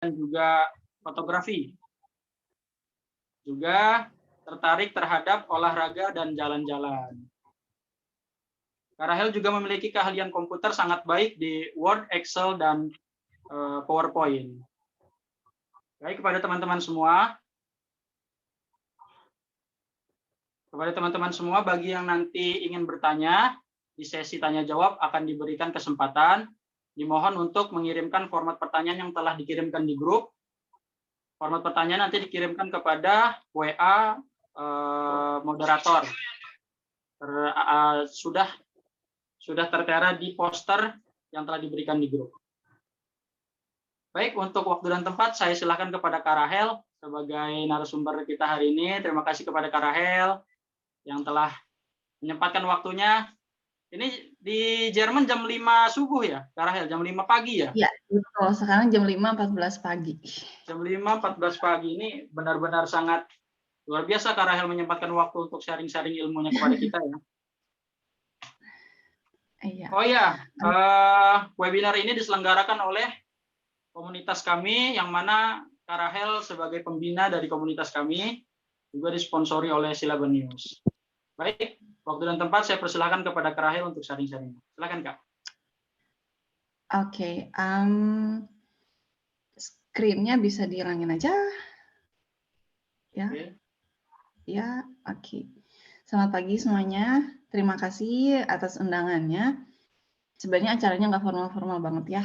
dan juga fotografi. Juga tertarik terhadap olahraga dan jalan-jalan. Kak Rahel juga memiliki keahlian komputer sangat baik di Word, Excel, dan PowerPoint. Baik, kepada teman-teman semua, bagi yang nanti ingin bertanya, di sesi tanya jawab akan diberikan kesempatan. Dimohon untuk mengirimkan format pertanyaan yang telah dikirimkan di grup. Format pertanyaan nanti dikirimkan kepada WA moderator. Sudah tertera di poster yang telah diberikan di grup. Baik, untuk waktu dan tempat saya silakan kepada Kak Rahel sebagai narasumber kita hari ini. Terima kasih kepada Kak Rahel yang telah menyempatkan waktunya. Ini di Jerman jam 5 subuh ya, Kak Rahel? Jam 5 pagi ya? Iya, betul. Sekarang jam 5.14 pagi. Jam 5.14 pagi, ini benar-benar sangat luar biasa Kak Rahel menyempatkan waktu untuk sharing-sharing ilmunya kepada kita ya. Iya. Oh ya, webinar ini diselenggarakan oleh komunitas kami, yang mana Kak Rahel sebagai pembina dari komunitas kami, juga disponsori oleh Silaba News. Baik, waktu dan tempat saya persilahkan kepada Kak Rahel untuk sharing-sharing. Silakan Kak. Oke, screen-nya bisa dihilangin aja. Ya, ya, oke. Selamat pagi semuanya. Terima kasih atas undangannya. Sebenarnya acaranya nggak formal-formal banget ya.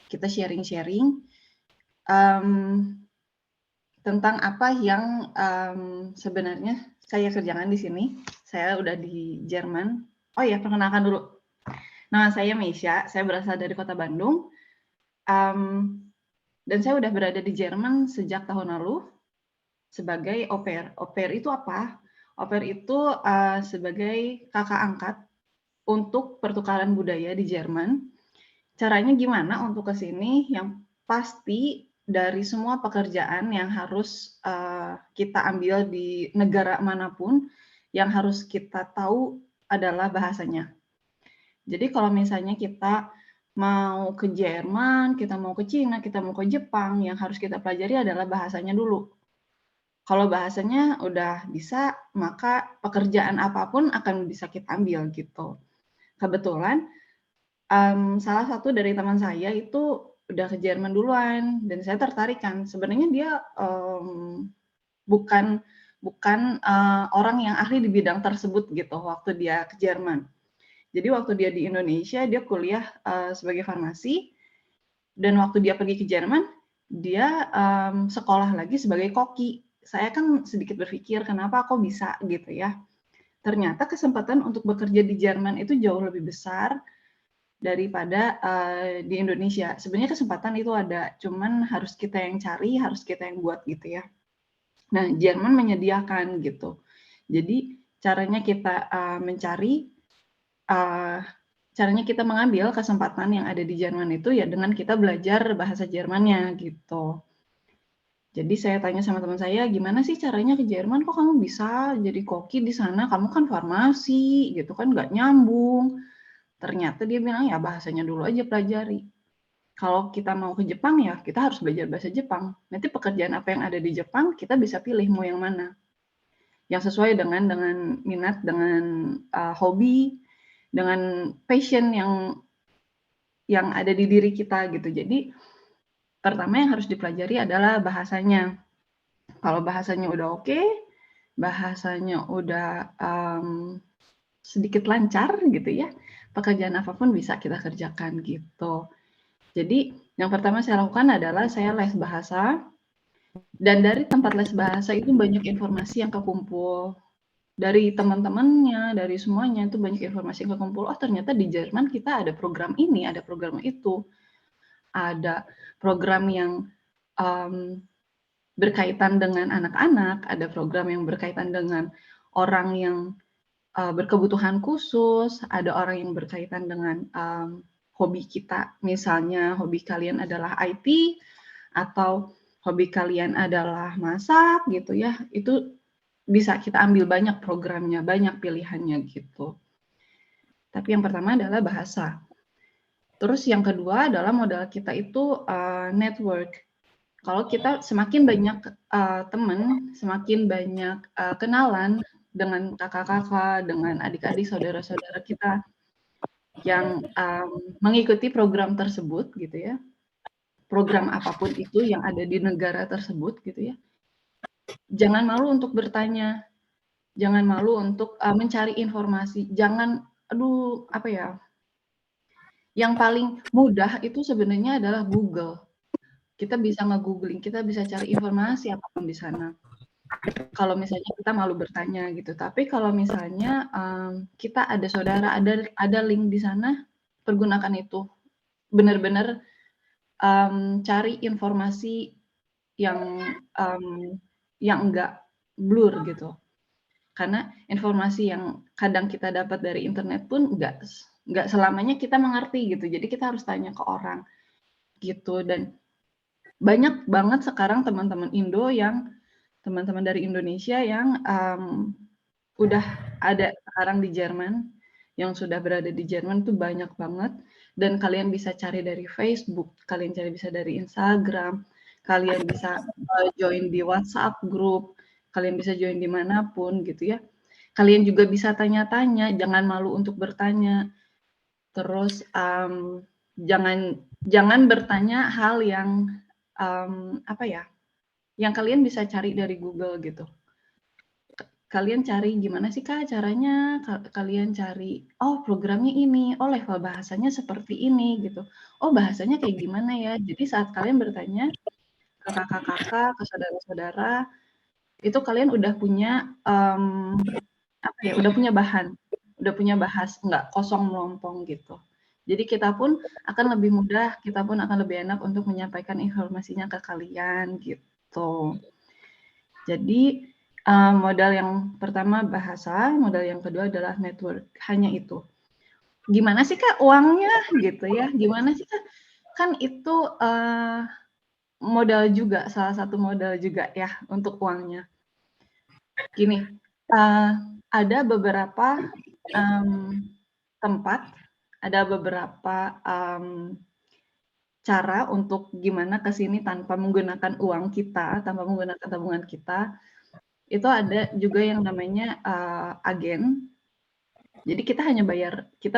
Kita sharing-sharing tentang apa yang sebenarnya saya kerjakan di sini. Saya udah di Jerman. Oh ya, perkenalkan dulu. Nama saya Meisha, saya berasal dari kota Bandung. Dan saya udah berada di Jerman sejak tahun lalu sebagai au pair. Au pair itu apa? Au pair itu sebagai kakak angkat untuk pertukaran budaya di Jerman. Caranya gimana untuk ke sini? Yang pasti dari semua pekerjaan yang harus kita ambil di negara manapun, yang harus kita tahu adalah bahasanya. Jadi kalau misalnya kita mau ke Jerman, kita mau ke Cina, kita mau ke Jepang, yang harus kita pelajari adalah bahasanya dulu. Kalau bahasanya udah bisa, maka pekerjaan apapun akan bisa kita ambil gitu. Kebetulan salah satu dari teman saya itu udah ke Jerman duluan, dan saya tertarik kan. Sebenarnya dia bukan orang yang ahli di bidang tersebut gitu waktu dia ke Jerman. Jadi waktu dia di Indonesia, dia kuliah sebagai farmasi, dan waktu dia pergi ke Jerman, dia sekolah lagi sebagai koki. Saya kan sedikit berpikir, kenapa kok bisa gitu ya. Ternyata kesempatan untuk bekerja di Jerman itu jauh lebih besar daripada di Indonesia. Sebenarnya kesempatan itu ada, cuman harus kita yang cari, harus kita yang buat gitu ya. Nah, Jerman menyediakan gitu. Jadi caranya kita mencari, caranya kita mengambil kesempatan yang ada di Jerman itu ya dengan kita belajar bahasa Jermannya gitu. Jadi saya tanya sama teman saya, gimana sih caranya ke Jerman? Kok kamu bisa jadi koki di sana? Kamu kan farmasi gitu kan, nggak nyambung. Ternyata dia bilang, ya bahasanya dulu aja pelajari. Kalau kita mau ke Jepang ya kita harus belajar bahasa Jepang. Nanti pekerjaan apa yang ada di Jepang kita bisa pilih mau yang mana. Yang sesuai dengan minat, dengan hobi, dengan passion yang ada di diri kita gitu. Jadi pertama yang harus dipelajari adalah bahasanya. Kalau bahasanya udah oke, bahasanya udah sedikit lancar gitu ya, pekerjaan apapun bisa kita kerjakan gitu. Jadi yang pertama saya lakukan adalah saya les bahasa, dan dari tempat les bahasa itu banyak informasi yang kekumpul. Dari teman-temannya, dari semuanya itu banyak informasi yang kekumpul. Oh ternyata di Jerman kita ada program ini, ada program itu. Ada program yang berkaitan dengan anak-anak, ada program yang berkaitan dengan orang yang berkebutuhan khusus, ada orang yang berkaitan dengan hobi kita. Misalnya hobi kalian adalah IT, atau hobi kalian adalah masak gitu ya, itu bisa kita ambil banyak programnya, banyak pilihannya gitu. Tapi yang pertama adalah bahasa. Terus yang kedua adalah modal kita itu network. Kalau kita semakin banyak teman, semakin banyak kenalan dengan kakak-kakak, dengan adik-adik, saudara-saudara kita yang mengikuti program tersebut gitu ya, program apapun itu yang ada di negara tersebut gitu ya, jangan malu untuk bertanya, jangan malu untuk mencari informasi, jangan, aduh apa ya, yang paling mudah itu sebenarnya adalah Google. Kita bisa nge-googling, kita bisa cari informasi apapun di sana. Kalau misalnya kita malu bertanya gitu. Tapi kalau misalnya kita ada saudara, ada link di sana, pergunakan itu. Benar-benar cari informasi yang enggak blur gitu. Karena informasi yang kadang kita dapat dari internet pun enggak selamanya kita mengerti gitu. Jadi kita harus tanya ke orang gitu. Dan banyak banget sekarang teman-teman teman-teman dari Indonesia yang udah ada sekarang di Jerman, yang sudah berada di Jerman itu banyak banget, dan kalian bisa cari dari Facebook, kalian bisa dari Instagram, kalian bisa join di WhatsApp group, kalian bisa join di manapun gitu ya. Kalian juga bisa tanya-tanya, jangan malu untuk bertanya. Terus jangan bertanya hal yang apa ya, yang kalian bisa cari dari Google gitu. Kalian cari gimana sih Kak caranya, kalian cari, oh programnya ini, oh level bahasanya seperti ini gitu. Oh bahasanya kayak gimana ya. Jadi saat kalian bertanya ke kakak-kakak, ke saudara-saudara, itu kalian udah punya apa ya, udah punya bahan, udah punya bahas, nggak kosong melompong gitu. Jadi kita pun akan lebih mudah, kita pun akan lebih enak untuk menyampaikan informasinya ke kalian gitu. Jadi modal yang pertama bahasa, modal yang kedua adalah network, hanya itu. Gimana sih Kak uangnya gitu ya, gimana sih Kak? Kan itu modal juga, salah satu modal juga ya untuk uangnya. Gini, ada beberapa tempat, ada beberapa cara untuk gimana ke sini tanpa menggunakan uang kita, tanpa menggunakan tabungan kita. Itu ada juga yang namanya agen. Jadi kita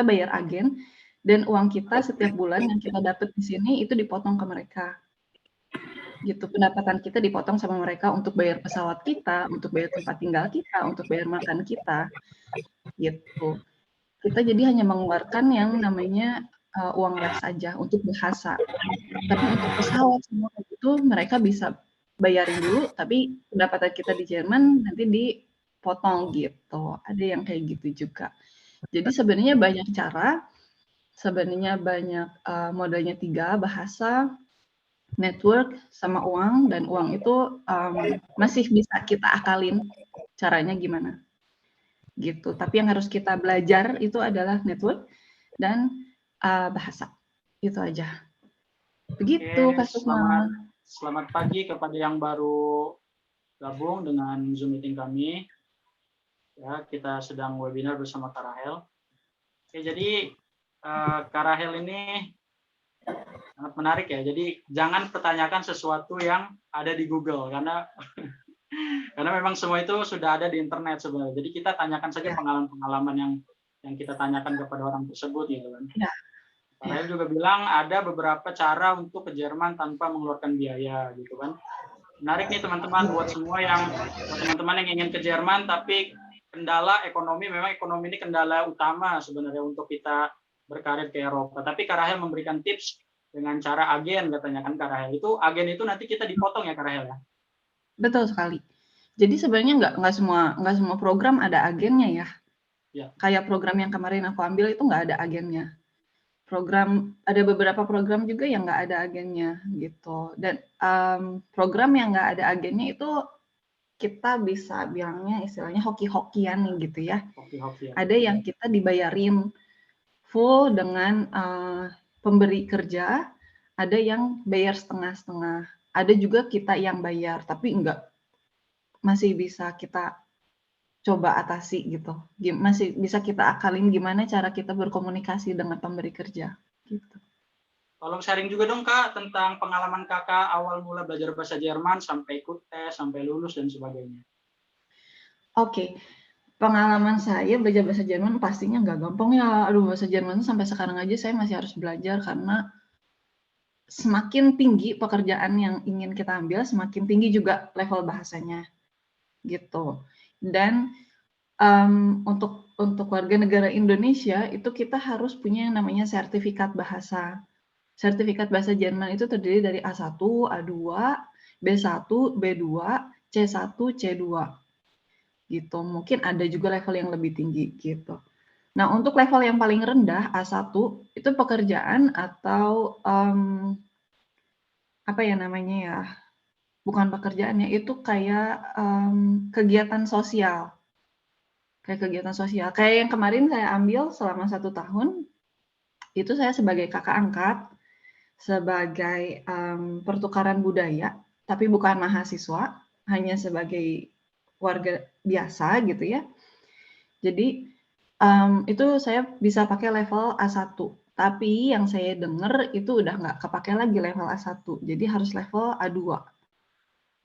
bayar agen dan uang kita setiap bulan yang kita dapat di sini itu dipotong ke mereka. Gitu, pendapatan kita dipotong sama mereka untuk bayar pesawat kita, untuk bayar tempat tinggal kita, untuk bayar makan kita. Gitu. Kita jadi hanya mengeluarkan yang namanya uang les saja untuk bahasa. Tapi untuk pesawat semua itu mereka bisa bayarin dulu, tapi pendapatan kita di Jerman nanti dipotong gitu. Ada yang kayak gitu juga. Jadi sebenarnya banyak cara, sebenarnya banyak modalnya 3, bahasa, network, sama uang, dan uang itu masih bisa kita akalin caranya gimana. Gitu. Tapi yang harus kita belajar itu adalah network dan bahasa. Itu aja. Begitu Kak Sukma. Selamat pagi kepada yang baru gabung dengan Zoom meeting kami. Ya, kita sedang webinar bersama Kak Rahel. Oke, jadi Kak Rahel ini sangat menarik ya. Jadi jangan pertanyakan sesuatu yang ada di Google karena memang semua itu sudah ada di internet sebenarnya. Jadi kita tanyakan saja pengalaman-pengalaman yang kita tanyakan kepada orang tersebut gitu kan. Rahel juga bilang ada beberapa cara untuk ke Jerman tanpa mengeluarkan biaya gitu kan. Menarik nih teman-teman buat semua teman-teman yang ingin ke Jerman tapi kendala ekonomi, memang ekonomi ini kendala utama sebenarnya untuk kita berkarir ke Eropa. Tapi Kak Rahel memberikan tips dengan cara agen katanya kan Kak Rahel. Itu agen itu nanti kita dipotong ya Kak Rahel ya? Betul sekali. Jadi sebenarnya nggak semua program ada agennya ya. Kayak program yang kemarin aku ambil itu nggak ada agennya. Ada beberapa program juga yang nggak ada agennya gitu. Dan program yang nggak ada agennya itu kita bisa bilangnya istilahnya hoki-hokian gitu ya. Ada yang kita dibayarin full dengan pemberi kerja, ada yang bayar setengah-setengah. Ada juga kita yang bayar, tapi masih bisa kita coba atasi gitu. Masih bisa kita akalin gimana cara kita berkomunikasi dengan pemberi kerja gitu. Tolong sharing juga dong Kak tentang pengalaman Kakak awal mula belajar bahasa Jerman sampai ikut tes, sampai lulus dan sebagainya. Oke, pengalaman saya belajar bahasa Jerman pastinya nggak gampang ya. Aduh, bahasa Jerman tuh sampai sekarang aja saya masih harus belajar karena semakin tinggi pekerjaan yang ingin kita ambil, semakin tinggi juga level bahasanya, gitu. Dan untuk warga negara Indonesia itu kita harus punya yang namanya sertifikat bahasa. Sertifikat bahasa Jerman itu terdiri dari A1, A2, B1, B2, C1, C2 gitu. Mungkin ada juga level yang lebih tinggi gitu. Nah, untuk level yang paling rendah A1 itu pekerjaan atau apa ya namanya ya? Bukan pekerjaannya, itu kayak kegiatan sosial. Kayak kegiatan sosial. Kayak yang kemarin saya ambil selama 1 tahun, itu saya sebagai kakak angkat, sebagai pertukaran budaya, tapi bukan mahasiswa, hanya sebagai warga biasa gitu ya. Jadi itu saya bisa pakai level A1, tapi yang saya dengar itu udah nggak kepakai lagi level A1, jadi harus level A2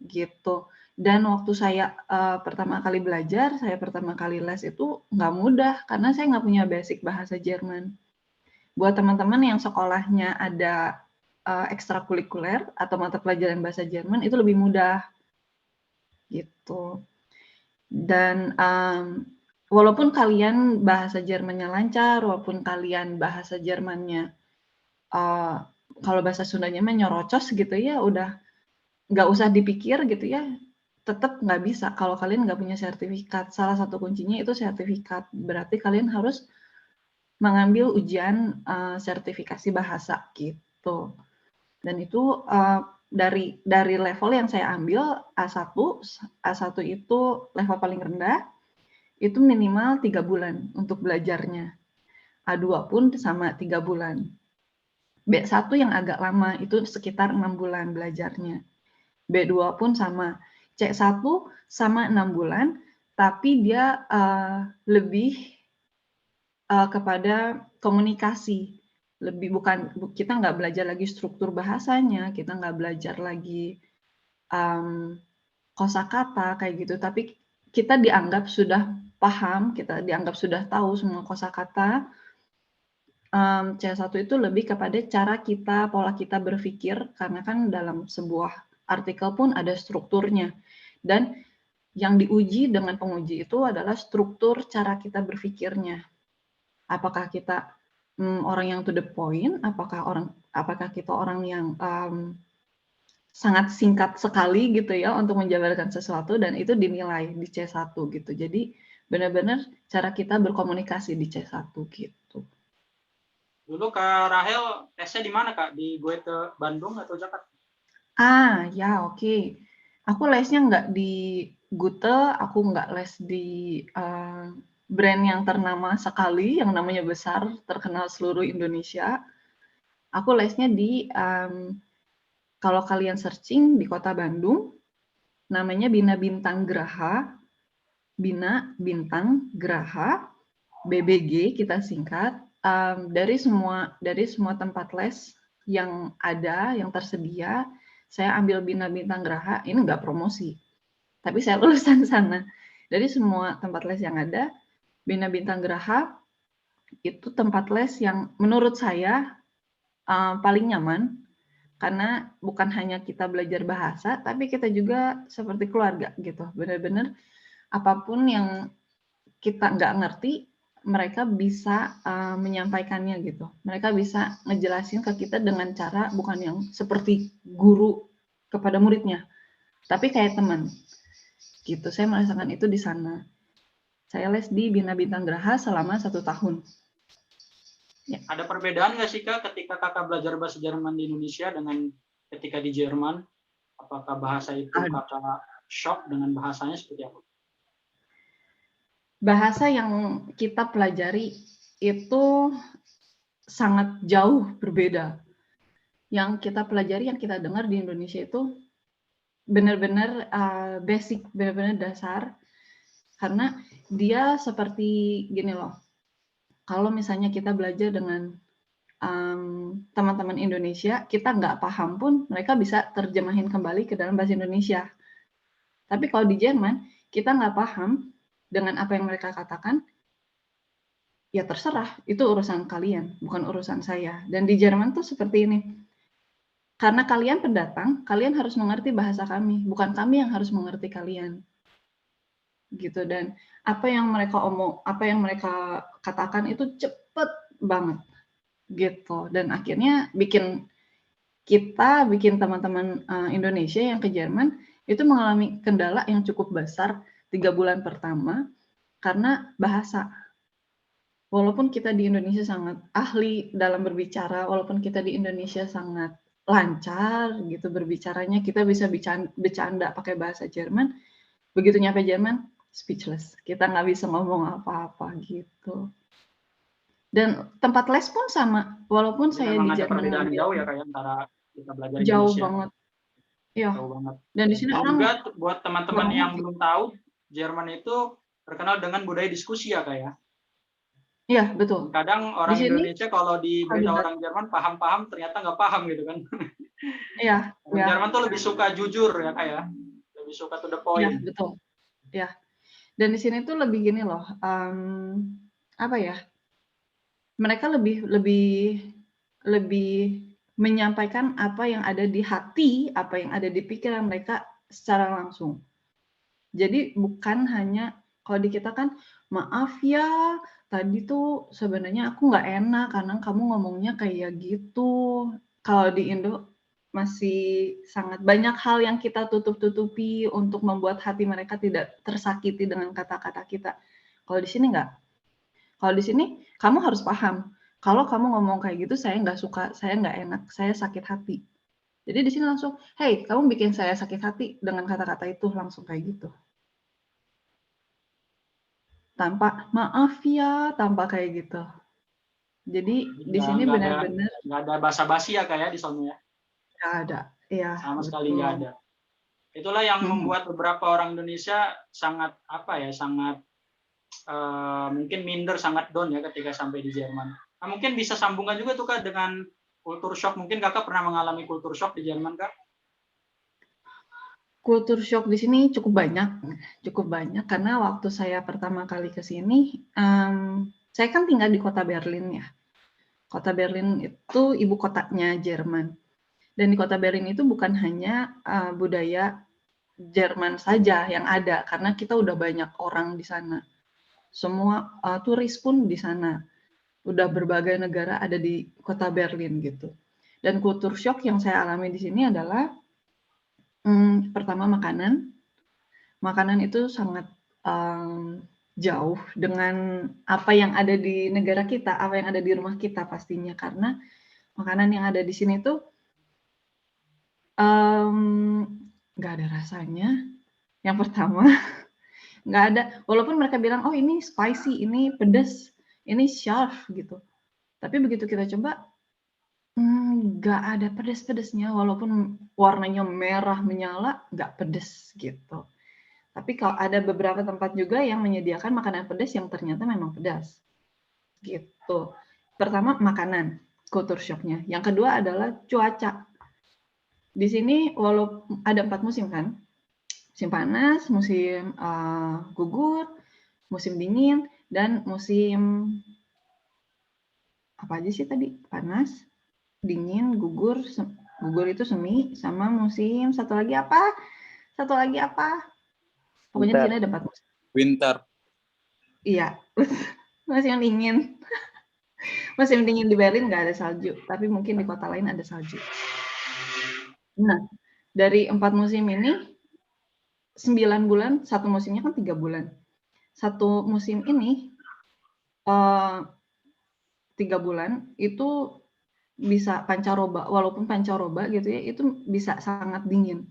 gitu. Dan waktu saya pertama kali belajar, saya pertama kali les itu nggak mudah karena saya nggak punya basic bahasa Jerman. Buat teman-teman yang sekolahnya ada ekstrakurikuler atau mata pelajaran bahasa Jerman itu lebih mudah gitu. Dan walaupun kalian bahasa Jermannya lancar, walaupun kalian bahasa Jermannya kalau bahasa Sundanya mah nyorocos gitu ya, udah nggak usah dipikir gitu ya, tetap nggak bisa kalau kalian nggak punya sertifikat. Salah satu kuncinya itu sertifikat. Berarti kalian harus mengambil ujian sertifikasi bahasa gitu. Dan itu dari level yang saya ambil A1, A1 itu level paling rendah, itu minimal 3 bulan untuk belajarnya. A2 pun sama 3 bulan. B1 yang agak lama itu sekitar 6 bulan belajarnya. B2 pun sama. C1 sama 6 bulan, tapi dia lebih kepada komunikasi. Kita nggak belajar lagi struktur bahasanya, kita nggak belajar lagi kosakata kayak gitu, tapi kita dianggap sudah paham, kita dianggap sudah tahu semua kosakata. C1 itu lebih kepada cara kita, pola kita berpikir, karena kan dalam sebuah artikel pun ada strukturnya. Dan yang diuji dengan penguji itu adalah struktur cara kita berpikirnya. Apakah kita orang yang to the point, apakah kita orang yang sangat singkat sekali gitu ya untuk menjabarkan sesuatu, dan itu dinilai di C1 gitu. Jadi benar-benar cara kita berkomunikasi di C1 gitu. Dulu Kak Rahel tesnya di mana Kak? Di Goethe Bandung atau Jakarta? Ya oke. Aku lesnya nggak di Goethe, aku nggak les di brand yang ternama sekali, yang namanya besar, terkenal seluruh Indonesia. Aku lesnya di kalau kalian searching di Kota Bandung, namanya Bina Bintang Graha, Bina Bintang Graha, BBG kita singkat. Dari semua tempat les yang ada, yang tersedia, saya ambil Bina Bintang Graha, ini nggak promosi, tapi saya lulusan sana. Dari semua tempat les yang ada, Bina Bintang Graha itu tempat les yang menurut saya paling nyaman, karena bukan hanya kita belajar bahasa, tapi kita juga seperti keluarga gitu. Benar-benar apapun yang kita nggak ngerti, mereka bisa menyampaikannya gitu. Mereka bisa ngejelasin ke kita dengan cara bukan yang seperti guru kepada muridnya, tapi kayak teman. Gitu. Saya merasakan itu di sana. Saya les di Bina Bintang Graha selama 1 tahun. Ya. Ada perbedaan nggak sih Kak ketika Kakak belajar bahasa Jerman di Indonesia dengan ketika di Jerman? Apakah bahasa itu Kakak shock dengan bahasanya seperti apa? Bahasa yang kita pelajari itu sangat jauh berbeda. Yang kita pelajari, yang kita dengar di Indonesia itu benar-benar basic, benar-benar dasar. Karena dia seperti gini loh, kalau misalnya kita belajar dengan teman-teman Indonesia, kita nggak paham pun mereka bisa terjemahin kembali ke dalam bahasa Indonesia. Tapi kalau di Jerman, kita nggak paham dengan apa yang mereka katakan, ya terserah, itu urusan kalian, bukan urusan saya. Dan di Jerman tuh seperti ini, karena kalian pendatang, kalian harus mengerti bahasa kami, bukan kami yang harus mengerti kalian. Gitu. Dan apa yang mereka katakan itu cepet banget gitu. Dan akhirnya bikin teman-teman Indonesia yang ke Jerman itu mengalami kendala yang cukup besar 3 bulan pertama karena bahasa. Walaupun kita di Indonesia sangat ahli dalam berbicara, walaupun kita di Indonesia sangat lancar gitu berbicaranya, kita bisa bercanda pakai bahasa Jerman, begitu nyampe Jerman, speechless. Kita nggak bisa ngomong apa-apa gitu. Dan tempat les pun sama, walaupun Jadi saya memang di ada Jerman perbedaan ngambil jauh ya kayak antara kita belajar jauh Indonesia. banget. Iya. Jauh banget. Dan di sini Dan orang juga buat teman-teman nggak yang ngerti. belum tahu, Jerman itu terkenal dengan budaya diskusi ya kayak. Iya, betul. Kadang Di orang sini Indonesia kalau suka diberitahu debat. orang Jerman paham-paham ternyata nggak paham gitu kan. Iya, Orang iya, Jerman tuh lebih suka jujur ya kayak, lebih suka to the iya, point. betul. Iya. Dan di sini tuh lebih gini loh, apa ya? Mereka lebih menyampaikan apa yang ada di hati, apa yang ada di pikiran mereka secara langsung. Jadi bukan hanya kalau di kita kan, "Maaf ya, tadi tuh sebenarnya aku nggak enak karena kamu ngomongnya kayak gitu." Kalau di Indo masih sangat banyak hal yang kita tutup-tutupi untuk membuat hati mereka tidak tersakiti dengan kata-kata kita. Kalau di sini nggak. Kalau di sini kamu harus paham, kalau kamu ngomong kayak gitu saya nggak suka, saya nggak enak, saya sakit hati. Jadi di sini langsung, "Hei, kamu bikin saya sakit hati dengan kata-kata itu," langsung kayak gitu. Tanpa, "Maaf ya," tanpa kayak gitu. Jadi di sini benar-benar nggak ada basa-basi ya kayak di sana ya. nggak ada. Iya, Sama sekali nggak betul. ada. Itulah yang Mhm. membuat beberapa orang Indonesia sangat apa ya, sangat mungkin minder, sangat down ya ketika sampai di Jerman. Nah, mungkin bisa sambungkan juga tuh Kak dengan kultur shock. Mungkin Kakak pernah mengalami kultur shock di Jerman Kak? Kultur shock di sini cukup banyak karena waktu saya pertama kali ke sini, saya kan tinggal di kota Berlin ya. Kota Berlin itu ibu kotanya Jerman. Dan di kota Berlin itu bukan hanya budaya Jerman saja yang ada, karena kita udah banyak orang di sana. Semua turis pun di sana. Udah berbagai negara ada di kota Berlin gitu. Dan kultur shock yang saya alami di sini adalah pertama makanan. Makanan itu sangat jauh dengan apa yang ada di negara kita, apa yang ada di rumah kita pastinya. Karena makanan yang ada di sini tuh nggak ada rasanya, yang pertama. Nggak ada, walaupun mereka bilang, "Oh ini spicy, ini pedas, ini sharp," gitu. Tapi begitu kita coba, nggak ada pedas-pedasnya, walaupun warnanya merah menyala, nggak pedas gitu. Tapi kalau ada beberapa tempat juga yang menyediakan makanan pedas yang ternyata memang pedas, gitu. Pertama makanan, culture shock-nya. Yang kedua adalah cuaca. Di sini walaupun ada 4 musim kan, musim panas, musim gugur, musim dingin, dan musim apa aja sih tadi? Panas, dingin, gugur itu semi, sama musim satu lagi apa? Pokoknya di sini ada 4 musim. Winter. Iya, musim dingin. Musim dingin di Berlin nggak ada salju, tapi mungkin di kota lain ada salju. Nah, dari 4 musim ini, 9 bulan, satu musimnya kan 3 bulan. Satu musim ini, 3 bulan, itu bisa pancaroba, walaupun pancaroba gitu ya, itu bisa sangat dingin.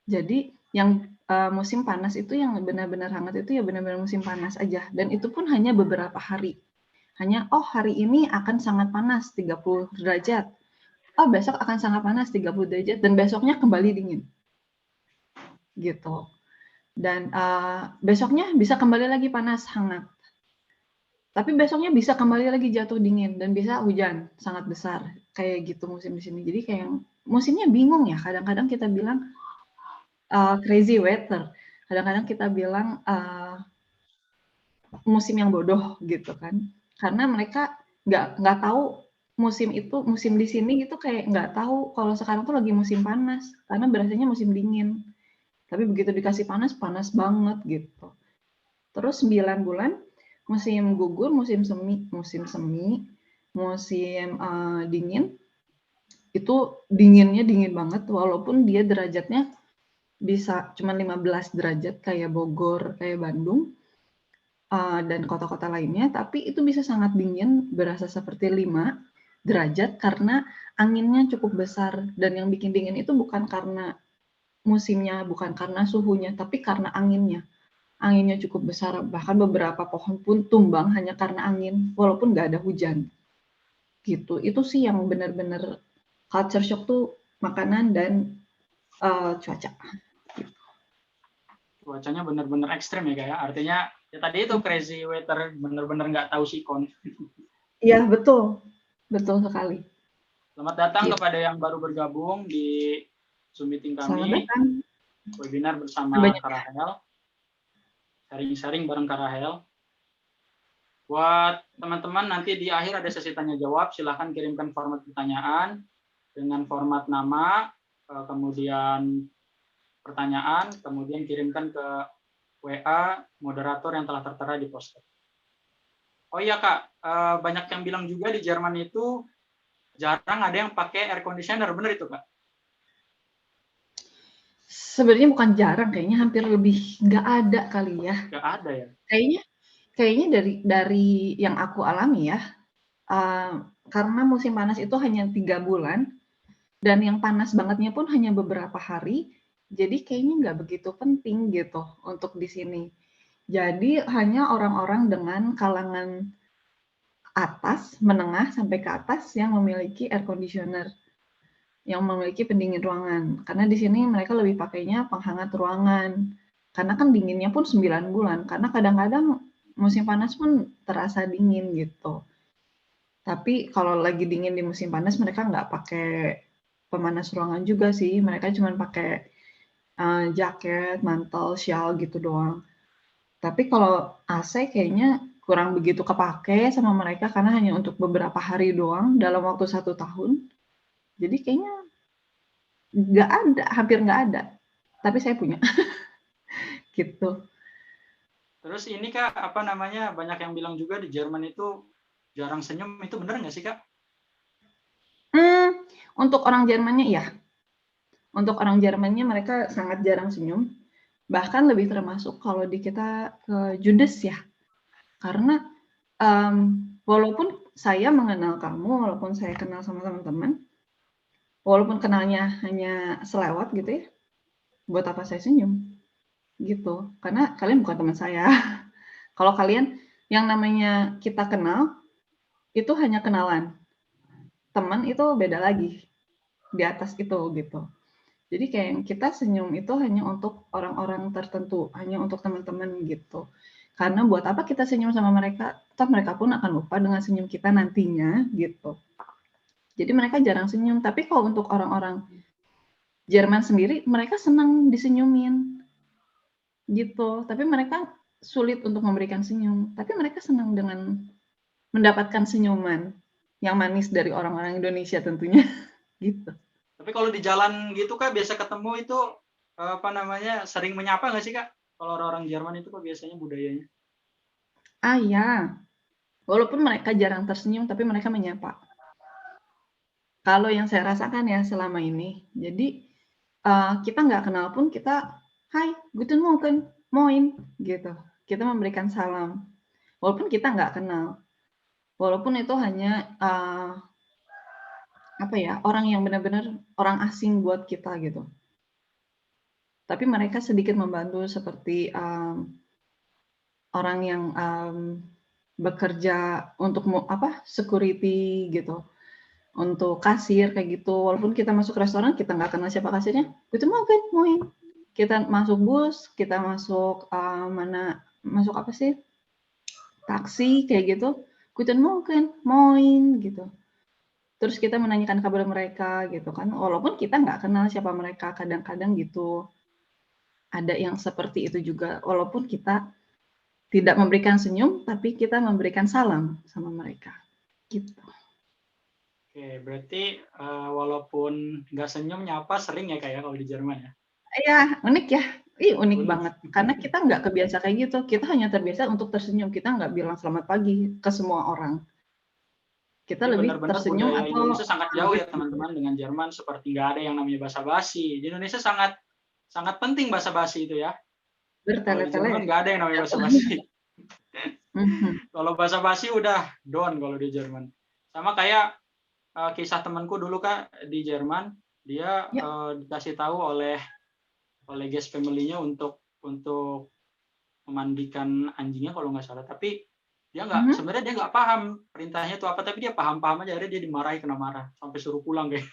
Jadi yang musim panas itu yang benar-benar hangat itu ya benar-benar musim panas aja, dan itu pun hanya beberapa hari. Hanya, oh hari ini akan sangat panas 30 derajat. Oh besok akan sangat panas 30 derajat dan besoknya kembali dingin. Gitu. Dan besoknya bisa kembali lagi panas hangat. Tapi besoknya bisa kembali lagi jatuh dingin dan bisa hujan sangat besar, kayak gitu musim di sini. Jadi kayak musimnya bingung ya, kadang-kadang kita bilang, crazy weather, kadang-kadang kita bilang, musim yang bodoh gitu kan. Karena mereka nggak tahu musim di sini itu kayak nggak tahu kalau sekarang tuh lagi musim panas, karena berasanya musim dingin. Tapi begitu dikasih panas, panas banget gitu. Terus 9 bulan, musim gugur, musim dingin, itu dinginnya dingin banget walaupun dia derajatnya bisa cuma 15 derajat kayak Bogor, kayak Bandung, dan kota-kota lainnya, tapi itu bisa sangat dingin, berasa seperti 5 derajat karena anginnya cukup besar dan yang bikin dingin itu bukan karena musimnya, bukan karena suhunya, tapi karena anginnya. Anginnya cukup besar, bahkan beberapa pohon pun tumbang hanya karena angin, walaupun nggak ada hujan. Gitu. Itu sih yang benar-benar culture shock tuh makanan dan cuaca. Cuacanya benar-benar ekstrem ya kayak. Artinya ya tadi itu crazy weather, benar-benar nggak tahu sikon. Iya betul, betul sekali. Selamat datang Gitu. kepada yang baru bergabung di Zoom meeting Selamat kami, datang. webinar bersama Banyak. Kak Rahel, sharing-sharing bareng Kak Rahel. Buat teman-teman, nanti di akhir ada sesi tanya jawab, silahkan kirimkan format pertanyaan dengan format nama, kemudian pertanyaan, kemudian kirimkan ke WA moderator yang telah tertera di poster. Oh iya Kak, banyak yang bilang juga di Jerman itu jarang ada yang pakai air conditioner, benar itu Kak? Sebenarnya bukan jarang, kayaknya hampir lebih nggak ada kali ya. Nggak ada ya? Kayaknya dari yang aku alami ya, karena musim panas itu hanya 3 bulan, dan yang panas bangetnya pun hanya beberapa hari, jadi kayaknya nggak begitu penting gitu untuk di sini. Jadi hanya orang-orang dengan kalangan atas, menengah sampai ke atas yang memiliki air conditioner, yang memiliki pendingin ruangan. Karena di sini mereka lebih pakainya penghangat ruangan. Karena kan dinginnya pun 9 bulan, karena kadang-kadang musim panas pun terasa dingin gitu. Tapi kalau lagi dingin di musim panas mereka nggak pakai pemanas ruangan juga sih, mereka cuma pakai jaket, mantel, shawl gitu doang. Tapi kalau AC kayaknya kurang begitu kepake sama mereka karena hanya untuk beberapa hari doang dalam waktu 1 tahun. Jadi kayaknya nggak ada, hampir nggak ada. Tapi saya punya. Gitu. Terus ini Kak, apa namanya, banyak yang bilang juga di Jerman itu jarang senyum, itu benar nggak sih Kak? Untuk orang Jermannya iya. Untuk orang Jermannya mereka sangat jarang senyum. Bahkan lebih termasuk kalau di kita judes ya. Karena walaupun saya mengenal kamu, walaupun saya kenal sama teman-teman, walaupun kenalnya hanya selewat gitu ya, buat apa saya senyum? Gitu. Karena kalian bukan teman saya. Kalau kalian yang namanya kita kenal, itu hanya kenalan. Teman itu beda lagi. Di atas itu gitu. Jadi kayak kita senyum itu hanya untuk orang-orang tertentu, hanya untuk teman-teman gitu. Karena buat apa kita senyum sama mereka, toh mereka pun akan lupa dengan senyum kita nantinya gitu. Jadi mereka jarang senyum, tapi kalau untuk orang-orang Jerman sendiri, mereka senang disenyumin gitu. Tapi mereka sulit untuk memberikan senyum, tapi mereka senang dengan mendapatkan senyuman yang manis dari orang-orang Indonesia tentunya gitu. Tapi kalau di jalan gitu Kak, biasa ketemu itu apa namanya, sering menyapa nggak sih Kak? Kalau orang-orang Jerman itu kok biasanya budayanya? Ya, walaupun mereka jarang tersenyum, tapi mereka menyapa. Kalau yang saya rasakan ya selama ini, jadi kita nggak kenal pun kita, "Hai, guten Morgen, moin," gitu. Kita memberikan salam, walaupun kita nggak kenal. Walaupun itu hanya, apa ya, orang yang benar-benar orang asing buat kita gitu. Tapi mereka sedikit membantu seperti, orang yang, bekerja untuk security gitu, untuk kasir kayak gitu. Walaupun kita masuk restoran, kita nggak kenal siapa kasirnya, "Guten Morgen, moin." Kita masuk bus, kita masuk, masuk apa sih, taksi kayak gitu, "Guten Morgen, moin," gitu. Terus kita menanyakan kabar mereka gitu kan, walaupun kita nggak kenal siapa mereka, kadang-kadang gitu. Ada yang seperti itu juga, walaupun kita tidak memberikan senyum, tapi kita memberikan salam sama mereka, gitu. Oke, berarti walaupun nggak senyum nyapa sering ya kayak kalau di Jerman ya. Iya, unik ya? Ih, unik Unik. banget. Karena kita nggak kebiasa kayak gitu. Kita hanya terbiasa untuk tersenyum. Kita nggak bilang selamat pagi ke semua orang. Kita Jadi lebih benar-benar tersenyum budaya atau Indonesia sangat jauh ya gitu. teman-teman dengan Jerman, seperti nggak ada yang namanya basa-basi. Di Indonesia sangat sangat penting basa-basi itu ya. Kalau di Bertele-tele. Jerman nggak ada yang namanya Gitu. basa-basi. Mhm. Kalau basa-basi udah down kalau di Jerman. Sama kayak kisah temanku dulu Kak di Jerman, dia Ya. dikasih tahu oleh guest family-nya untuk memandikan anjingnya kalau nggak salah. Tapi Mhm. sebenarnya dia nggak paham perintahnya itu apa, tapi dia paham-paham aja. Akhirnya dia dimarahi, kena marah sampai suruh pulang kayak.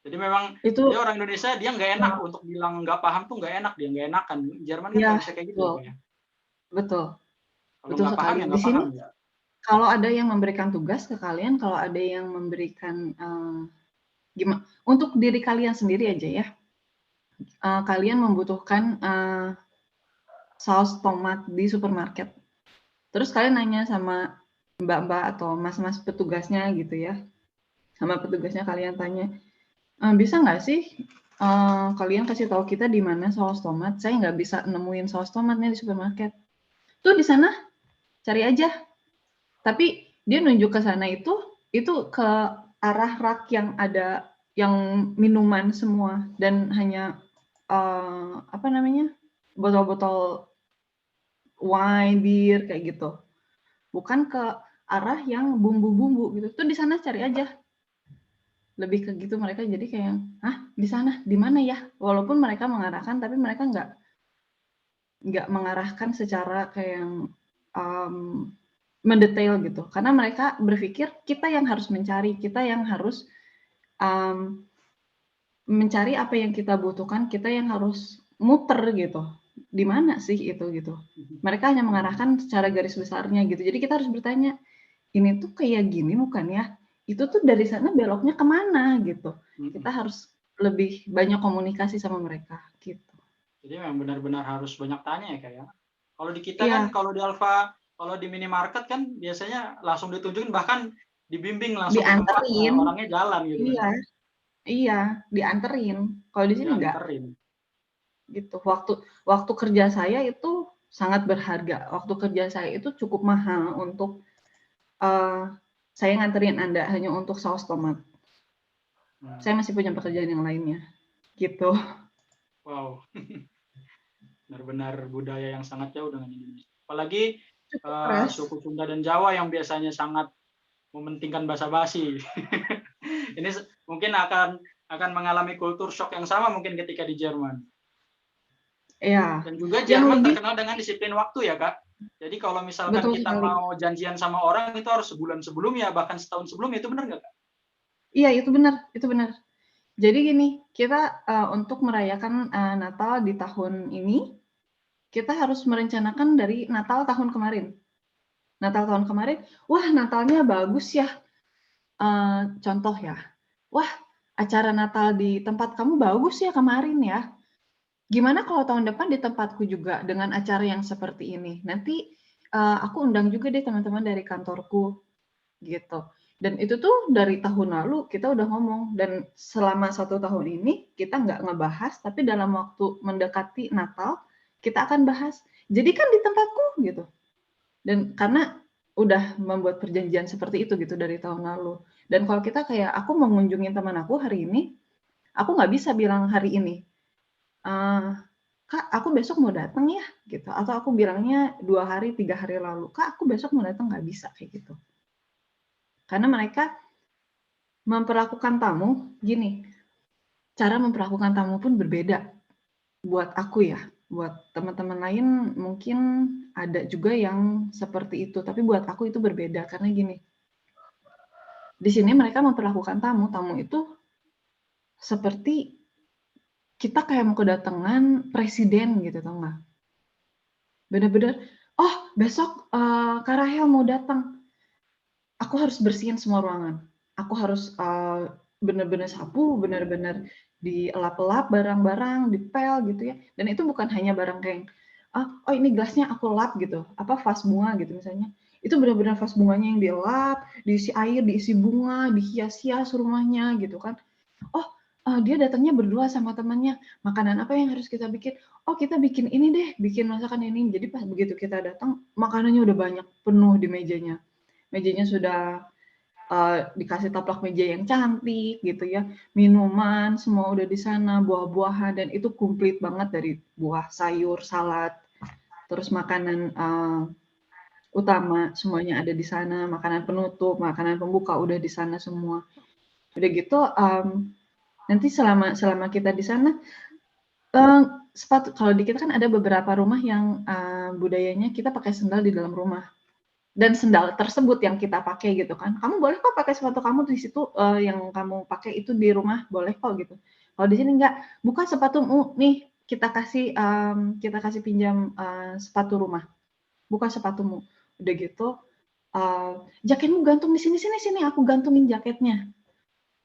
Jadi memang Itu dia orang Indonesia, dia nggak enak untuk bilang nggak paham tuh nggak enak, dia nggak enakan. Jerman kan ya, nggak bisa kayak gitu ya betul. Kak ya. Betul. Kalau Betul nggak paham sekali. ya Di nggak sini paham ya. kalau ada yang memberikan tugas ke kalian, kalau ada yang memberikan untuk diri kalian sendiri aja ya. Kalian membutuhkan saus tomat di supermarket. Terus kalian nanya sama mbak-mbak atau mas-mas petugasnya gitu ya. Sama petugasnya kalian tanya, bisa nggak sih kalian kasih tahu kita di mana saus tomat? Saya nggak bisa nemuin saus tomatnya di supermarket. Tuh di sana cari aja. Tapi dia nunjuk ke sana itu ke arah rak yang ada yang minuman semua dan hanya apa namanya, botol-botol wine, bir kayak gitu. Bukan ke arah yang bumbu-bumbu gitu. Tuh di sana cari aja. Lebih ke gitu mereka, jadi kayak, "Hah, di sana? Di mana ya?" Walaupun mereka mengarahkan, tapi mereka nggak mengarahkan secara kayak yang mendetail gitu. Karena mereka berpikir kita yang harus mencari, kita yang harus mencari apa yang kita butuhkan, kita yang harus muter gitu. Di mana sih itu gitu. Mereka hanya mengarahkan secara garis besarnya gitu. Jadi kita harus bertanya, ini tuh kayak gini bukan ya? Itu tuh dari sana beloknya kemana gitu. Kita harus lebih banyak komunikasi sama mereka gitu. Jadi memang benar-benar harus banyak tanya ya kayak. Kalau di kita kan, Iya, kalau di Alfa, kalau di minimarket kan biasanya langsung ditunjukin, bahkan dibimbing langsung ke tempatnya, dianterin. orangnya jalan gitu kan. Iya, iya, dianterin. Kalau di sini enggak Dianterin. gitu. Waktu kerja saya itu sangat berharga. Waktu kerja saya itu cukup mahal untuk saya nganterin Anda hanya untuk saus tomat. Saya masih punya pekerjaan yang lainnya, gitu. Wow, benar-benar budaya yang sangat jauh dengan Indonesia. Apalagi Cukup keras. suku Sunda dan Jawa yang biasanya sangat mementingkan basa-basi. Ini mungkin akan mengalami kultur shock yang sama mungkin ketika di Jerman. Iya, Dan juga yang Jerman lebih terkenal dengan disiplin waktu ya, Kak. Jadi kalau misalkan betul kita sekali. mau janjian sama orang itu harus sebulan sebelumnya, bahkan setahun sebelumnya, itu benar nggak, Kak? Iya, itu benar, itu benar. Jadi gini, kita untuk merayakan Natal di tahun ini, kita harus merencanakan dari Natal tahun kemarin. Natal tahun kemarin, wah Natalnya bagus ya. Contoh ya, wah acara Natal di tempat kamu bagus ya kemarin ya. Gimana kalau tahun depan di tempatku juga dengan acara yang seperti ini? Nanti aku undang juga deh teman-teman dari kantorku gitu. Dan itu tuh dari tahun lalu kita udah ngomong dan selama 1 tahun ini kita nggak ngebahas, tapi dalam waktu mendekati Natal kita akan bahas. Jadi kan di tempatku gitu. Dan karena udah membuat perjanjian seperti itu gitu dari tahun lalu. Dan kalau kita kayak aku mau ngunjungin teman aku hari ini, aku nggak bisa bilang hari ini, Kak, aku besok mau datang ya gitu. Atau aku bilangnya 2 hari, 3 hari lalu, Kak, aku besok mau datang, nggak bisa kayak gitu. Karena mereka memperlakukan tamu gini, cara memperlakukan tamu pun berbeda buat aku ya. Buat teman-teman lain mungkin ada juga yang seperti itu, tapi buat aku itu berbeda karena gini, di sini mereka memperlakukan tamu, tamu itu seperti kita kayak mau kedatangan presiden gitu, tau nggak? Bener-bener oh besok Kak Rahel mau datang, aku harus bersihin semua ruangan. Aku harus bener-bener sapu, bener-bener dielap-elap barang-barang, dipel gitu ya. Dan itu bukan hanya barang kayak, oh ini gelasnya aku lap gitu, apa vas bunga gitu misalnya. Itu benar-benar vas bunganya yang dielap, diisi air, diisi bunga, dihias-hias rumahnya gitu kan. Oh, dia datangnya berdua sama temannya, makanan apa yang harus kita bikin? Oh, kita bikin ini deh, bikin masakan ini. Jadi pas begitu kita datang, makanannya udah banyak, penuh di mejanya. Mejanya sudah dikasih taplak meja yang cantik gitu ya, minuman semua udah di sana, buah-buahan, dan itu komplit banget dari buah, sayur, salad, terus makanan utama semuanya ada di sana, makanan penutup, makanan pembuka udah di sana semua. Udah gitu nanti selama kita di sana sepatu, kalau di kita kan ada beberapa rumah yang budayanya kita pakai sendal di dalam rumah. Dan sendal tersebut yang kita pakai gitu kan, kamu boleh kok pakai sepatu kamu di situ, yang kamu pakai itu di rumah, boleh kok gitu. Kalau di sini enggak, buka sepatumu, nih kita kasih pinjam sepatu rumah, buka sepatumu. Udah gitu, jaketmu gantung di sini, sini, aku gantungin jaketnya.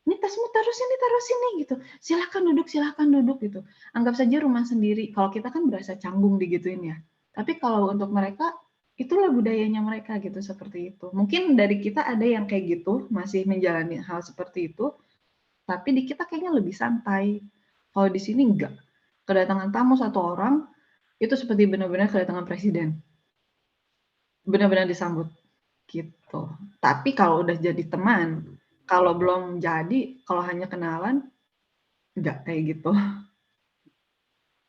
Ini tasmu taruh sini gitu. Silahkan duduk gitu. Anggap saja rumah sendiri. Kalau kita kan berasa canggung digituin ya. Tapi kalau untuk mereka, itulah budayanya mereka gitu, seperti itu. Mungkin dari kita ada yang kayak gitu, masih menjalani hal seperti itu, tapi di kita kayaknya lebih santai. Kalau di sini enggak. Kedatangan tamu satu orang, itu seperti benar-benar kedatangan presiden. Benar-benar disambut gitu. Tapi kalau udah jadi teman, kalau belum jadi, kalau hanya kenalan, enggak kayak gitu.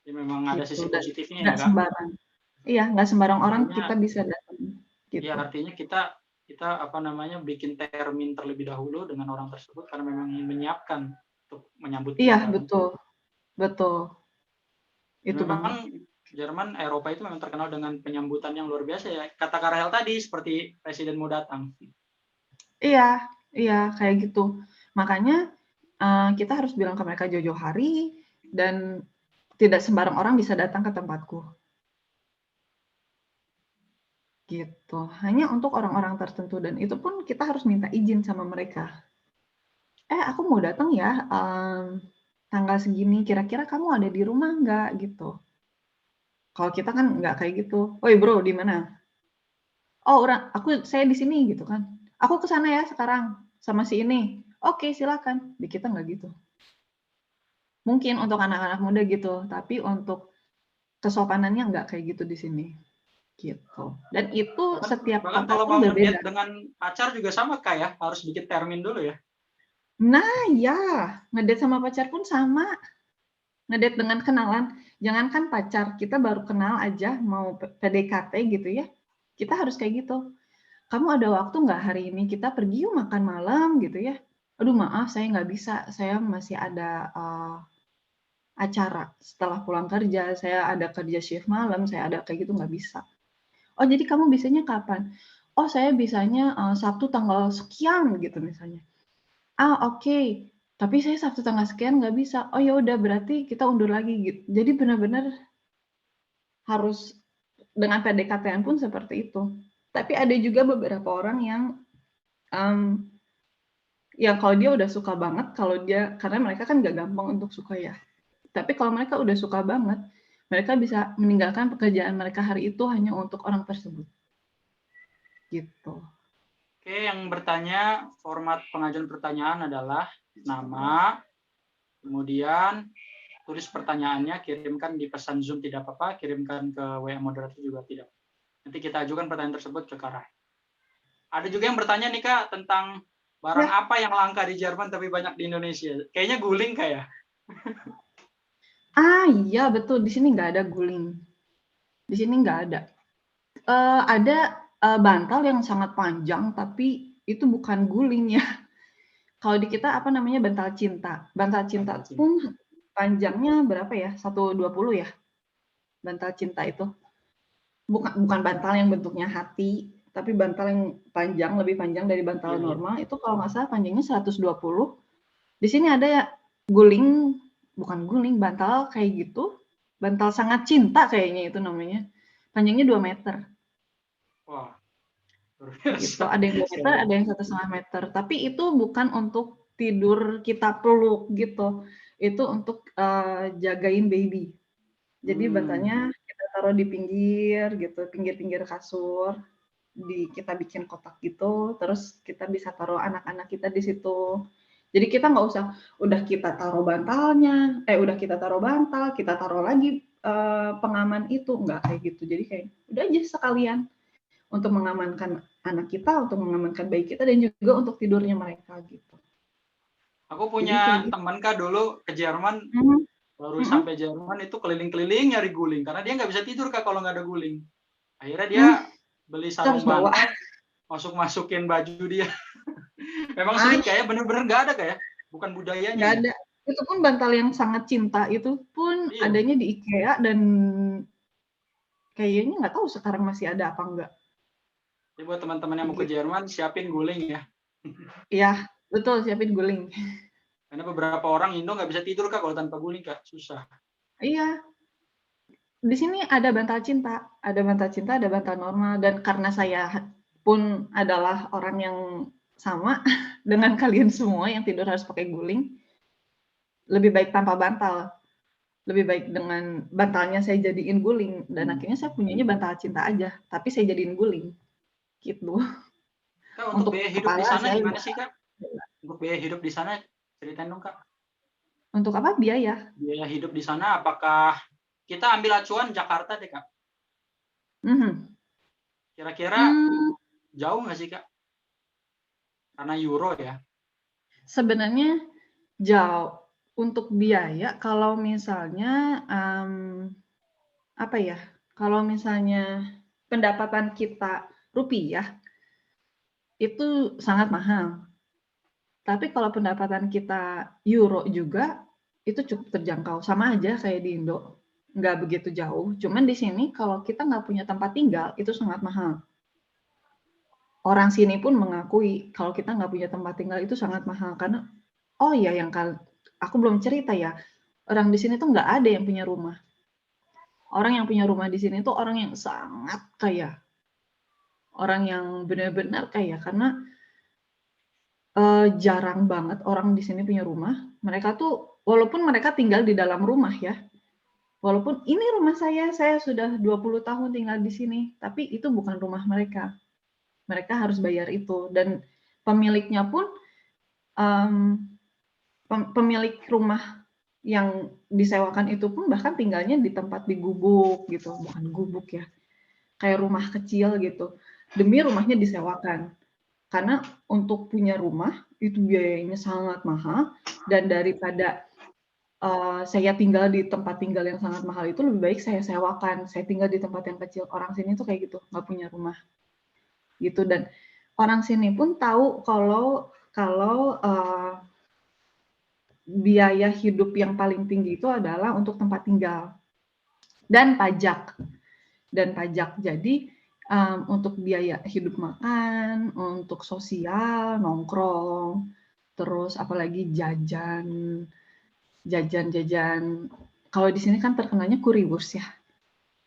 Ya memang ada Gitu, sisi dan positifnya ya nggak Kak. sembarang. Iya, nggak sembarang orang kita Artinya, bisa datang ya gitu. artinya kita apa namanya bikin termin terlebih dahulu dengan orang tersebut karena memang ingin menyiapkan untuk menyambut Iya, dia kan. betul. Betul. Dan Itu banget. memang Jerman, Eropa itu memang terkenal dengan penyambutan yang luar biasa ya. Kata Kak Rahel tadi seperti presiden mau datang. Iya, iya kayak gitu. Makanya kita harus bilang ke mereka jauh-jauh hari dan tidak sembarang orang bisa datang ke tempatku. Gitu. Hanya untuk orang-orang tertentu dan itu pun kita harus minta izin sama mereka. Aku mau datang ya, tanggal segini, kira-kira kamu ada di rumah nggak? Gitu. Kalau kita kan nggak kayak gitu. Woi bro, di mana? Oh, saya di sini gitu kan. Aku ke sana ya sekarang sama si ini. Oke, silakan. Di kita nggak gitu. Mungkin untuk anak-anak muda gitu, tapi untuk kesopanannya nggak kayak gitu di sini. Gitu. Dan itu setiap Bahkan kota kalau pun mau berbeda. ngedate dengan pacar juga sama Kak ya, harus bikin termin dulu ya. Nah, ya, ngedate sama pacar pun sama. Ngedate dengan kenalan, jangankan pacar, kita baru kenal aja mau PDKT gitu ya. Kita harus kayak gitu. Kamu ada waktu nggak hari ini kita pergi yuk makan malam gitu ya? Aduh maaf saya nggak bisa, saya masih ada acara setelah pulang kerja, saya ada kerja shift malam, saya ada kayak gitu nggak bisa. Oh jadi kamu bisanya kapan? Oh saya bisanya Sabtu tanggal sekian gitu misalnya. Oke. Tapi saya Sabtu tanggal sekian nggak bisa. Oh ya udah berarti kita undur lagi gitu. Jadi benar-benar harus dengan PDKT-an pun seperti itu. Tapi ada juga beberapa orang yang kalau dia udah suka banget, karena mereka kan nggak gampang untuk suka ya. Tapi kalau mereka udah suka banget, mereka bisa meninggalkan pekerjaan mereka hari itu hanya untuk orang tersebut. Gitu. Oke, yang bertanya, format pengajuan pertanyaan adalah nama, kemudian tulis pertanyaannya, kirimkan di pesan Zoom tidak apa-apa, kirimkan ke WA moderator juga tidak. Nanti kita ajukan pertanyaan tersebut ke Kak Rahel. Ada juga yang bertanya nih Kak tentang barang Ya. apa yang langka di Jerman tapi banyak di Indonesia. Kayaknya guling Kak ya. Iya betul, di sini nggak ada guling. Di sini nggak ada. Ada bantal yang sangat panjang, tapi itu bukan guling ya. Kalau di kita apa namanya bantal cinta. Bantal cinta pun panjangnya berapa ya? 1,20 ya? Bantal cinta itu. Bukan bantal yang bentuknya hati, tapi bantal yang panjang, lebih panjang dari bantal normal. Itu kalau nggak salah panjangnya 120. Di sini ada guling, bukan guling, bantal kayak gitu. Bantal sangat cinta kayaknya itu namanya. Panjangnya 2 meter. Wah, luar gitu. biasa. Ada yang 2 meter, ada yang 1,5 meter. Tapi itu bukan untuk tidur kita peluk gitu. Itu untuk jagain baby. Jadi bantalnya kita taruh di pinggir gitu, pinggir-pinggir kasur. Kita bikin kotak gitu, terus kita bisa taruh anak-anak kita di situ. Jadi kita nggak usah udah kita taruh bantalnya, udah kita taruh bantal, kita taruh lagi pengaman itu, nggak kayak gitu. Jadi kayak udah aja sekalian untuk mengamankan anak kita, untuk mengamankan bayi kita, dan juga untuk tidurnya mereka gitu. Aku Jadi punya kayak gitu. teman Kak dulu ke Jerman, Mhm, baru mhm, sampai Jerman itu keliling-keliling nyari guling karena dia nggak bisa tidur Kak kalau nggak ada guling. Akhirnya dia mmm, beli kita sarung harus bawa. bantal, masuk-masukin baju dia. Memang sulit Aish, kayak bener-bener nggak ada kayak, bukan budayanya nggak ya. ada. Itu pun bantal yang sangat cinta itu pun Iya. adanya di IKEA dan kayaknya nggak tahu sekarang masih ada apa enggak. Jadi buat teman-teman yang mau ke Gitu. Jerman siapin guling ya. Iya, betul, siapin guling. Karena beberapa orang Indo nggak bisa tidur Kak kalau tanpa guling Kak, susah. Iya, di sini ada bantal cinta, ada bantal normal, dan karena saya pun adalah orang yang sama dengan kalian semua yang tidur harus pakai guling, lebih baik tanpa bantal. Lebih baik dengan bantalnya saya jadiin guling, dan akhirnya saya punyanya bantal cinta aja, tapi saya jadiin guling, gitu. Kak untuk biaya Untuk hidup di kepala sana saya gimana udah sih Kak? Untuk biaya hidup di sana ceritain dong Kak. untuk apa, biaya. Biaya hidup di sana apakah kita ambil acuan Jakarta deh Kak. Mhm. Kira-kira Mmm, jauh nggak sih Kak? Karena euro ya. sebenarnya jauh. Untuk biaya kalau misalnya, apa ya, kalau misalnya pendapatan kita rupiah, itu sangat mahal. Tapi kalau pendapatan kita euro juga, itu cukup terjangkau, sama aja kayak di Indo, nggak begitu jauh. Cuman di sini kalau kita nggak punya tempat tinggal, itu sangat mahal. Orang sini pun mengakui kalau kita nggak punya tempat tinggal itu sangat mahal, karena oh iya aku belum cerita ya, orang di sini tuh nggak ada yang punya rumah. Orang yang punya rumah di sini tuh orang yang sangat kaya, orang yang benar-benar kaya, karena jarang banget orang di sini punya rumah. Mereka tuh walaupun mereka tinggal di dalam rumah ya, walaupun ini rumah saya sudah 20 tahun tinggal di sini, tapi itu bukan rumah mereka. Mereka harus bayar itu, dan pemiliknya pun, mmm, pemilik rumah yang disewakan itu pun bahkan tinggalnya di tempat di gubuk gitu, bukan gubuk ya, kayak rumah kecil gitu, demi rumahnya disewakan. Karena untuk punya rumah itu biayanya sangat mahal, dan daripada saya tinggal di tempat tinggal yang sangat mahal itu, lebih baik saya sewakan, saya tinggal di tempat yang kecil. Orang sini tuh kayak gitu, nggak punya rumah, gitu. Dan orang sini pun tahu kalau biaya hidup yang paling tinggi itu adalah untuk tempat tinggal dan pajak. Jadi, untuk biaya hidup makan, untuk sosial, nongkrong, terus apalagi jajan-jajan. Kalau di sini kan terkenalnya currywurst ya.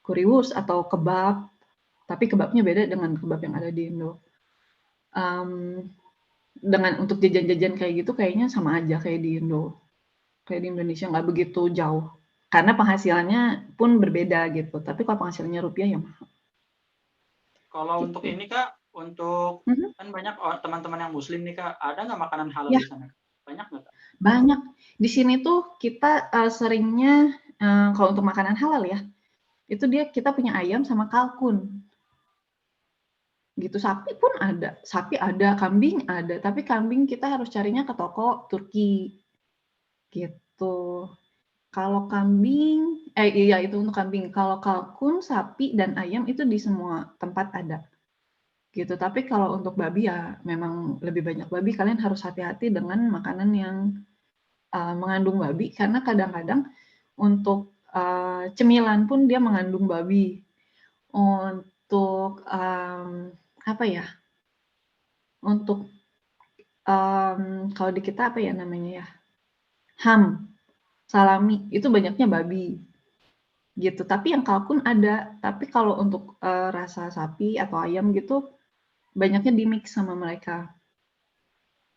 Currywurst atau kebab, tapi kebabnya beda dengan kebab yang ada di Indo. Mmm, dengan untuk jajan-jajan kayak gitu kayaknya sama aja kayak di Indo, kayak di Indonesia, nggak begitu jauh. Karena penghasilannya pun berbeda gitu, tapi kalau penghasilannya rupiah ya mahal, Kalau untuk gitu. ini Kak, untuk Mhm, kan banyak teman-teman yang muslim nih Kak, ada nggak makanan halal iya, di sana? Banyak nggak Kak? banyak. Di sini tuh kita, seringnya, kalau untuk makanan halal ya, itu kita punya ayam sama kalkun. Gitu, sapi ada, kambing ada, tapi kambing kita harus carinya ke toko Turki, gitu. Kalau kambing iya itu untuk kambing. Kalau kalkun, sapi, dan ayam itu di semua tempat ada, gitu. Tapi kalau untuk babi ya memang lebih banyak babi, kalian harus hati-hati dengan makanan yang, mengandung babi, karena kadang-kadang untuk, cemilan pun dia mengandung babi. Untuk, apa ya, untuk kalau di kita apa ya namanya ya, ham, salami, itu banyaknya babi, gitu. Tapi yang kalkun ada. Tapi kalau untuk rasa sapi atau ayam gitu, banyaknya di-mix sama mereka.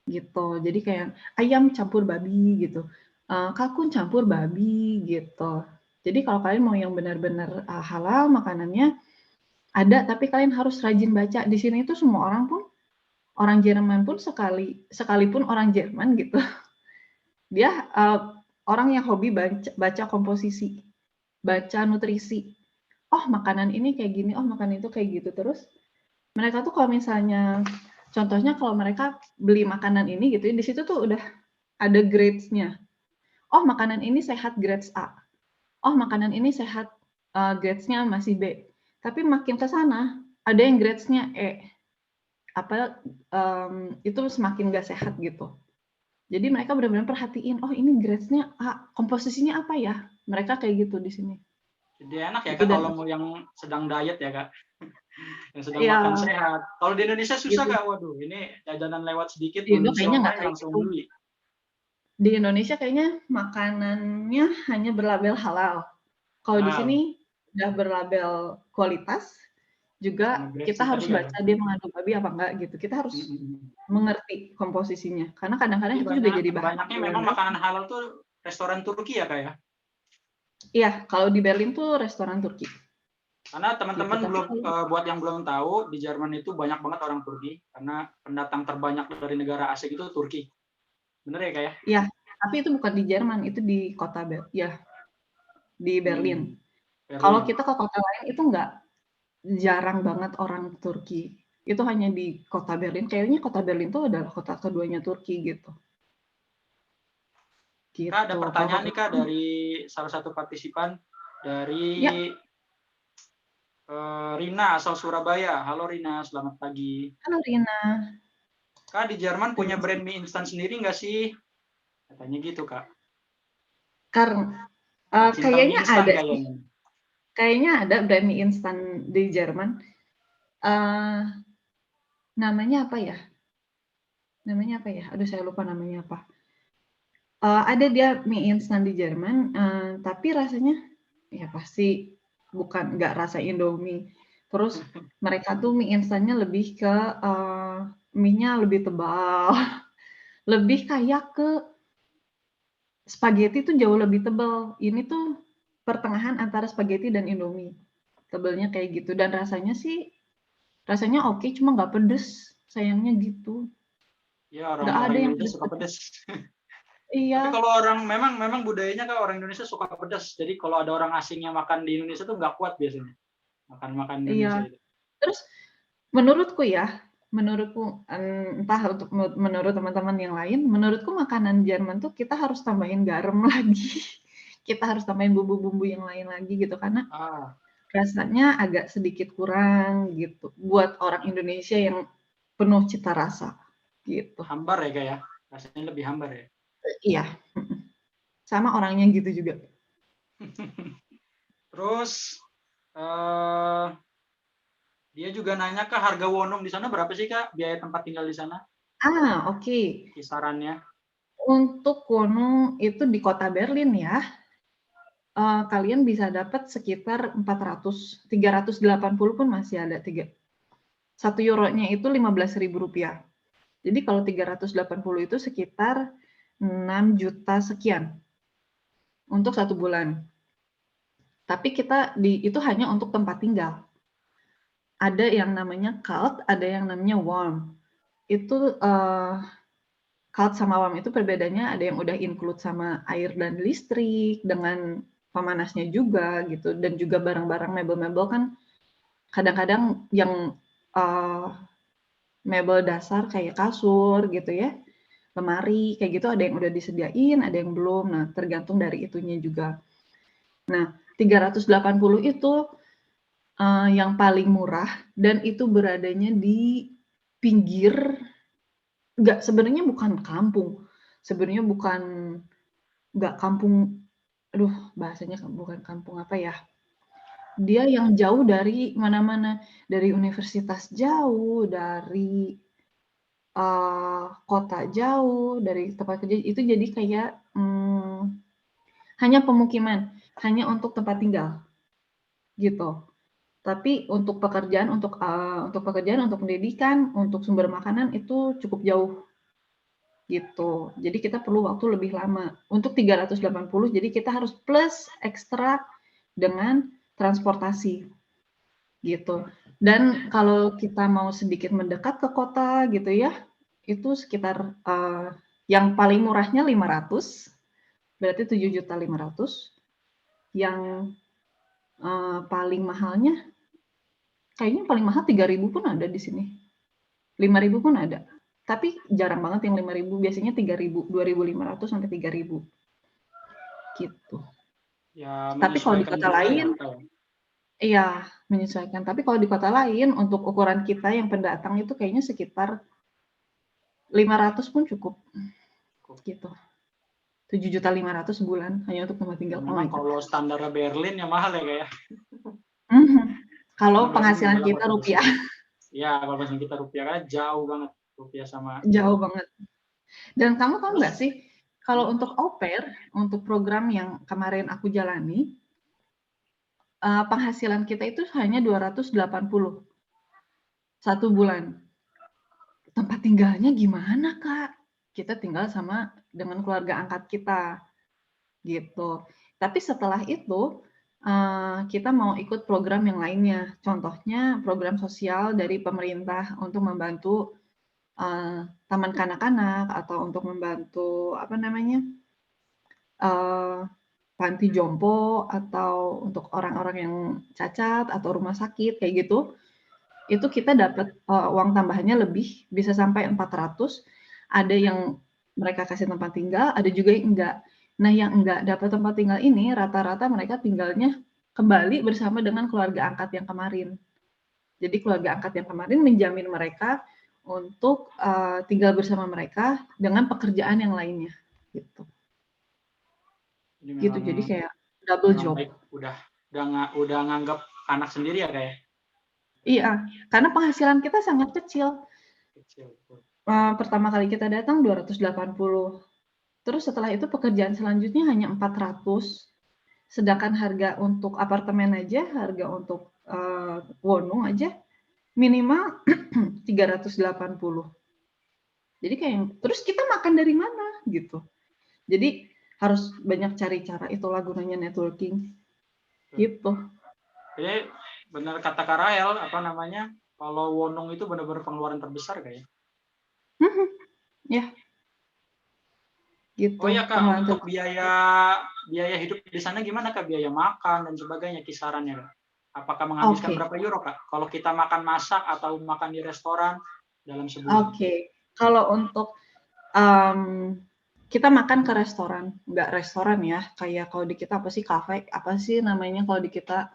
Gitu. Jadi kayak ayam campur babi gitu, kalkun campur babi gitu. Jadi kalau kalian mau yang benar-benar halal makanannya ada, tapi kalian harus rajin baca. Di sini tuh semua orang pun, orang Jerman pun sekalipun orang Jerman gitu, dia orang yang hobi baca komposisi, baca nutrisi. Oh makanan ini kayak gini, oh makanan itu kayak gitu. Terus mereka tuh kalau misalnya, contohnya kalau mereka beli makanan ini gitu ya, di situ tuh udah ada grades-nya. Oh makanan ini sehat grades A. Oh makanan ini sehat grades-nya masih B. Tapi makin ke sana ada yang grades-nya E. Itu semakin gak sehat gitu. Jadi mereka benar-benar perhatiin, oh ini grades-nya A, komposisinya apa ya? Mereka kayak gitu di sini. Jadi enak ya Gitu, Kak dan kalau mau yang sedang diet ya Kak. Yang sedang ya makan sehat. Kalau di Indonesia susah gitu. Kak, waduh ini jajanan lewat sedikit Di Indo kayaknya nggak mensiomay kayak langsung gitu. beli. Di Indonesia kayaknya makanannya hanya berlabel halal. Kalau di Nah, sini udah berlabel kualitas, sama juga kita grade tadi harus Kak ya. baca dia mengandung babi apa enggak gitu. Kita harus mengerti komposisinya. Karena kadang-kadang Jadi itu juga jadi bahan banyaknya obrolan memang mereka. makanan halal tuh restoran Turki ya Kak ya. Iya, kalau di Berlin tuh restoran Turki. Karena Gitu. teman-teman Tapi belum buat yang belum tahu di Jerman itu banyak banget orang Turki karena pendatang terbanyak dari negara asing itu Turki. Bener ya Kak ya? ya, tapi itu bukan di Jerman, itu di kota di Berlin. Kalau Berlin. kita ke kota lain itu enggak, jarang banget orang Turki. Itu hanya di kota Berlin. Kayaknya kota Berlin tuh adalah kota keduanya Turki gitu. Kak ada Gitu. Kalau pertanyaan kota nih Kak dari salah satu partisipan ya, dari Rina asal Surabaya. Halo Rina, selamat pagi. halo Rina. Kak di Jerman punya Rina. brand mie instan sendiri nggak sih? Katanya gitu Kak. Karena Pecinta mie kayaknya instan ada sih. kayaknya. Kayaknya ada brand mie instan di Jerman. Uh, namanya apa ya? Namanya apa ya? Aduh saya lupa namanya apa. Ada dia mie instan di Jerman, tapi rasanya ya pasti nggak rasa Indomie. Terus mereka tuh mie instannya lebih ke mie-nya lebih tebal, lebih kayak ke spaghetti tuh jauh lebih tebal. Ini tuh pertengahan antara spaghetti dan Indomie. Tebelnya kayak gitu dan rasanya oke, cuma nggak pedes. Sayangnya gitu. Ya Nggak orang-orang ada yang Indonesia suka pedes-pedes. pedas. Tapi Iya, kalau orang memang budayanya Kak orang Indonesia suka pedas. Jadi kalau ada orang asing yang makan di Indonesia tuh nggak kuat biasanya. Makan iya. Indonesia itu. Terus menurutku ya, menurutku entah untuk menurut teman-teman yang lain, menurutku makanan Jerman tuh kita harus tambahin garam lagi. Kita harus tambahin bumbu-bumbu yang lain lagi gitu karena Ah, rasanya agak sedikit kurang gitu buat orang Indonesia yang penuh cita rasa gitu. hambar ya Kak ya. Rasanya lebih hambar ya. Iya, sama orangnya gitu juga. Terus eh, dia juga nanya Kak harga wonong di sana berapa sih Kak biaya tempat tinggal di sana? Oke. Kisarannya. Untuk Wonung itu di kota Berlin ya, kalian bisa dapat sekitar 380 pun masih ada. 1 euronya itu 15.000 rupiah. Jadi kalau 380 itu sekitar 6 juta sekian untuk 1 bulan. Tapi itu hanya untuk tempat tinggal. Ada yang namanya kalt, ada yang namanya warm. Itu kalt sama warm itu perbedaannya ada yang udah include sama air dan listrik dengan pemanasnya juga gitu, dan juga barang-barang mebel-mebel kan kadang-kadang yang mebel dasar kayak kasur gitu ya, lemari kayak gitu ada yang udah disediain, ada yang belum. Nah, tergantung dari itunya juga. Nah, 380 itu yang paling murah dan itu beradanya di pinggir, sebenarnya bukan kampung, sebenarnya nggak kampung, aduh bahasanya bukan kampung apa ya, dia yang jauh dari mana-mana, dari universitas jauh, dari kota jauh, dari tempat kerja, itu jadi kayak hanya pemukiman, hanya untuk tempat tinggal. gitu. Tapi untuk pekerjaan, untuk pendidikan, untuk sumber makanan itu cukup jauh gitu. Jadi kita perlu waktu lebih lama. Untuk 380, jadi kita harus plus ekstra dengan transportasi gitu. Dan kalau kita mau sedikit mendekat ke kota gitu ya, itu sekitar yang paling murahnya 500, berarti 7.500.000. Yang paling mahalnya, kayaknya paling mahal 3.000 pun ada di sini. 5.000 pun ada. Tapi jarang banget yang 5.000, biasanya 3.000, 2.500 sampai 3.000. Gitu. Ya, Tapi kalau di menyesuaikan kota juga ya, lain, Kak, ya. iya, menyesuaikan. Tapi kalau di kota lain, untuk ukuran kita yang pendatang itu kayaknya sekitar 500 pun cukup. Gitu. 7.500.000 sebulan hanya untuk tempat Ya, tinggal. Oh memang my God. kalau standar Berlin ya mahal ya, Kak ya. Kalau Karena Berlin penghasilan adalah kita kota rupiah, besar. Ya, kalau penghasilan kita rupiah kan jauh banget rupiah sama. jauh banget. Dan kamu tahu nggak Terus, sih, kalau untuk au pair, untuk program yang kemarin aku jalani, penghasilan kita itu hanya 280 satu bulan. Tempat tinggalnya gimana, Kak? Kita tinggal sama dengan keluarga angkat kita, gitu. Tapi setelah itu, kita mau ikut program yang lainnya. Contohnya program sosial dari pemerintah untuk membantu taman kanak-kanak atau untuk membantu apa namanya, panti jompo atau untuk orang-orang yang cacat atau rumah sakit kayak gitu. Itu kita dapat uang tambahannya lebih, bisa sampai 400. Ada yang mereka kasih tempat tinggal, ada juga yang enggak. Nah, yang enggak dapat tempat tinggal ini rata-rata mereka tinggalnya kembali bersama dengan keluarga angkat yang kemarin. Jadi keluarga angkat yang kemarin menjamin mereka untuk tinggal bersama mereka dengan pekerjaan yang lainnya, gitu. ini Gitu, memang jadi kayak double job. baik, udah nganggap anak sendiri ya, kayak. Iya, karena penghasilan kita sangat kecil. Kecil. Pertama kali kita datang 280. Terus setelah itu pekerjaan selanjutnya hanya 400. Sedangkan harga untuk apartemen aja, harga untuk Wonung aja minimal 380. Jadi kayak terus kita makan dari mana gitu. Jadi harus banyak cari cara, itulah gunanya networking. Gitu. Jadi benar kata Kak Rahel, apa namanya? Kalau Wonong itu benar-benar pengeluaran terbesar kayaknya. Ya. Gitu. Oh iya Kak, Pengeluaran untuk biaya hidup di sana gimana Kak? Biaya makan dan sebagainya kisarannya Kak? Apakah menghabiskan berapa euro Kak? Kalau kita makan masak atau makan di restoran dalam sebulan? Oke. Kalau untuk kita makan ke restoran, nggak restoran ya, kayak kalau di kita apa sih kafe, apa sih namanya kalau di kita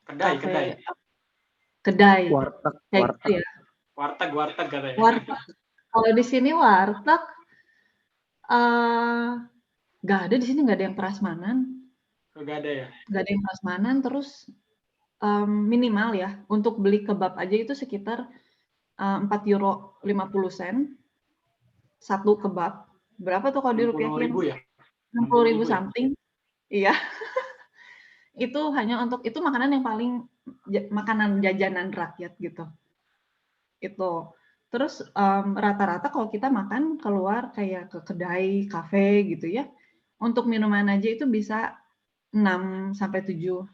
kafe, kedai, kayak gitu ya. Warteg katanya. Warteg. Kalau di sini warteg nggak ada, di sini nggak ada yang prasmanan. Nggak ada ya? Nggak ada yang prasmanan, terus minimal ya, untuk beli kebab aja itu sekitar 4,50 euro satu kebab. Berapa tuh kalau 60.000 dirupiahin? ya? 60.000 60.000 ya? something. Iya. Itu hanya untuk, itu makanan yang paling, makanan jajanan rakyat gitu. Itu. Terus rata-rata kalau kita makan keluar kayak ke kedai, kafe gitu ya, untuk minuman aja itu bisa 6 sampai 7,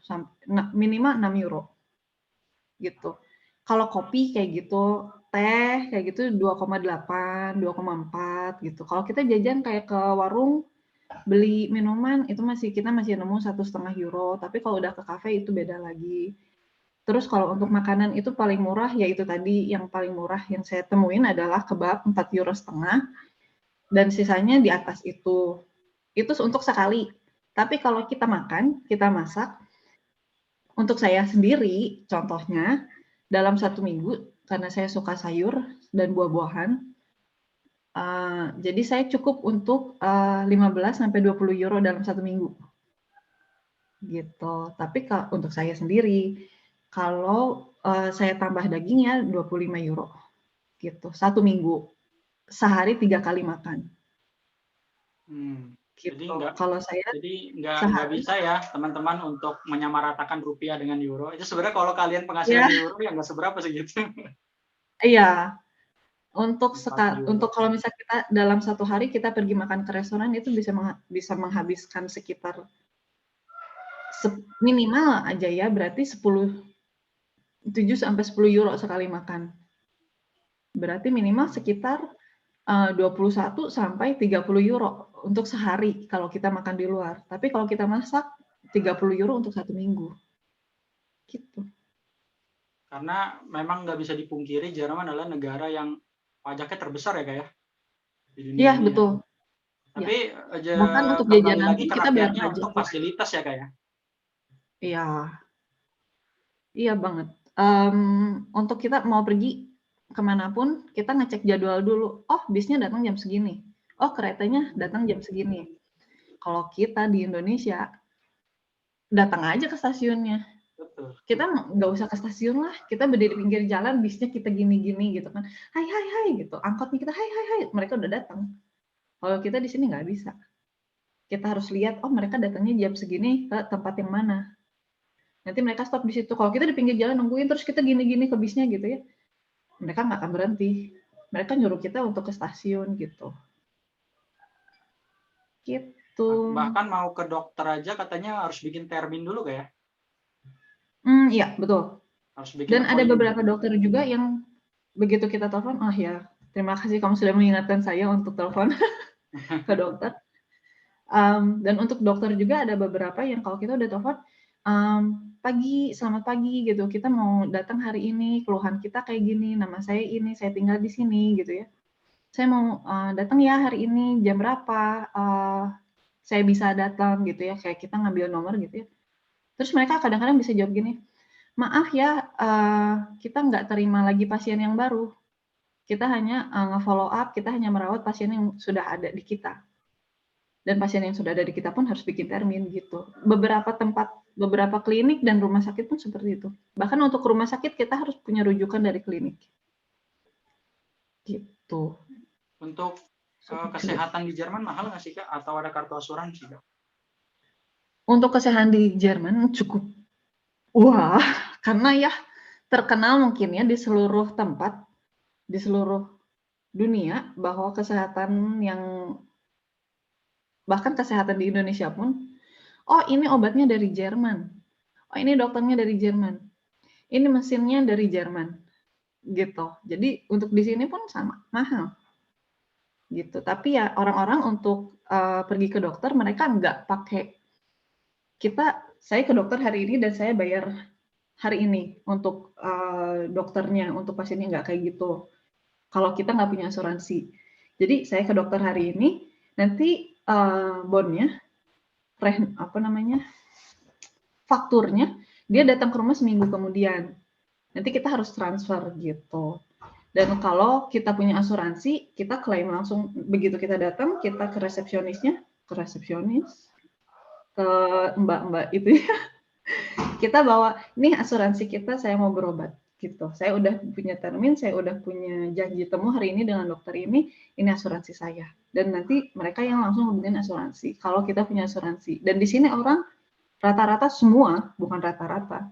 minimal 6 euro. Gitu. Kalau kopi kayak gitu, teh kayak gitu 2,8, 2,4 gitu. Kalau kita jajan kayak ke warung beli minuman itu kita masih nemu 1,5 euro, tapi kalau udah ke kafe itu beda lagi. Terus kalau untuk makanan itu paling murah, yaitu tadi yang paling murah yang saya temuin adalah kebab 4,5 euro, dan sisanya di atas itu. Itu untuk sekali. Tapi kalau kita makan, kita masak, untuk saya sendiri contohnya, dalam 1 minggu, karena saya suka sayur dan buah-buahan, jadi saya cukup untuk 15 sampai 20 euro dalam 1 minggu. Gitu. Tapi untuk saya sendiri, kalau saya tambah dagingnya 25 euro. Gitu. 1 minggu. Sehari 3 kali makan. Jadi gitu. nggak Kalau saya nggak sehari bisa ya teman-teman untuk menyamaratakan rupiah dengan euro. Itu sebenarnya kalau kalian ya, penghasilan euro ya nggak seberapa sih gitu. iya. 4 Untuk euro. kalau misalnya kita dalam 1 hari kita pergi makan ke restoran itu bisa menghabiskan sekitar minimal aja ya berarti 7 sampai 10 euro sekali makan. Berarti minimal sekitar 21 sampai 30 euro untuk sehari kalau kita makan di luar. Tapi kalau kita masak 30 euro untuk 1 minggu. Gitu. Karena memang nggak bisa dipungkiri Jerman adalah negara yang pajaknya terbesar ya Kak ya di dunia Iya, ini ya. betul. Ya. Tapi Bahkan untuk kembali jajanan lagi pun ke kita bayar rakyatnya pajak untuk loh. fasilitas ya Kak ya. Iya. Iya banget. Untuk kita mau pergi kemanapun, kita ngecek jadwal dulu. Oh, bisnya datang jam segini. Oh, keretanya datang jam segini. Kalau kita di Indonesia, datang aja ke stasiunnya. Betul. Kita nggak usah ke stasiun lah. Kita berdiri di pinggir jalan, bisnya kita gini-gini gitu kan. Hai, hai, hai gitu. Angkotnya kita hai, hai, hai. Mereka udah datang. Kalau kita di sini nggak bisa. Kita harus lihat, oh mereka datangnya jam segini ke tempat yang mana. Nanti mereka stop di situ. Kalau kita di pinggir jalan nungguin terus kita gini-gini ke bisnya gitu ya, mereka nggak akan berhenti. Mereka nyuruh kita untuk ke stasiun gitu. Gitu. Bahkan mau ke dokter aja katanya harus bikin termin dulu kayak. Iya betul. Harus bikin Dan ada appointment. beberapa dokter juga yang begitu kita telepon, oh ya terima kasih kamu sudah mengingatkan saya untuk telepon ke dokter. Dan untuk dokter juga ada beberapa yang kalau kita udah telepon, pagi, selamat pagi gitu, kita mau datang hari ini, keluhan kita kayak gini, nama saya ini, saya tinggal di sini gitu ya. Saya mau datang ya hari ini jam berapa, saya bisa datang gitu ya, kayak kita ngambil nomor gitu ya. Terus mereka kadang-kadang bisa jawab gini, maaf ya, kita nggak terima lagi pasien yang baru. Kita hanya nge-follow up, kita hanya merawat pasien yang sudah ada di kita. Dan pasien yang sudah ada di kita pun harus bikin termin gitu. Beberapa klinik dan rumah sakit pun seperti itu. Bahkan untuk rumah sakit kita harus punya rujukan dari klinik. Gitu. Untuk kesehatan di Jerman mahal nggak sih Kak? Atau ada kartu asuransi Kak? Untuk kesehatan di Jerman cukup wah, karena ya terkenal mungkin ya di seluruh tempat, di seluruh dunia bahwa kesehatan yang bahkan kesehatan di Indonesia pun, oh ini obatnya dari Jerman, oh ini dokternya dari Jerman, ini mesinnya dari Jerman, gitu. Jadi untuk di sini pun sama, mahal, gitu. Tapi ya orang-orang untuk pergi ke dokter mereka nggak pakai saya ke dokter hari ini dan saya bayar hari ini untuk dokternya, untuk pasiennya nggak kayak gitu. Kalau kita nggak punya asuransi. Jadi saya ke dokter hari ini, nanti bondnya, fakturnya, dia datang ke rumah seminggu kemudian. Nanti kita harus transfer gitu. Dan kalau kita punya asuransi, kita klaim langsung. Begitu kita datang, kita ke resepsionis, ke mbak-mbak itu ya. Kita bawa, ini asuransi kita, saya mau berobat gitu. Saya udah punya termin, saya udah punya janji temu hari ini dengan dokter ini asuransi saya. Dan nanti mereka yang langsung hubungin asuransi. Kalau kita punya asuransi. Dan di sini orang rata-rata semua, bukan rata-rata,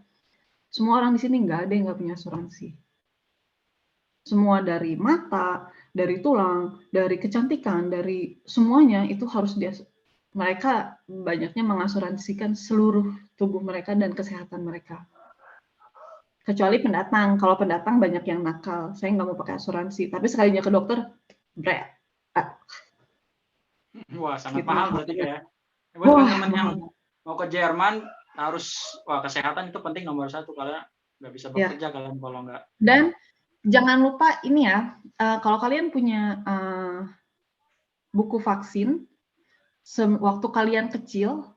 semua orang di sini nggak ada yang nggak punya asuransi. Semua dari mata, dari tulang, dari kecantikan, dari semuanya itu harus mereka banyaknya mengasuransikan seluruh tubuh mereka dan kesehatan mereka. Kecuali pendatang, kalau pendatang banyak yang nakal, saya nggak mau pakai asuransi, tapi sekalinya ke dokter, berat. Wah, sangat Gitu. mahal berarti Kak ya. Buat teman-teman yang mau ke Jerman, kesehatan itu penting nomor 1, karena nggak bisa bekerja kalian kalau nggak. Dan jangan lupa ini ya, kalau kalian punya buku vaksin, waktu kalian kecil,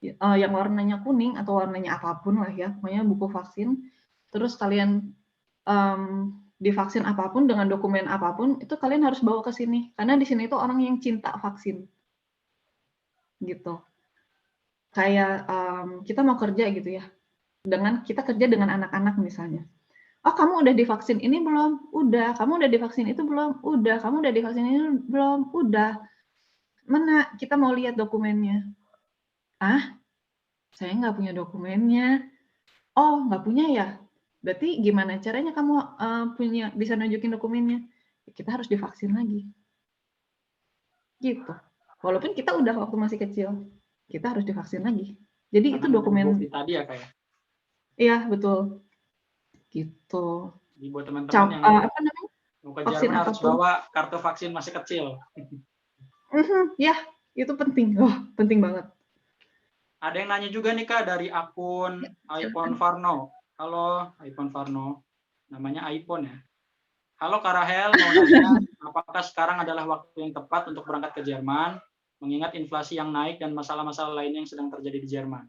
yang warnanya kuning atau warnanya apapun lah ya, pokoknya buku vaksin, terus kalian divaksin apapun dengan dokumen apapun, itu kalian harus bawa ke sini, karena di sini itu orang yang cinta vaksin, gitu. Kayak kita mau kerja gitu ya, kita kerja dengan anak-anak misalnya. Oh kamu udah divaksin ini belum? Udah. Kamu udah divaksin itu belum? Udah. Kamu udah divaksin ini belum? Udah. mana kita mau lihat dokumennya. Ah, saya nggak punya dokumennya. Oh, nggak punya ya? Berarti gimana caranya kamu bisa nunjukin dokumennya? Kita harus divaksin lagi. Gitu. Walaupun kita udah waktu masih kecil, kita harus divaksin lagi. Jadi itu Karena dokumen. bukti tadi ya kayak. Iya, betul. Gitu. Jadi buat teman-teman yang apa namanya? mau ke Vaksin Jerman harus apapun. bawa kartu vaksin masih kecil. Ya, itu penting. Wah, penting banget. Ada yang nanya juga nih Kak dari akun iPhone Farno. Halo iPhone Farno, namanya iPhone ya. Halo Kak Rahel, mau nanya apakah sekarang adalah waktu yang tepat untuk berangkat ke Jerman, mengingat inflasi yang naik dan masalah-masalah lainnya yang sedang terjadi di Jerman.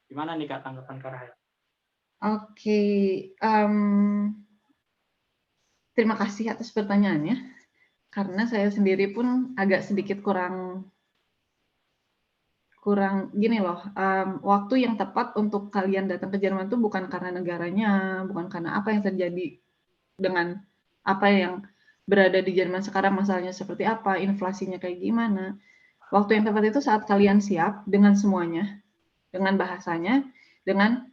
Gimana nih Kak tanggapan Kak Rahel? Oke, terima kasih atas pertanyaannya. Karena saya sendiri pun agak sedikit kurang gini loh, waktu yang tepat untuk kalian datang ke Jerman tuh bukan karena negaranya, bukan karena apa yang terjadi dengan apa yang berada di Jerman sekarang, masalahnya seperti apa, inflasinya kayak gimana. Waktu yang tepat itu saat kalian siap dengan semuanya, dengan bahasanya, dengan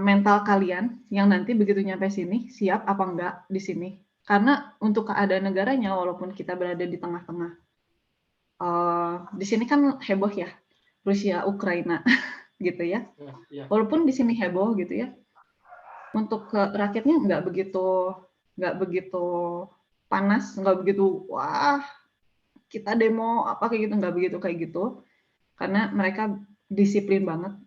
mental kalian yang nanti begitu nyampe sini, siap apa enggak di sini. Karena untuk keadaan negaranya, walaupun kita berada di tengah-tengah, di sini kan heboh ya, Rusia, Ukraina, gitu ya. Ya. Walaupun di sini heboh gitu ya, untuk rakyatnya nggak begitu panas, nggak begitu wah kita demo apa kayak gitu, nggak begitu kayak gitu, karena mereka disiplin banget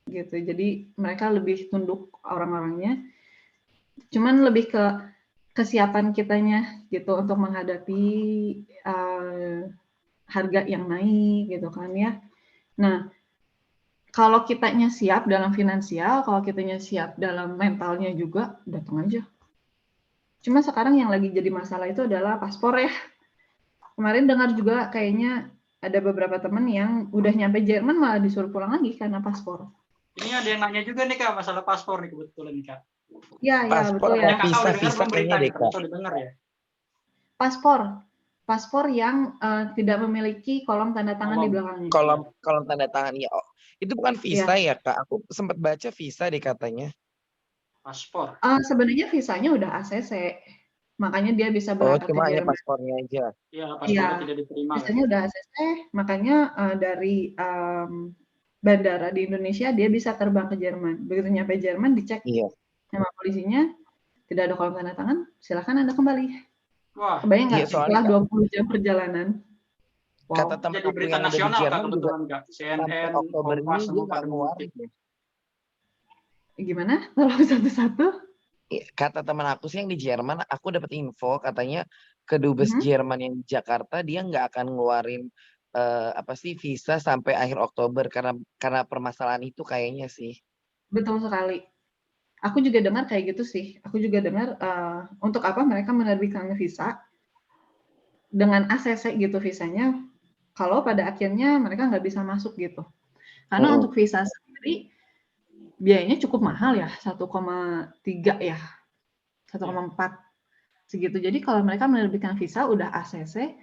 gitu. Jadi mereka lebih tunduk orang-orangnya. Cuman lebih ke kesiapan kitanya gitu untuk menghadapi harga yang naik gitu kan ya. Nah, kalau kitanya siap dalam finansial, kalau kitanya siap dalam mentalnya juga, datang aja. Cuma sekarang yang lagi jadi masalah itu adalah paspor ya. Kemarin dengar juga kayaknya ada beberapa teman yang udah nyampe Jerman malah disuruh pulang lagi karena paspor. Ini ada yang nanya juga nih Kak masalah paspor nih kebetulan nih Kak. Ya, Paspor betul ya. Kakak udah dengar visa belum kayaknya beritanya? deh, Kak. Udah dengar ya? Paspor yang tidak memiliki kolom tanda tangan di belakangnya. Kolom tanda tangan ya. Oh, itu bukan visa ya, Kak? Aku sempat baca visa deh katanya. Paspor. Sebenarnya visanya udah ACC, makanya dia bisa berangkat ke Cuma hanya Jerman. paspornya aja. Iya, paspornya tidak diterima. Visanya udah ACC, makanya dari bandara di Indonesia dia bisa terbang ke Jerman. Begitu nyampe Jerman dicek sama polisinya, tidak ada kolom tanda tangan, silakan Anda kembali. Wah, kebayang nggak soalnya setelah 20 jam perjalanan? Wow. Kata teman jadi aku berita yang udah di nasional Kak Jerman juga kebetulan Kak. sampai CNN, Oktober Kompas ini dia semua nggak pada ngeluarin. mengutip. Gimana? Tolong satu-satu. Kata teman aku sih yang di Jerman, aku dapat info katanya kedubes Jerman yang di Jakarta dia nggak akan ngeluarin visa sampai akhir Oktober karena permasalahan itu kayaknya sih. Betul sekali. Aku juga dengar kayak gitu sih. Aku juga dengar untuk apa mereka menerbitkan visa dengan ACC gitu visanya, kalau pada akhirnya mereka nggak bisa masuk gitu. Karena untuk visa sendiri biayanya cukup mahal ya, 1,3 ya, 1,4 segitu. Jadi kalau mereka menerbitkan visa udah ACC,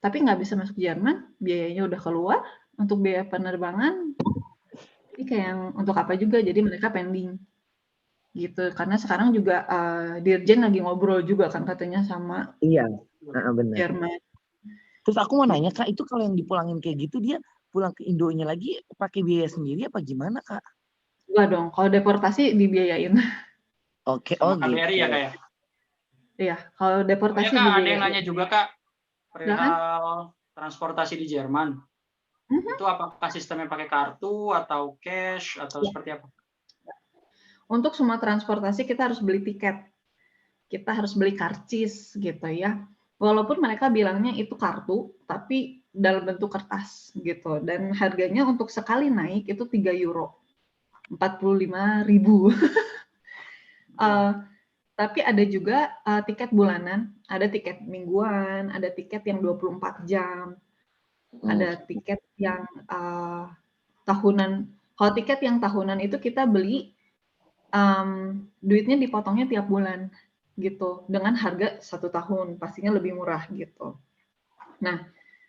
tapi nggak bisa masuk Jerman, biayanya udah keluar untuk biaya penerbangan. Jadi kayak yang untuk apa juga, jadi mereka pending gitu. Karena sekarang juga Dirjen lagi ngobrol juga kan katanya sama benar. Jerman. Terus aku mau nanya Kak, itu kalau yang dipulangin kayak gitu dia pulang ke Indonya lagi pakai biaya sendiri apa gimana Kak? Enggak dong, kalau deportasi dibiayain. Oke, sama KBRI gitu. ya Kak ya? Iya, kalau deportasi Kak, dibiayain. ada yang nanya juga Kak, perihal transportasi di Jerman. Itu apakah sistemnya pakai kartu atau cash atau seperti apa? Untuk semua transportasi kita harus beli tiket. Kita harus beli karcis gitu ya. Walaupun mereka bilangnya itu kartu, tapi dalam bentuk kertas gitu. Dan harganya untuk sekali naik itu 3 euro. 45.000. Tapi ada juga tiket bulanan, ada tiket mingguan, ada tiket yang 24 jam, ada tiket yang tahunan. Kalau tiket yang tahunan itu kita beli, duitnya dipotongnya tiap bulan gitu, dengan harga 1 tahun, pastinya lebih murah gitu. Nah,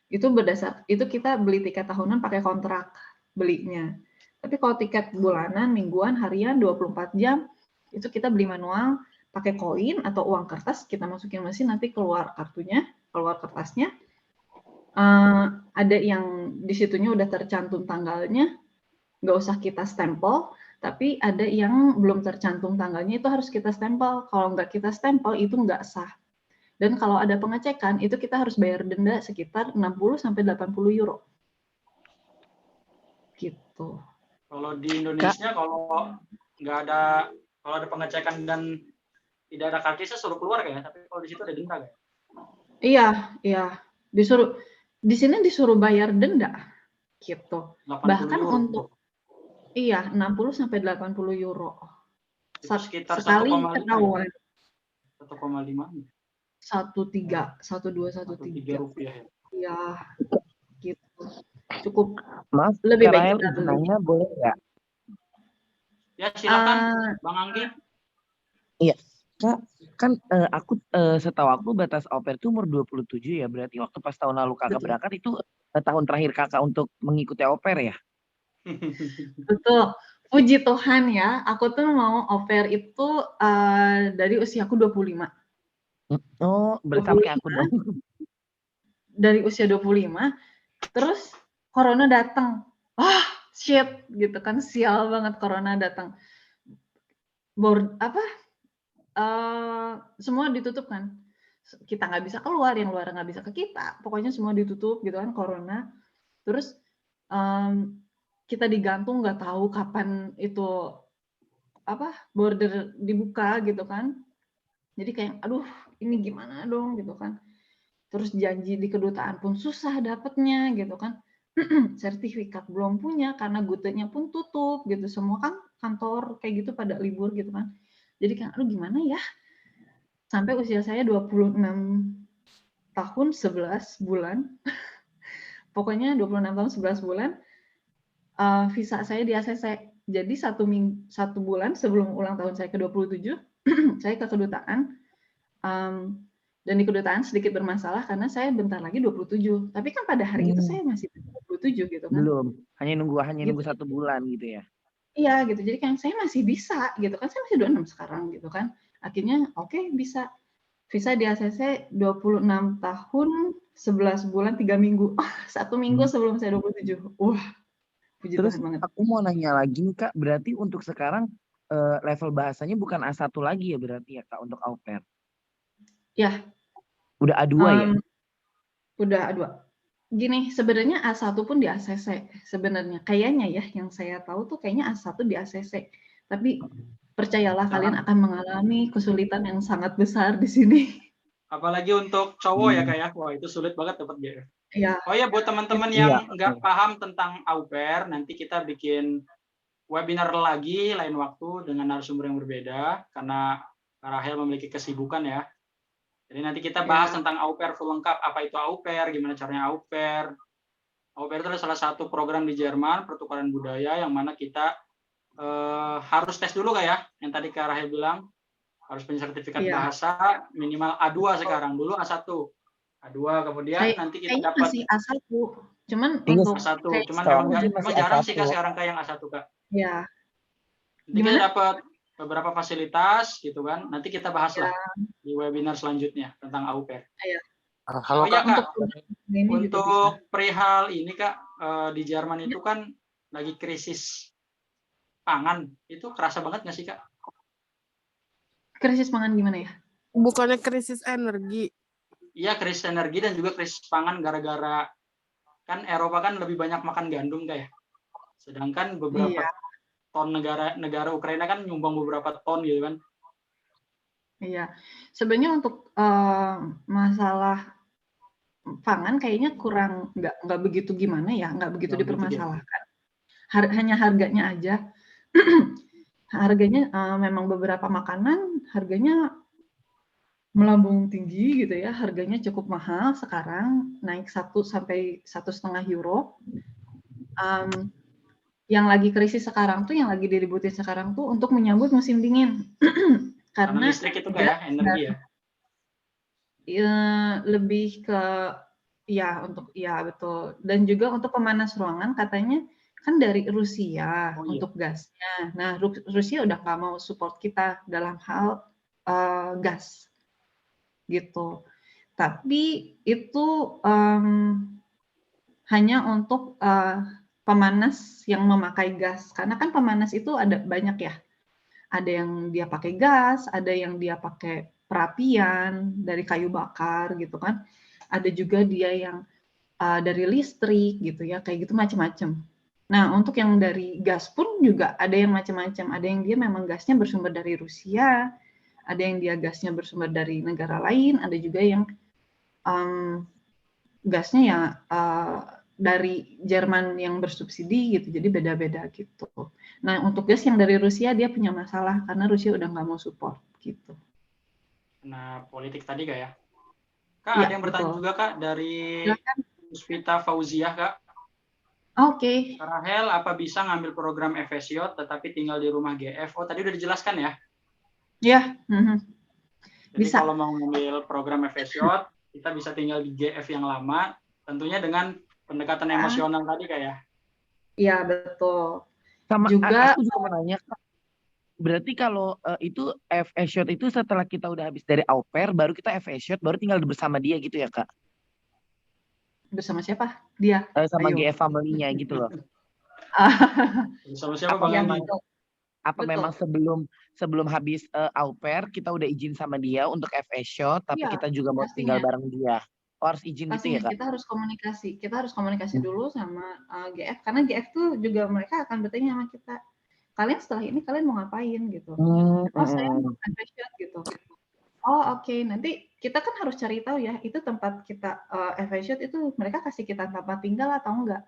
Itu kita beli tiket tahunan pakai kontrak belinya. Tapi kalau tiket bulanan, mingguan, harian 24 jam itu kita beli manual pakai koin atau uang kertas, kita masukin mesin, nanti keluar kartunya, keluar kertasnya. Ada yang di situnya udah tercantum tanggalnya, nggak usah kita stempel, tapi ada yang belum tercantum tanggalnya, itu harus kita stempel. Kalau nggak kita stempel itu nggak sah. Dan kalau ada pengecekan, itu kita harus bayar denda sekitar 60-80 euro. Gitu. Kalau di Indonesia, kalau ada pengecekan dan tidak ada karcisnya suruh keluar kayak, tapi kalau di situ ada denda kayak. Iya. Di sini disuruh bayar denda. Gitu. Bahkan euro. untuk 60-80 euro. Itu sekitar sekali 1,5 ketahuan. 1,5. 1,213 rupiah ya. Iya, gitu. Cukup. Maaf, lebih Kak baik Rahel, kita beli. nanya boleh nggak? Ya silakan, Bang Anggi. Iya, Kak, kan aku setahu aku batas au pair itu umur 27 ya. Berarti waktu pas tahun lalu Kakak Betul. berangkat itu tahun terakhir Kakak untuk mengikuti au pair ya? Betul. Puji Tuhan ya, aku tuh mau au pair itu dari usiaku 25. Oh, bersama kayak aku dong. Dari usia 25, terus corona datang. Shit, gitu kan, sial banget corona datang. Semua ditutup kan. Kita nggak bisa keluar, yang luar nggak bisa ke kita. Pokoknya semua ditutup gitu kan, corona. Terus kita digantung, nggak tahu kapan itu border dibuka gitu kan. Jadi kayak, aduh, ini gimana dong gitu kan. Terus janji di kedutaan pun susah dapetnya gitu kan. Sertifikat belum punya karena gutenya pun tutup gitu. Semua kan kantor kayak gitu pada libur gitu kan. Jadi kayak, aduh gimana ya. Sampai usia saya 26 tahun 11 bulan. Pokoknya 26 tahun 11 bulan. Visa saya di ACC. Jadi satu bulan sebelum ulang tahun saya ke-27, saya ke kedutaan. Dan di kedutaan sedikit bermasalah karena saya bentar lagi 27. Tapi kan pada hari itu saya masih 27 gitu kan. Belum, hanya nunggu 1 bulan gitu ya. Iya gitu. Jadi kan saya masih bisa gitu kan. Saya masih 26 sekarang gitu kan. Akhirnya oke, bisa. Visa di ACC 26 tahun 11 bulan 3 minggu. 1 minggu sebelum saya 27. Wah, puji Terus Tuhan banget. aku mau nanya lagi nih Kak, berarti untuk sekarang level bahasanya bukan A1 lagi ya berarti ya Kak untuk au pair? Ya. Udah A2 ya? Udah A2. Gini, sebenarnya A1 pun di ACC sebenarnya. Kayaknya ya, yang saya tahu tuh kayaknya A1 di ACC. Tapi percayalah kalian akan mengalami kesulitan yang sangat besar di sini. Apalagi untuk cowok ya Kak ya. Wah, itu sulit banget dapat GR. Iya. Oh ya, buat teman-teman yang nggak paham tentang au pair, nanti kita bikin webinar lagi lain waktu dengan narasumber yang berbeda karena Kak Rahel memiliki kesibukan ya. Jadi nanti kita bahas tentang au pair full lengkap, apa itu au pair, gimana caranya au pair. Au pair itu adalah salah satu program di Jerman, pertukaran budaya yang mana kita harus tes dulu Kak ya, yang tadi Kak Rahel bilang, harus punya sertifikat bahasa minimal A2 sekarang, dulu A1. A2 kemudian nanti kita dapat masih A1. Cuman untuk A1, cuman memang jarang sih Kak sekarang Kak yang A1 Kak. Iya. Nanti kita dapat beberapa fasilitas gitu kan. Nanti kita bahas lah di webinar selanjutnya tentang au pair. Iya. Halo Kak, untuk perihal ini Kak, di Jerman itu kan lagi krisis pangan. Itu kerasa banget nggak sih Kak? Krisis pangan gimana ya? Bukannya krisis energi. Iya, krisis energi dan juga krisis pangan gara-gara kan Eropa kan lebih banyak makan gandum Kak ya. Sedangkan beberapa ton negara Ukraina kan nyumbang beberapa ton gitu kan. Iya, sebenarnya untuk masalah pangan kayaknya kurang nggak begitu gimana ya, nggak begitu dipermasalahkan. Hanya harganya aja. Harganya memang beberapa makanan harganya melambung tinggi gitu ya, harganya cukup mahal sekarang, naik 1 sampai 1,5 euro. Yang lagi krisis sekarang tuh, yang lagi diributin sekarang tuh untuk menyambut musim dingin. Karena listrik itu kayak energi ya? Lebih ke Iya betul. Dan juga untuk pemanas ruangan katanya kan dari Rusia Oh iya. untuk gasnya. Nah, Rusia udah nggak mau support kita dalam hal gas gitu. Tapi itu hanya untuk pemanas yang memakai gas. Karena kan pemanas itu ada banyak ya. Ada yang dia pakai gas, ada yang dia pakai perapian dari kayu bakar gitu kan. Ada juga dia yang dari listrik gitu ya, kayak gitu macam-macam. Nah, untuk yang dari gas pun juga ada yang macam-macam. Ada yang dia memang gasnya bersumber dari Rusia, ada yang dia gasnya bersumber dari negara lain, ada juga yang gasnya ya dari Jerman yang bersubsidi gitu, jadi beda-beda gitu. Nah, untuk gas yang dari Rusia dia punya masalah karena Rusia udah nggak mau support gitu. Nah, politik tadi Kak ya. Kak, Iya, ada yang bertanya betul. juga Kak dari Silakan. Puspita Fauziah Kak. Oke. Kak Rahel, apa bisa ngambil program FSY tetapi tinggal di rumah GF? Oh, tadi udah dijelaskan ya. Ya. Jadi Bisa. kalau mau ngambil program FSY, kita bisa tinggal di GF yang lama, tentunya dengan pendekatan emosional tadi Kak ya. Iya, betul. Sama Juga aku juga mau nanya, Kak. Berarti kalau itu FS shot itu setelah kita udah habis dari au pair, baru kita FS shot, baru tinggal bersama dia gitu ya, Kak? bersama siapa? Dia. Sama Ayo. GF family-nya gitu loh. Sama siapa Apa Bang Ya, Andi? betul. Apa Betul. memang sebelum habis au pair kita udah izin sama dia untuk FS shot, tapi Iya, kita juga mau tinggal pastinya. bareng dia. Oh, harus izin gitu ya, Pastinya Kak? kita harus komunikasi. Kita harus komunikasi dulu sama GF karena GF tuh juga mereka akan bertanya sama kita. Kalian setelah ini kalian mau ngapain gitu? Oh, saya mau FS gitu. Oh, oke. Nanti kita kan harus cari tahu ya, itu tempat kita FS itu mereka kasih kita tempat tinggal atau enggak.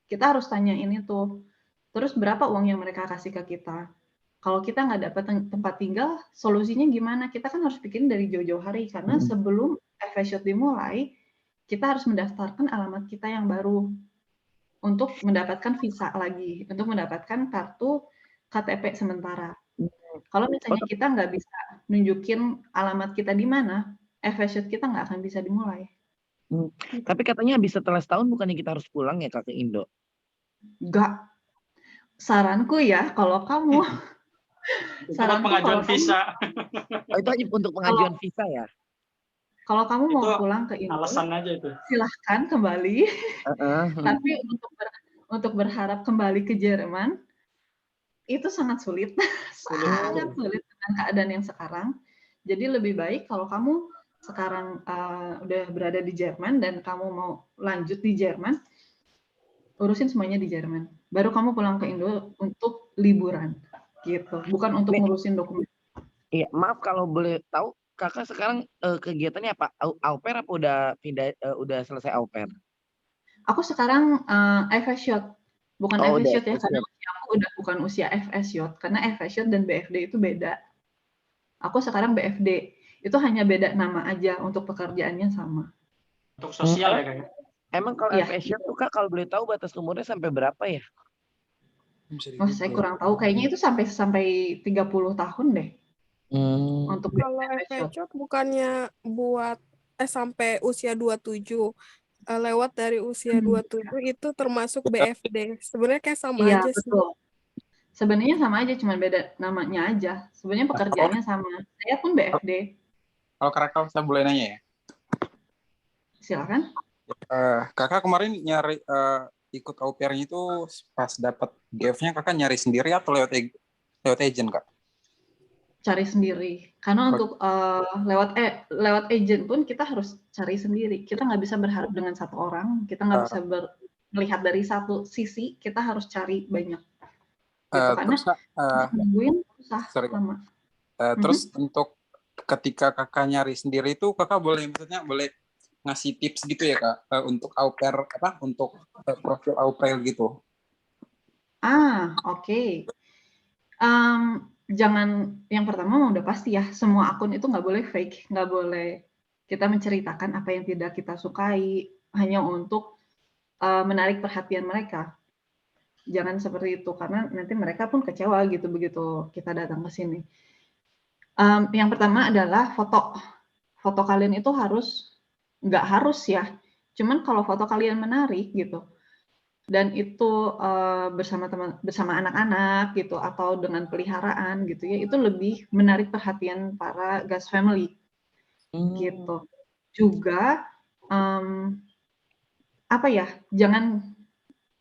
Kita harus tanyain itu. Terus berapa uang yang mereka kasih ke kita? Kalau kita nggak dapat tempat tinggal, solusinya gimana? Kita kan harus pikirin dari jauh-jauh hari karena sebelum FS dimulai, kita harus mendaftarkan alamat kita yang baru untuk mendapatkan visa lagi, untuk mendapatkan kartu KTP sementara. Kalau misalnya kita nggak bisa nunjukin alamat kita di mana, FS kita nggak akan bisa dimulai. Tapi katanya habis setelah setahun bukannya kita harus pulang ya, Kak, ke Indo? Nggak. Saranku ya, kalau kamu Tempat pengajuan visa. Oh, itu aja untuk pengajuan visa ya? Kalau kamu mau Itu pulang ke Indo, alasan aja itu. silahkan kembali. Tapi untuk berharap kembali ke Jerman, itu sangat sulit. Sangat sulit dengan keadaan yang sekarang. Jadi lebih baik kalau kamu sekarang udah berada di Jerman dan kamu mau lanjut di Jerman, urusin semuanya di Jerman. Baru kamu pulang ke Indo untuk liburan, gitu. Bukan untuk ngurusin dokumen. Iya, maaf kalau boleh tahu, Kakak sekarang kegiatannya apa? Au pair apa udah selesai au pair? Aku sekarang FS Yacht, bukan Oh, FS udah Yacht ya, FS karena Yacht. usia aku udah bukan usia FS Yacht, karena FS Yacht dan BFD itu beda. Aku sekarang BFD, itu hanya beda nama aja, untuk pekerjaannya sama. Untuk sosial ya Kak ya? Emang kalau Iya. FS Yacht tuh, Kak, kalau boleh tahu batas umurnya sampai berapa ya? Oh, saya kurang tahu, kayaknya itu sampai 30 tahun deh. Untuk Kalau FS Yacht. FS bukannya buat sampai usia 27, lewat dari usia 27 itu termasuk BFD. Sebenarnya kayak sama Iya, aja sih. betul. Sebenarnya sama aja, cuma beda namanya aja. Sebenarnya pekerjaannya sama. Saya pun BFD. Kalau Kakak saya boleh nanya ya? Silakan. Kakak kemarin nyari ikut au pair-nya itu pas dapat GF-nya Kakak nyari sendiri atau lewat agent, Kak? Cari sendiri. Karena untuk lewat agent pun kita harus cari sendiri. Kita nggak bisa berharap dengan satu orang. Kita nggak bisa melihat dari satu sisi. Kita harus cari banyak. Gitu. Karena nungguin susah lama. Terus untuk ketika Kakak nyari sendiri itu Kakak boleh ngasih tips gitu ya, Kak, untuk au pair untuk profil au pair gitu. Oke. Jangan, yang pertama udah pasti ya, semua akun itu nggak boleh fake, nggak boleh kita menceritakan apa yang tidak kita sukai hanya untuk menarik perhatian mereka. Jangan seperti itu, karena nanti mereka pun kecewa gitu begitu kita datang ke sini. Yang pertama adalah foto. Foto kalian itu nggak harus ya, Cuman kalau foto kalian menarik gitu, dan itu bersama anak-anak gitu atau dengan peliharaan gitu ya, itu lebih menarik perhatian para Gas family gitu. Juga apa ya, jangan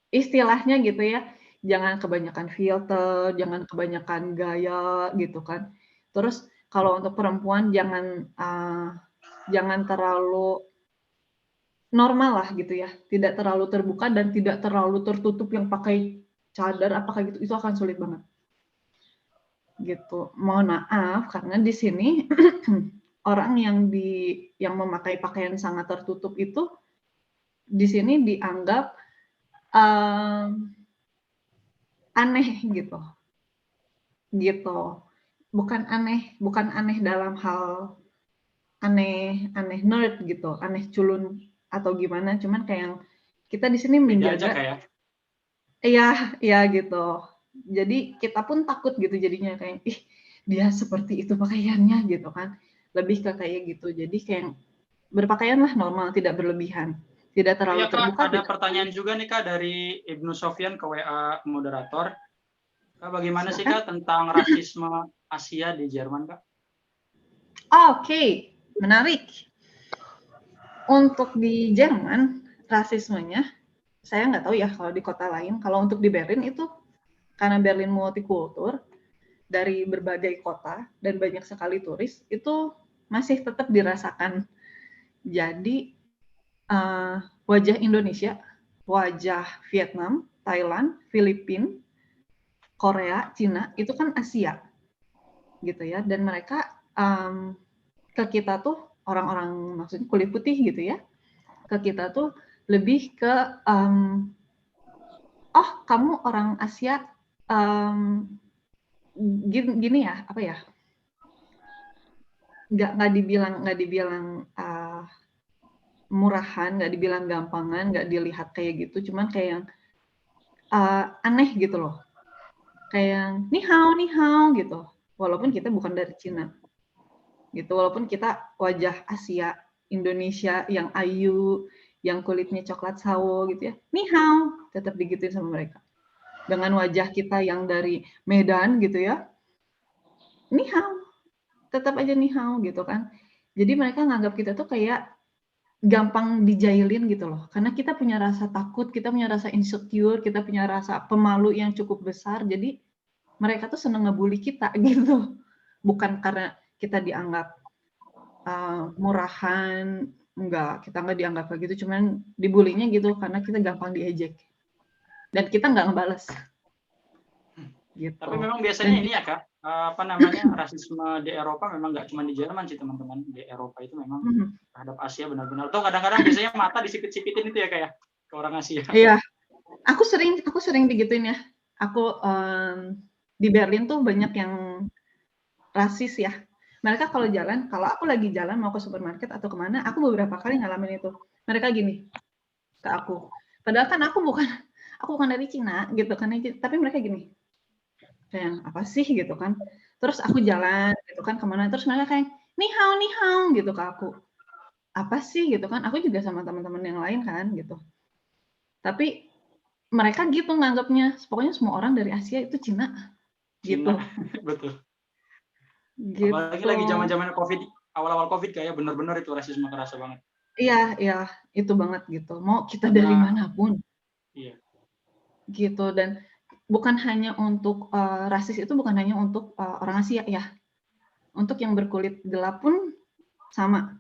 istilahnya gitu ya, jangan kebanyakan filter, jangan kebanyakan gaya gitu kan. Terus kalau untuk perempuan jangan terlalu normal lah gitu ya, tidak terlalu terbuka dan tidak terlalu tertutup yang pakai cadar apakah gitu, itu akan sulit banget. Gitu. Mohon maaf karena di sini orang yang memakai pakaian sangat tertutup itu di sini dianggap aneh gitu. Gitu. Bukan aneh dalam hal aneh nerd gitu, aneh culun atau gimana, cuman kayak kita di sini Beda aja menjaga. kayak. Iya gitu. Jadi kita pun takut gitu jadinya kayak, ih dia seperti itu pakaiannya gitu kan. Lebih ke kayak gitu. Jadi kayak berpakaianlah normal, tidak berlebihan. Tidak Oh terlalu iya Kak, terbuka, ada tidak pertanyaan juga nih Kak dari Ibnu Sofyan ke WA moderator. Kak, bagaimana sih silakan. Kak tentang rasisme Asia di Jerman Kak? Oke, menarik. Untuk di Jerman, rasismenya, saya nggak tahu ya kalau di kota lain. Kalau untuk di Berlin itu, karena Berlin multikultur, dari berbagai kota dan banyak sekali turis, itu masih tetap dirasakan. Jadi wajah Indonesia, wajah Vietnam, Thailand, Filipina, Korea, Cina, itu kan Asia, gitu ya. Dan mereka ke kita tuh orang-orang maksudnya kulit putih gitu ya, ke kita tuh lebih ke oh kamu orang Asia, gini ya, apa ya? Nggak dibilang murahan, nggak dibilang gampangan, nggak dilihat kayak gitu, cuman kayak yang aneh gitu loh. Kayak yang ni hao gitu. Walaupun kita bukan dari Cina. Gitu, walaupun kita wajah Asia, Indonesia yang ayu, yang kulitnya coklat sawo gitu ya. Ni hao, tetap digituin sama mereka. Dengan wajah kita yang dari Medan gitu ya. Ni hao, tetap aja ni hao gitu kan. Jadi mereka nganggap kita tuh kayak gampang dijailin gitu loh. Karena kita punya rasa takut, kita punya rasa insecure, kita punya rasa pemalu yang cukup besar. Jadi mereka tuh seneng ngebully kita gitu. Bukan karena kita dianggap murahan, enggak, kita nggak dianggap kayak gitu, cuman dibulinya gitu karena kita gampang diejek. Dan kita nggak ngebales. Gitu. Tapi memang biasanya ini ya Kak, apa namanya, rasisme di Eropa memang nggak cuma di Jerman sih teman-teman. Di Eropa itu memang terhadap Asia benar-benar. Atau kadang-kadang biasanya mata disipit-sipitin itu ya kayak ke orang Asia. Iya, aku sering digituin ya. Aku di Berlin tuh banyak yang rasis ya. Mereka kalau aku lagi jalan mau ke supermarket atau kemana, aku beberapa kali ngalamin itu. Mereka gini ke aku. Padahal kan aku bukan dari Cina gitu kan, tapi mereka gini. Kayak apa sih gitu kan. Terus aku jalan gitu kan kemana, terus mereka kayak ni hao gitu ke aku. Apa sih gitu kan, aku juga sama teman-teman yang lain kan gitu. Tapi mereka gitu nganggapnya, pokoknya semua orang dari Asia itu Cina. Gitu. Betul. Gitu. Apalagi lagi zaman-zaman COVID, awal-awal COVID kayak benar-benar itu rasisme kerasa banget. Iya, itu banget gitu. Mau kita dari manapun. Iya. Gitu, dan bukan hanya untuk rasis itu bukan hanya untuk orang Asia ya. Untuk yang berkulit gelap pun sama,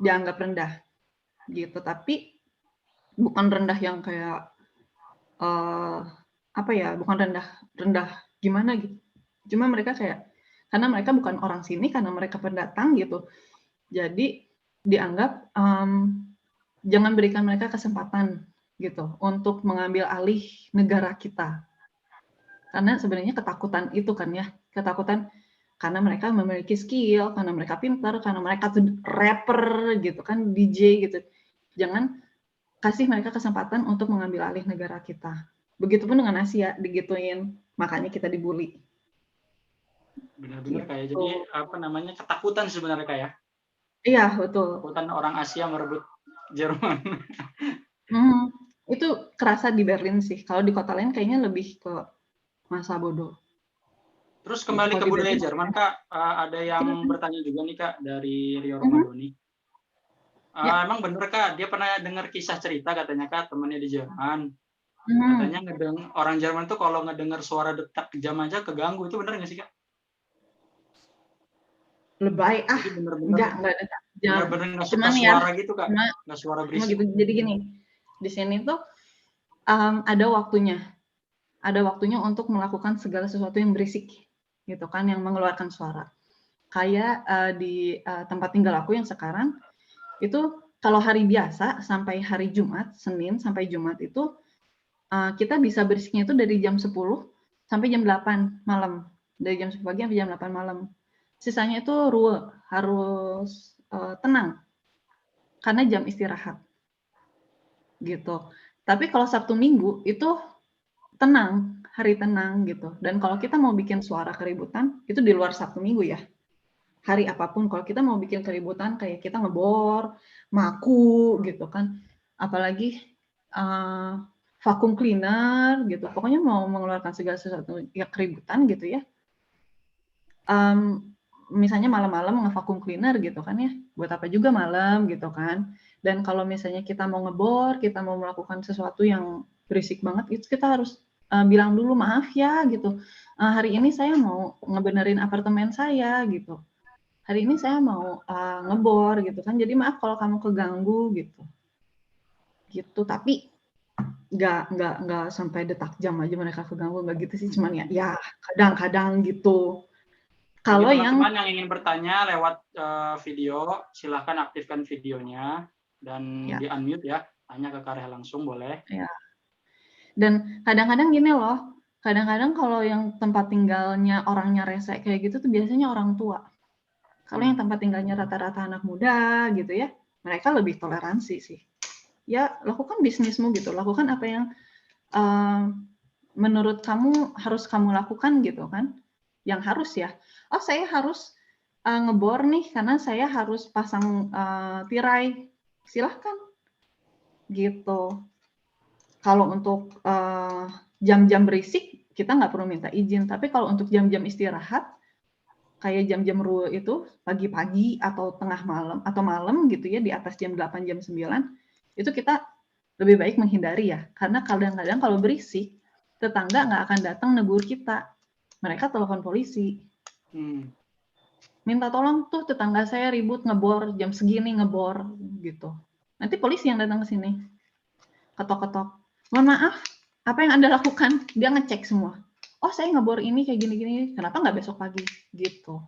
dianggap rendah. Gitu, tapi bukan rendah yang kayak apa ya, bukan rendah gimana gitu. Cuma mereka kayak karena mereka bukan orang sini, karena mereka pendatang gitu. Jadi dianggap jangan berikan mereka kesempatan gitu untuk mengambil alih negara kita. Karena sebenarnya ketakutan itu kan ya, ketakutan karena mereka memiliki skill, karena mereka pintar, karena mereka tuh rapper gitu kan, DJ gitu. Jangan kasih mereka kesempatan untuk mengambil alih negara kita. Begitupun dengan Asia, digituin, makanya kita dibully. Benar-benar Gitu. kayak jadi apa namanya ketakutan sebenarnya kayak. Iya betul. Ketakutan orang Asia merebut Jerman. Itu kerasa di Berlin sih. Kalau di kota lain kayaknya lebih ke masa bodoh. Terus Gitu. kembali Kalau ke di budaya Berlin, Jerman, Kak, ada yang silakan. bertanya juga nih, Kak, dari Rio Mhm. Romadoni. Ya. Emang bener, Kak, dia pernah dengar kisah cerita katanya, Kak, temannya di Jerman. Mhm. Katanya orang Jerman tuh kalau ngedengar suara detak jam aja keganggu. Itu bener nggak sih, Kak? Lebay Jadi bener-bener enggak dekat jam. bener-bener nggak suka Cuman ya, suara gitu, Kak. cuma Nggak suara cuma berisik. gitu. Jadi gini, di sini tuh ada waktunya. Ada waktunya untuk melakukan segala sesuatu yang berisik, gitu kan, yang mengeluarkan suara. Kayak di tempat tinggal aku yang sekarang, itu kalau hari biasa sampai hari Jumat, Senin sampai Jumat itu kita bisa berisiknya itu dari jam 10 sampai jam 8 malam. Dari jam 10 pagi sampai jam 8 malam. Sisanya itu Ruhe, harus tenang. Karena jam istirahat. Gitu. Tapi kalau Sabtu Minggu itu tenang, hari tenang gitu. Dan kalau kita mau bikin suara keributan, itu di luar Sabtu Minggu ya. Hari apapun, kalau kita mau bikin keributan kayak kita ngebor, maku gitu kan. Apalagi vacuum cleaner gitu. Pokoknya mau mengeluarkan segala sesuatu ya keributan gitu ya. Misalnya malam-malam nge-vacuum cleaner gitu kan ya. Buat apa juga malam gitu kan. Dan kalau misalnya kita mau ngebor, kita mau melakukan sesuatu yang berisik banget, itu kita harus bilang dulu maaf ya gitu. Hari ini saya mau ngebenerin apartemen saya gitu. Hari ini saya mau ngebor gitu kan. Jadi maaf kalau kamu keganggu gitu. Gitu. Tapi nggak sampai detak jam aja mereka keganggu, nggak gitu sih. Cuman ya kadang-kadang gitu. Bagi Kalau yang teman-teman yang ingin bertanya lewat video, silahkan aktifkan videonya dan ya, di unmute ya. Tanya ke Kareh langsung boleh. ya. Dan kadang-kadang gini loh, kadang-kadang kalau yang tempat tinggalnya orangnya rese kayak gitu tuh biasanya orang tua. Kalau yang tempat tinggalnya rata-rata anak muda gitu ya, mereka lebih toleransi sih. Ya lakukan bisnismu gitu, lakukan apa yang menurut kamu harus kamu lakukan gitu kan. Yang harus ya, oh saya harus ngebor nih karena saya harus pasang tirai. Silahkan gitu. Kalau untuk jam-jam berisik kita nggak perlu minta izin, tapi kalau untuk jam-jam istirahat kayak jam-jam Ruhe itu pagi-pagi atau tengah malam atau malam gitu ya, di atas jam 8 jam 9 itu kita lebih baik menghindari ya, karena kadang-kadang kalau berisik tetangga nggak akan datang negur kita, mereka telepon polisi. Minta tolong tuh tetangga saya ribut ngebor jam segini ngebor gitu, nanti polisi yang datang ke sini ketok-ketok, mohon maaf apa yang Anda lakukan, dia ngecek semua, oh saya ngebor ini kayak gini-gini, kenapa nggak besok pagi gitu.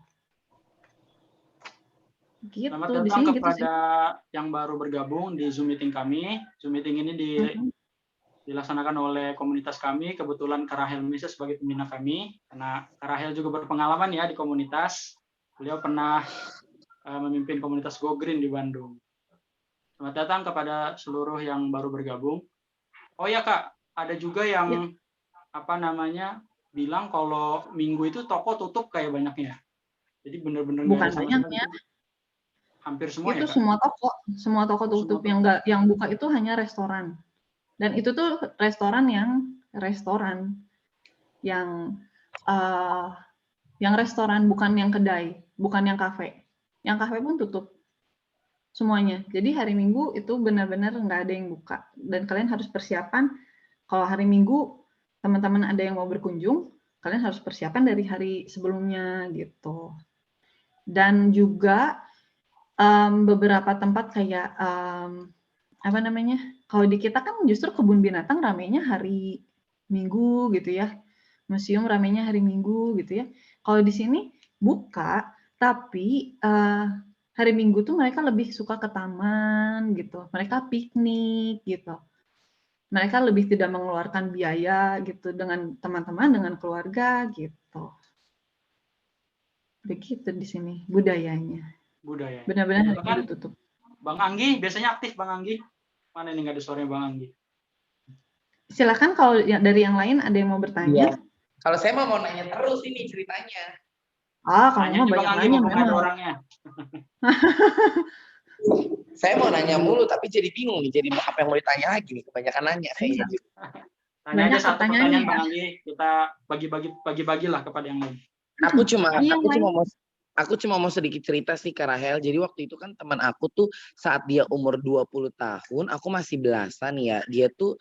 Gitu. Selamat Di datang sini kepada gitu sih. yang baru bergabung di Zoom meeting kami. Zoom meeting ini dilaksanakan oleh komunitas kami. Kebetulan Karahel Misa sebagai pembina kami. Karena Karahel juga berpengalaman ya di komunitas. Beliau pernah memimpin komunitas Go Green di Bandung. Selamat datang kepada seluruh yang baru bergabung. Oh ya Kak, ada juga yang bilang kalau Minggu itu toko tutup kayak banyaknya. Jadi benar-benar nggak ada Bukan sama banyaknya. sekali. Hampir semua Itu ya Kak? semua toko tutup, yang buka itu hanya restoran. Dan itu tuh restoran yang restoran, bukan yang kedai, bukan yang kafe. Yang kafe pun tutup semuanya. Jadi hari Minggu itu benar-benar nggak ada yang buka. Dan kalian harus persiapan kalau hari Minggu teman-teman ada yang mau berkunjung, kalian harus persiapan dari hari sebelumnya gitu. Dan juga beberapa tempat kayak kalau di kita kan justru kebun binatang ramenya hari Minggu gitu ya, museum ramenya hari Minggu gitu ya. Kalau di sini buka, tapi hari Minggu tuh mereka lebih suka ke taman gitu, mereka piknik gitu. Mereka lebih tidak mengeluarkan biaya gitu dengan teman-teman, dengan keluarga gitu. Begitu di sini budayanya. Benar-benar hari Minggu tutup. Bang Anggi biasanya aktif, Bang Anggi. Mana ini nggak ada suaranya Bang Anggi? Silakan kalau dari yang lain ada yang mau bertanya. Iya. Kalau saya mau nanya terus ini ceritanya. Kamu mah banyak nanya memang. Ada orangnya. Saya mau nanya mulu tapi jadi bingung nih. Jadi apa yang mau ditanya lagi nih? Kebanyakan nanya kayaknya. Tanya aja Banyak satu pertanyaannya pertanyaan ya. Bang Anggi, kita bagi-bagilah kepada yang lain. Yang lain. Aku cuma mau sedikit cerita sih ke Rahel. Jadi waktu itu kan teman aku tuh saat dia umur 20 tahun, aku masih belasan ya. Dia tuh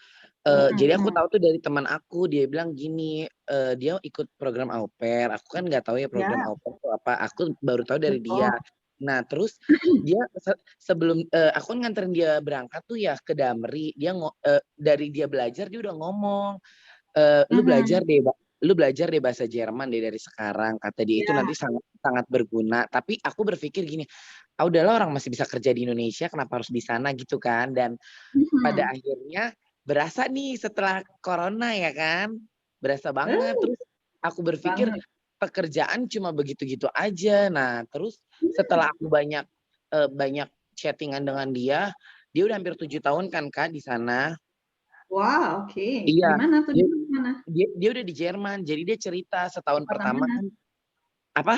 jadi aku tahu tuh dari teman aku, dia bilang gini, dia ikut program au pair. Aku kan nggak tahu ya program au pair itu apa. Aku baru tahu dari dia. Nah, terus dia sebelum aku kan nganterin dia berangkat tuh ya ke Damri, dari dia belajar dia udah ngomong, lu belajar deh bahasa Jerman deh dari sekarang, kata dia. Itu nanti sangat sangat berguna. Tapi aku berpikir gini, udahlah orang masih bisa kerja di Indonesia, kenapa harus di sana gitu kan? Dan pada akhirnya berasa nih setelah corona ya kan, berasa banget. Terus aku berpikir pekerjaan cuma begitu-gitu aja. Nah, terus setelah aku banyak chattingan dengan dia udah hampir 7 tahun kan Kak di sana. Wah, oke. Iya. Di mana tuh? Di mana? Dia udah di Jerman. Jadi dia cerita setahun Di kota pertama mana? kan. Apa?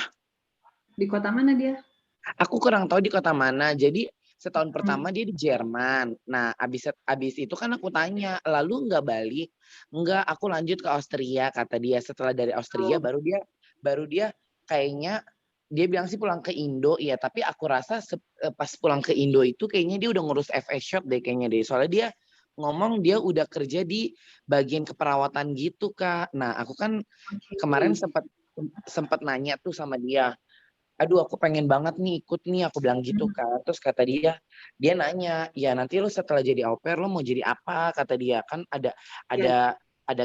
Di kota mana dia? Aku kurang tahu di kota mana. Jadi setahun pertama dia di Jerman. Nah, abis itu kan aku tanya, lalu nggak balik? Nggak, aku lanjut ke Austria, kata dia. Setelah dari Austria baru dia kayaknya dia bilang sih pulang ke Indo, ya. Tapi aku rasa pas pulang ke Indo itu kayaknya dia udah ngurus FA Shop deh kayaknya deh. Soalnya dia ngomong dia udah kerja di bagian keperawatan gitu, Kak. Nah, aku kan kemarin sempat nanya tuh sama dia. Aduh, aku pengen banget nih ikut nih, aku bilang gitu kan. Terus kata dia nanya, ya nanti lo setelah jadi au pair lo mau jadi apa? Kata dia kan ada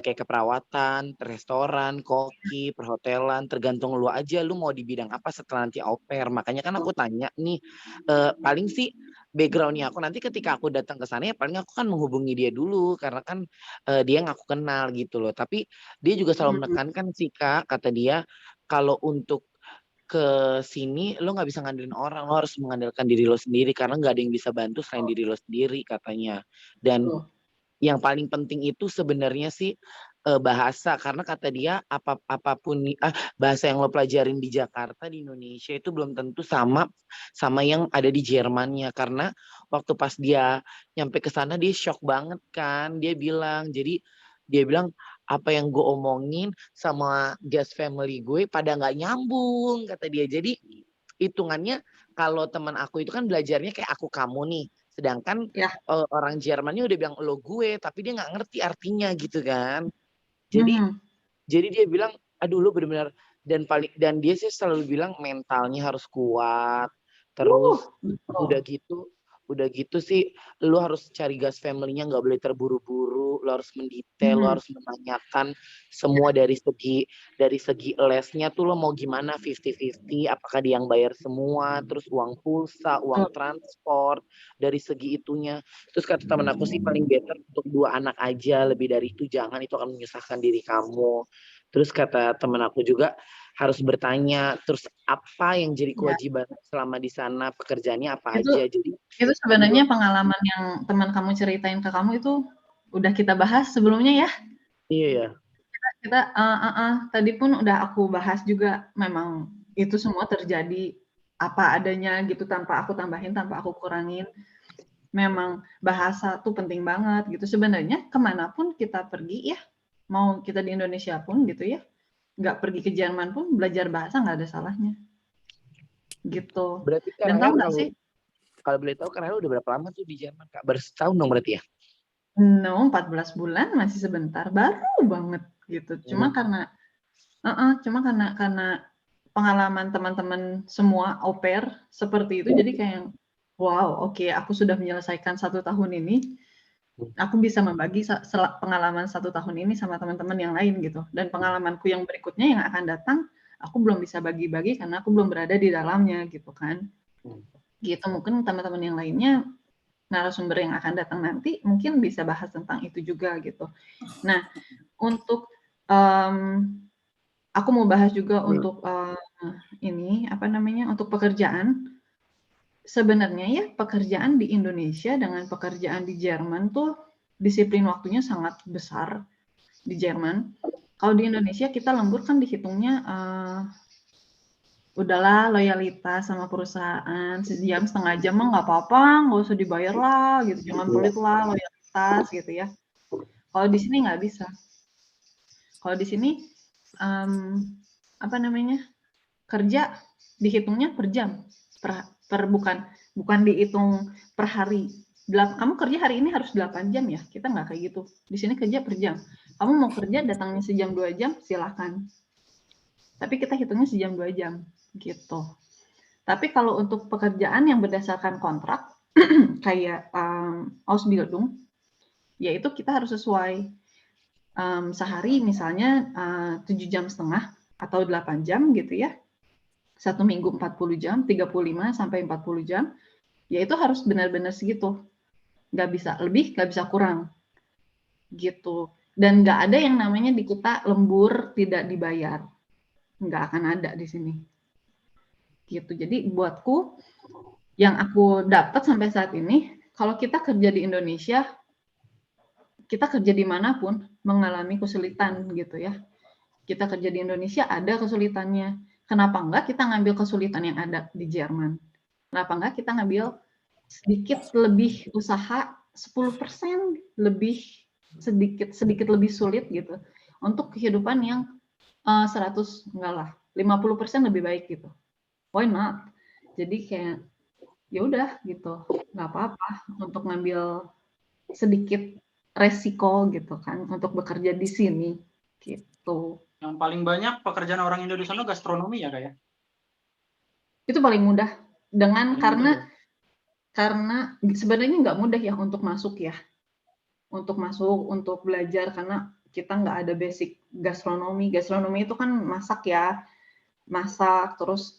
kayak keperawatan, restoran, koki, perhotelan, tergantung lo aja lo mau di bidang apa setelah nanti au pair. Makanya kan aku tanya nih, paling sih backgroundnya aku nanti ketika aku datang ke sana ya paling aku kan menghubungi dia dulu karena kan dia yang aku kenal gitu loh. Tapi dia juga selalu menekankan sih Kak, kata dia kalau untuk ke sini lo nggak bisa ngandelin orang, lo harus mengandalkan diri lo sendiri karena nggak ada yang bisa bantu selain diri lo sendiri katanya. Dan yang paling penting itu sebenarnya sih bahasa, karena kata dia apapun bahasa yang lo pelajarin di Jakarta di Indonesia itu belum tentu sama yang ada di Jermannya. Karena waktu pas dia nyampe ke sana dia shock banget kan, dia bilang apa yang gue omongin sama guest family gue pada nggak nyambung, kata dia. Jadi hitungannya kalau teman aku itu kan belajarnya kayak aku kamu nih, sedangkan orang Jermannya udah bilang lo gue, tapi dia nggak ngerti artinya gitu kan. Jadi dia bilang, aduh lo benar-benar, dan dia sih selalu bilang mentalnya harus kuat. Terus udah gitu sih lo harus cari gas family-nya, nggak boleh terburu-buru, lo harus mendetail, lo harus menanyakan semua dari segi lesnya tuh lo mau gimana 50-50, apakah dia yang bayar semua, terus uang pulsa, uang transport, dari segi itunya. Terus kata teman aku sih paling better untuk 2 anak aja, lebih dari itu jangan, itu akan menyusahkan diri kamu. Terus kata teman aku juga harus bertanya, terus apa yang jadi kewajiban selama di sana, pekerjaannya apa aja. Jadi itu sebenarnya pengalaman yang teman kamu ceritain ke kamu itu udah kita bahas sebelumnya ya. Iya ya. Kita tadi pun udah aku bahas juga, memang itu semua terjadi apa adanya gitu, tanpa aku tambahin, tanpa aku kurangin. Memang bahasa tuh penting banget gitu. Sebenarnya kemanapun kita pergi ya, mau kita di Indonesia pun gitu ya, nggak pergi ke Jerman pun belajar bahasa nggak ada salahnya. Gitu. Berarti Dan tahu nggak sih? Kalau boleh tahu Karel udah berapa lama tuh di Jerman, Kak? Baru setahun dong berarti ya? No, 14 bulan, masih sebentar, baru banget gitu. Cuma karena pengalaman teman-teman semua au pair seperti itu, jadi kayak wow, oke, aku sudah menyelesaikan 1 tahun ini, aku bisa membagi pengalaman 1 tahun ini sama teman-teman yang lain gitu. Dan pengalamanku yang berikutnya yang akan datang, aku belum bisa bagi-bagi karena aku belum berada di dalamnya gitu kan. Gitu, mungkin teman-teman yang lainnya, narasumber yang akan datang nanti mungkin bisa bahas tentang itu juga gitu. Nah, untuk aku mau bahas juga untuk untuk pekerjaan. Sebenarnya ya pekerjaan di Indonesia dengan pekerjaan di Jerman tuh disiplin waktunya sangat besar di Jerman. Kalau di Indonesia kita lembur kan dihitungnya udahlah loyalitas sama perusahaan, sejam setengah jam mah nggak apa-apa, nggak usah dibayar lah gitu, jangan pelit lah, loyalitas gitu ya. Kalau di sini nggak bisa. Kalau di sini apa namanya, kerja dihitungnya per jam, bukan dihitung per hari. Kamu kerja hari ini harus 8 jam ya, kita nggak kayak gitu. Di sini kerja per jam. Kamu mau kerja datangnya sejam 2 jam, silahkan. Tapi kita hitungnya sejam 2 jam gitu. Tapi kalau untuk pekerjaan yang berdasarkan kontrak kayak Ausbildung, yaitu kita harus sesuai sehari misalnya 7,5 jam atau 8 jam gitu ya. 1 minggu 40 jam, 35 sampai 40 jam, ya itu harus benar-benar segitu. Nggak bisa lebih, nggak bisa kurang. Gitu. Dan nggak ada yang namanya di kita lembur tidak dibayar. Nggak akan ada di sini. Gitu. Jadi buatku, yang aku dapat sampai saat ini, kalau kita kerja di Indonesia, kita kerja dimanapun mengalami kesulitan gitu ya. Kita kerja di Indonesia ada kesulitannya. Kenapa enggak kita ngambil kesulitan yang ada di Jerman? Kenapa enggak kita ngambil sedikit lebih usaha 10% lebih sedikit lebih sulit gitu untuk kehidupan yang 100 enggak lah 50% lebih baik gitu. Why not? Jadi kayak ya udah gitu, nggak apa-apa untuk ngambil sedikit resiko gitu kan untuk bekerja di sini gitu. Yang paling banyak pekerjaan orang Indo di sana gastronomi ya Kak ya? Itu paling mudah dengan Paling mudah ya? karena sebenarnya nggak mudah ya untuk masuk ya, untuk belajar karena kita nggak ada basic gastronomi. Gastronomi itu kan masak ya, terus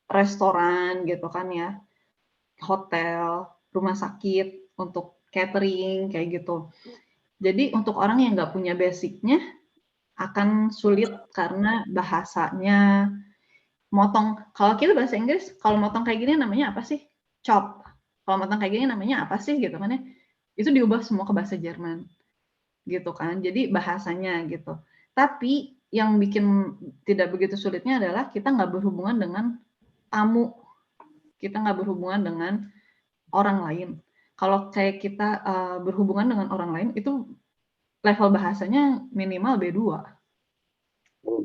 restoran gitu kan ya, hotel, rumah sakit, untuk catering kayak gitu. Jadi untuk orang yang nggak punya basicnya akan sulit karena bahasanya. Kalau kita bahasa Inggris, kalau motong kayak gini namanya apa sih? Chop. Kalau motong kayak gini namanya apa sih gitu kan ya? Itu diubah semua ke bahasa Jerman. Gitu kan. Jadi bahasanya gitu. Tapi yang bikin tidak begitu sulitnya adalah kita nggak berhubungan dengan tamu. Kita nggak berhubungan dengan orang lain. Kalau kayak kita berhubungan dengan orang lain, itu level bahasanya minimal B2.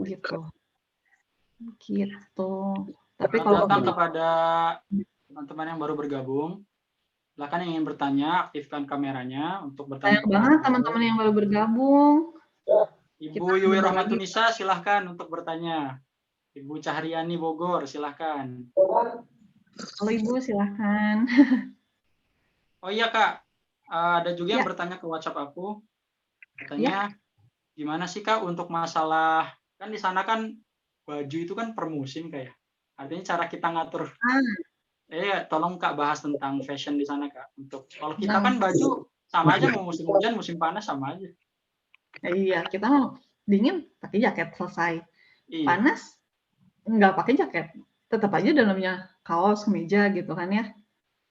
Gitu. Gitu. Tapi kalau datang kepada teman-teman yang baru bergabung, silakan yang ingin bertanya, aktifkan kameranya untuk bertanya. Sayang banget teman-teman yang baru bergabung. Ibu Yui Rahmatunisa, silahkan untuk bertanya. Ibu Cahriani Bogor, silahkan. Halo Ibu, silahkan. Oh iya Kak, ada juga yang bertanya ke WhatsApp aku. Katanya, gimana sih Kak untuk masalah, kan di sana kan baju itu kan per musim kayak. Artinya cara kita ngatur. Tolong Kak bahas tentang fashion di sana Kak. Untuk kalau kita kan baju sama aja, mau musim hujan, musim panas sama aja. Iya, kita mau dingin pakai jaket selesai. Iya. Panas nggak pakai jaket, tetap aja dalamnya kaos, kemeja gitu kan ya.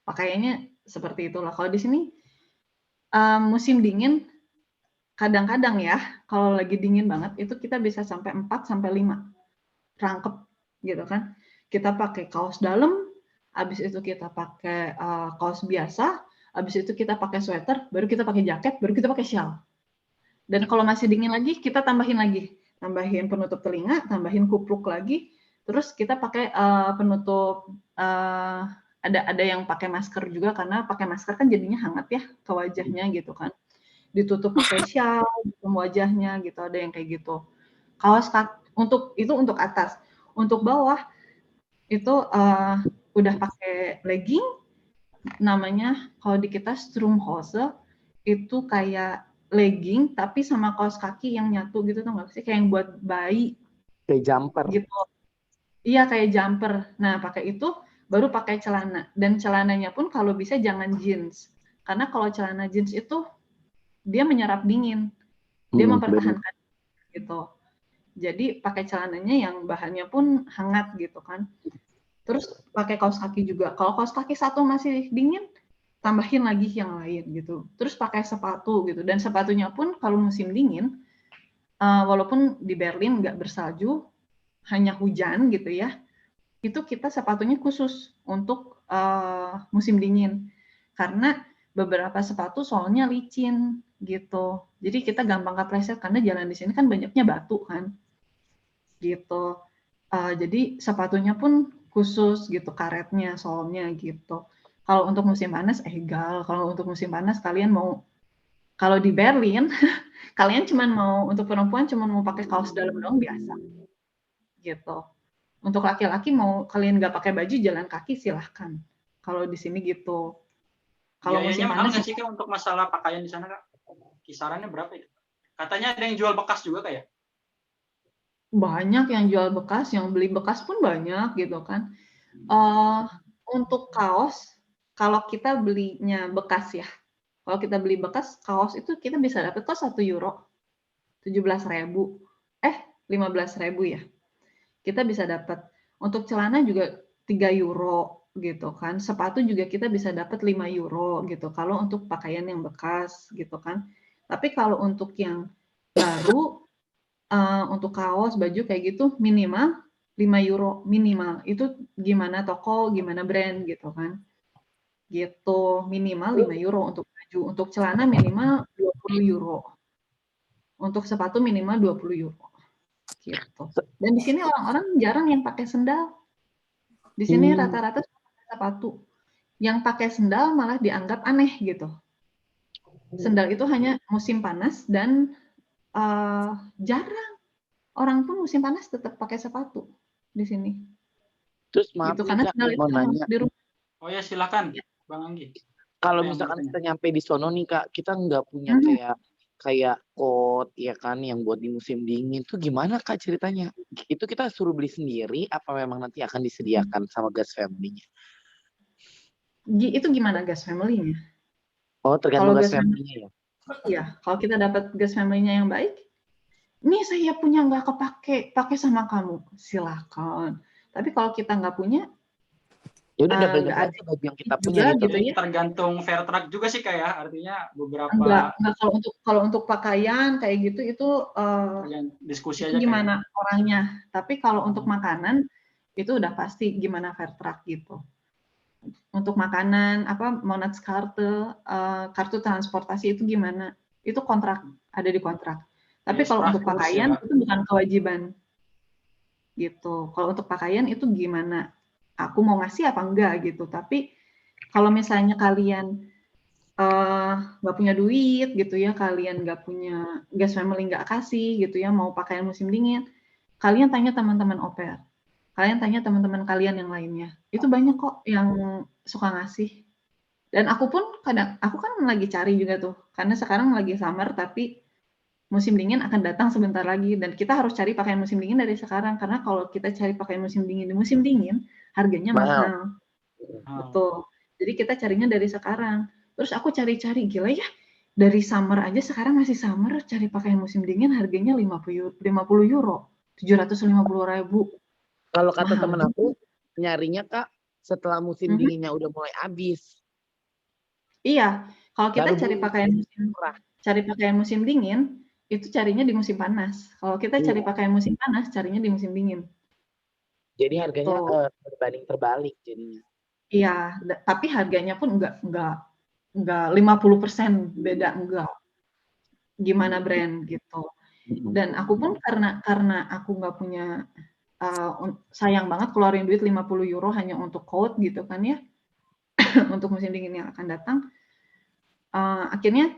Pakaiannya seperti itulah. Kalau di sini musim dingin kadang-kadang ya, kalau lagi dingin banget itu kita bisa sampai 4 sampai 5 rangkep gitu kan. Kita pakai kaos dalam, habis itu kita pakai kaos biasa, habis itu kita pakai sweater, baru kita pakai jaket, baru kita pakai shawl. Dan kalau masih dingin lagi, kita tambahin penutup telinga, tambahin kupluk lagi, terus kita pakai penutup ada yang pakai masker juga karena pakai masker kan jadinya hangat ya ke wajahnya gitu kan. Ditutup pakai shawl di wajahnya gitu, ada yang kayak gitu. Kaos untuk atas. Untuk bawah itu udah pakai legging, namanya kalau di kita Strumpfhose, itu kayak legging tapi sama kaos kaki yang nyatu gitu, tau nggak sih, kayak yang buat bayi kayak jumper gitu. Iya, kayak jumper. Nah, pakai itu baru pakai celana, dan celananya pun kalau bisa jangan jeans, karena kalau celana jeans itu dia menyerap dingin, dia mempertahankan gitu. Jadi pakai celananya yang bahannya pun hangat gitu kan. Terus pakai kaos kaki juga. Kalau kaos kaki satu masih dingin, tambahin lagi yang lain gitu. Terus pakai sepatu gitu. Dan sepatunya pun kalau musim dingin, walaupun di Berlin nggak bersalju, hanya hujan gitu ya, itu kita sepatunya khusus untuk musim dingin. Karena beberapa sepatu soalnya licin gitu. Jadi kita gampang kepleset karena jalan di sini kan banyaknya batu kan. Gitu. Jadi sepatunya pun khusus gitu, karetnya, solnya gitu. Kalau untuk musim panas egal. Kalau untuk musim panas kalian mau, kalau di Berlin kalian cuman mau, untuk perempuan cuman mau pakai kaos dalam doang biasa. Gitu. Untuk laki-laki mau kalian nggak pakai baju jalan kaki silahkan. Kalau di sini gitu. Kalau Biayanya musim mahal panas nggak sih Kak untuk masalah pakaian di sana Kak? Kisarannya berapa ya? Katanya ada yang jual bekas juga kayak. banyak yang jual bekas, yang beli bekas pun banyak gitu kan. Untuk kaos, kalau kita belinya bekas ya, kalau kita beli bekas kaos itu kita bisa dapat kok €1, 17.000, 15.000 ya. Kita bisa dapat. Untuk celana juga €3 gitu kan. Sepatu juga kita bisa dapat €5 gitu. Kalau untuk pakaian yang bekas gitu kan. Tapi kalau untuk yang baru, untuk kaos, baju kayak gitu minimal €5 minimal. Itu gimana toko, gimana brand gitu kan. Gitu, minimal €5 untuk baju. Untuk celana minimal €20. Untuk sepatu minimal €20 gitu. Dan di sini orang-orang jarang yang pakai sendal. Di sini rata-rata pakai sepatu. Yang pakai sendal malah dianggap aneh gitu. Sendal itu hanya musim panas dan jarang orang pun musim panas tetap pakai sepatu di sini. Terus maaf Gitu nih karena Kak, sendal itu mau harus nanya. di rumah. Oh ya silakan Bang Anggi. Kalau Apa yang misalkan bertanya? kita nyampe di sono nih Kak, kita nggak punya kayak coat ya kan yang buat di musim dingin tuh gimana Kak ceritanya? Itu kita suruh beli sendiri apa memang nanti akan disediakan sama Gas Family-nya? Itu gimana gas family-nya? Oh, Kalau tergantung Gas gas family, Family-nya ya. ya kalau kita dapat gas family-nya yang baik, nih saya punya nggak kepake, pakai sama kamu, silakan. Tapi kalau kita nggak punya, Ya udah double nggak ada aja baju yang kita punya juga gitu. gitu Jadi ya. tergantung fair trade juga sih kayak artinya beberapa Enggak, kalau untuk pakaian kayak gitu itu diskusi itu aja kayak. gimana orangnya. Tapi kalau untuk makanan itu udah pasti gimana fair trade gitu. Untuk makanan apa Monatskarte, kartu transportasi itu gimana? Itu kontrak, ada di kontrak. Tapi Ya, kalau untuk Sprachkurs ya, pakaian Kak. itu bukan kewajiban. Gitu. Kalau untuk pakaian itu gimana? Aku mau ngasih apa enggak gitu. Tapi kalau misalnya kalian nggak punya duit gitu ya, kalian nggak punya, gas family nggak kasih gitu ya, mau pakaian musim dingin, kalian tanya teman-teman au pair, kalian tanya teman-teman kalian yang lainnya, itu banyak kok yang suka ngasih. Dan aku pun kadang, aku kan lagi cari juga tuh, karena sekarang lagi summer tapi musim dingin akan datang sebentar lagi, dan kita harus cari pakaian musim dingin dari sekarang, karena kalau kita cari pakaian musim dingin di musim dingin, harganya mahal. Betul. Jadi kita carinya dari sekarang. Terus aku cari-cari, gila ya, dari summer aja sekarang masih summer, cari pakaian musim dingin harganya €50, €750.000. Kalau kata Mahal temen juga. aku, nyarinya Kak setelah musim dinginnya udah mulai habis. Iya, kalau kita Baru cari pakaian musim dingin, itu carinya di musim panas. Kalau kita cari Iya. pakaian musim panas, carinya di musim dingin. Jadi harganya Gitu. berbanding terbalik jadinya. Iya, tapi harganya pun enggak 50% beda, enggak. Gimana brand gitu. Dan aku pun karena aku nggak punya, sayang banget keluarin duit €50 hanya untuk coat gitu kan ya, untuk musim dingin yang akan datang, akhirnya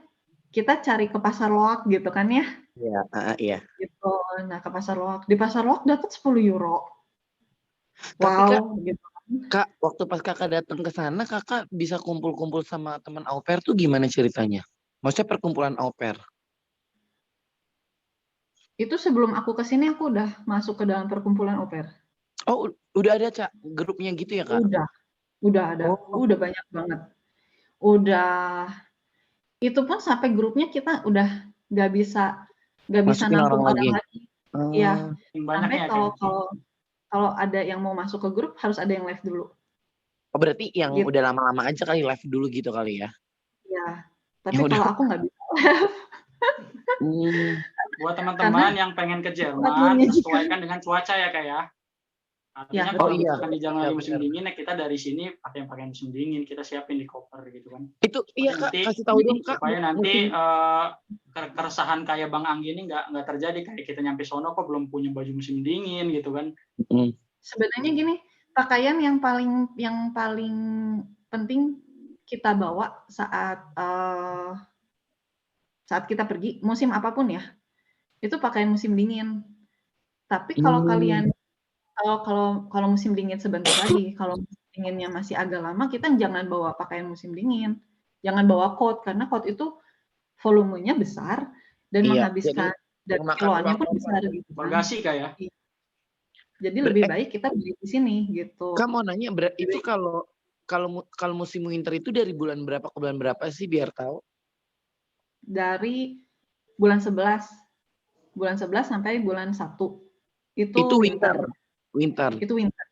kita cari ke pasar loak gitu kan ya, Iya, iya. gitu. Nah ke pasar loak, di pasar loak dapat €10. Tapi Kak, Wow, gitu. Kak, waktu pas Kakak datang ke sana, Kakak bisa kumpul-kumpul sama teman au pair tuh gimana ceritanya? Maksudnya perkumpulan au pair? Itu sebelum aku ke sini aku udah masuk ke dalam perkumpulan au pair. Oh, udah ada Cak, grupnya gitu ya Kak? Udah ada, Oh. udah banyak banget. Udah, itu pun sampai grupnya kita udah nggak bisa Masukin orang nampung orang lagi? lagi. Iya, sampai Banyaknya kalau kayak. kalau ada yang mau masuk ke grup harus ada yang live dulu. Oh, berarti yang Gitu. udah lama-lama aja kali live dulu gitu kali ya? Iya. Tapi Yang udah kalau aku nggak bisa. hmm. buat teman-teman yang pengen ke Jerman, waktunya juga. sesuaikan dengan cuaca ya Kak ya. Artinya Ya, kalau Oh iya, misalkan di Januari benar, musim benar. dingin ya kita dari sini pakai musim dingin, kita siapin di koper gitu kan. Itu iya Kak, Nanti kasih tahu dong Kak supaya nanti musim. keresahan kayak Bang Anggi ini nggak terjadi, kayak kita nyampe sono kok belum punya baju musim dingin gitu kan. Sebenarnya gini, pakaian yang paling penting kita bawa saat kita pergi musim apapun ya, itu pakaian musim dingin. Tapi kalau kalian kalau musim dingin sebentar lagi, kalau musim dinginnya masih agak lama, kita jangan bawa pakaian musim dingin. Jangan bawa coat karena coat itu volumenya besar dan Iya, menghabiskan dan memakan kiloannya ruang pun koper. besar gitu kan. Bagasi Kak ya. Iya. Jadi lebih baik kita beli di sini gitu. Kak mau nanya, itu kalau musim winter itu dari bulan berapa ke bulan berapa sih biar tahu? Dari bulan 11 sampai bulan 1 itu winter. Itu winter.